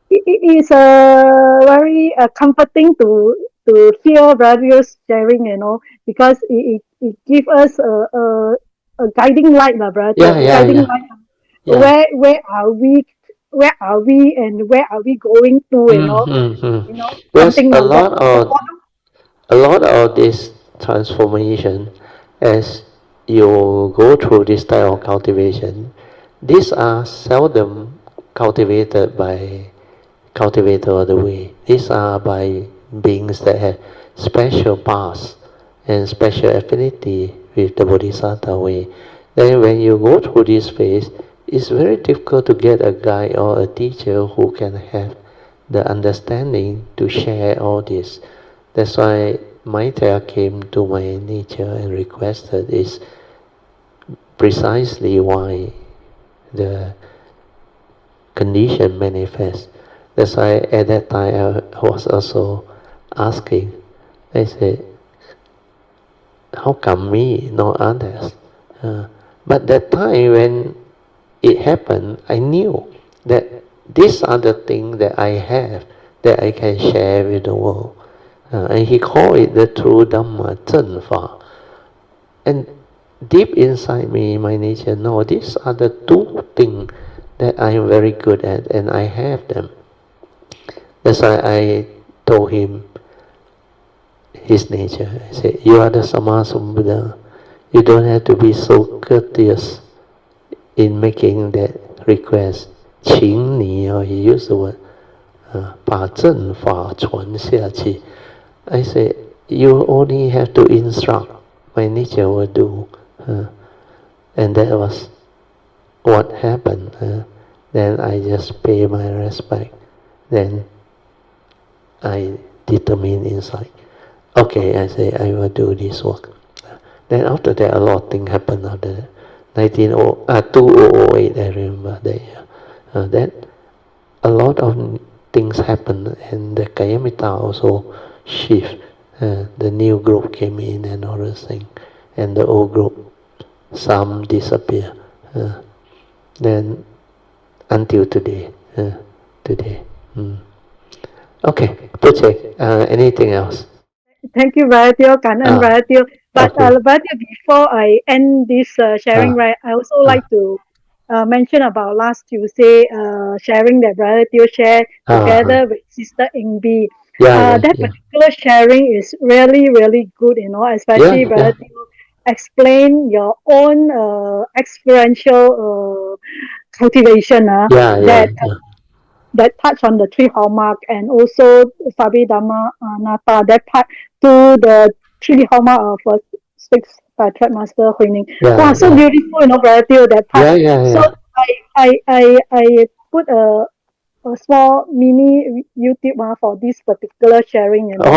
B: It is very comforting to hear brothers sharing, you know, because it gives us a guiding light, brother, a guiding
A: Yeah.
B: light.
A: Yeah.
B: Where are we, and where are we going to, you know,
A: Yes,
B: something like that. So for
A: a lot of this transformation, as you go through this type of cultivation, these are seldom cultivated by cultivator of the way. These are by beings that have special paths and special affinity with the Bodhisattva way. Then when you go through this phase, it's very difficult to get a guide or a teacher who can have the understanding to share all this. That's why Maitreya came to my nature and requested is precisely why the condition manifests. That's why at that time I was also asking, I said, how come me, not others? But that time when it happened, I knew that these are the things that I have that I can share with the world. And he called it the true Dhamma Zhen Fa. And deep inside me, my nature, no, these are the two things that I am very good at, and I have them. That's why I told him his nature. I said, you are the Sammasambuddha. You don't have to be so courteous in making that request. 请你, or he used the word, 把正法传下去. I said, you only have to instruct. My nature will do. And that was what happened. Then I just pay my respect. Then I determine inside. Okay, I say I will do this work. Then after that, a lot of things happened after that. 2008, I remember that year. Then a lot of things happened, and the Kayamita also shift. The new group came in and all those things, and the old group, some disappear. Then until today, today. Okay, Poh Cheng, anything else?
B: thank you, Brother Teo, Kanan, Brother Teo. But
A: Okay.
B: Brother Teo, before I end this sharing, right, I also like to mention about last Tuesday sharing that Brother Teo shared together with Sister Ingbi. That particular sharing is really, really good, you know, especially Brother Teo explain your own experiential cultivation that touch on the three hallmark, and also Sabi Dhamma Nata, that part to the three hallmark of sixth track master Huining. Wow, so beautiful, you know, Brother Teo, that part. So I put a small mini YouTube for this particular sharing, you know,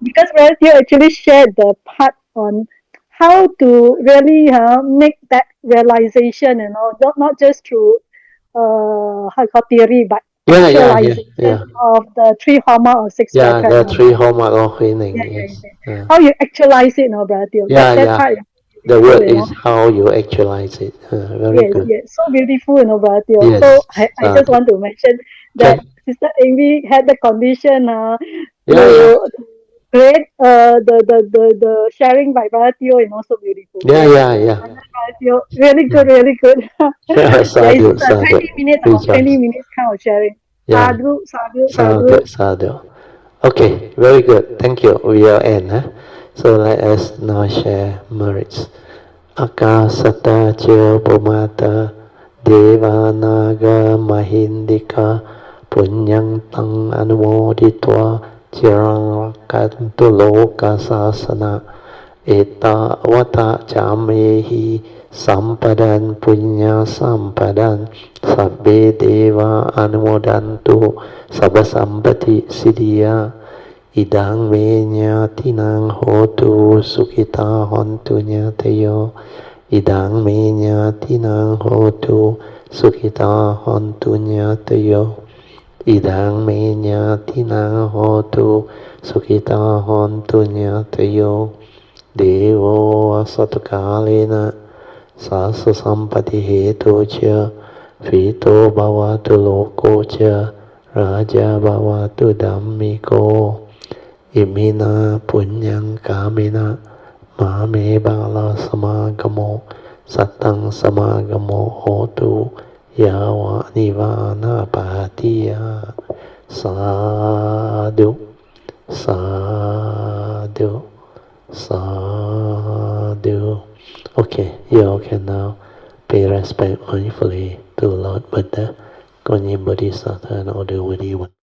B: because Brother Teo actually shared the part on how to really make that realization, you know, not just through how you call theory, but actualization of the three hallmark or six track.
A: The three hallmark of Huining,
B: How you actualize it, no, Brother Teo. That part is
A: the
B: beautiful,
A: word
B: you know.
A: is how you actualize it. Very good.
B: Yes, so beautiful, you know, Brother Teo. So I just want to mention that Sister Amy had the condition to create the sharing by Brother Teo, you know, so beautiful. Brother Teo, really good, really good. It's a 20 minutes, about 20 minutes kind of sharing. Sadhu.
A: Okay, very good. Thank you. We are end. So let us now share merits. Akasata Chil Pumata Devanaga Mahindika Punyang Tang Anumoditwa Chirang Kantu Loka Sasana Eta Vata Chamehi Sampadan Punya Sampadan Sabbe Deva Anumodantu Sabasambati Siddhya Idang me nyatinang hotu sukhita hontu nyatayo. Idang me nyatinang hotu sukhita hontu nyatayo. Idang me nyatinang hotu sukhita hontu nyatayo. Devo asatakalena sasa sampati hetu cha Vito bhavatu loko cha Raja bhavatu dhammiko. Imina punyang kamina mame bala samagamo satang samagamo hotu yawa nivana patiya. Sadhu, sadhu, sadhu. Okay, you all can now pay respect mindfully to Lord Buddha, Guanyin Bodhisattva, and all the worthy ones.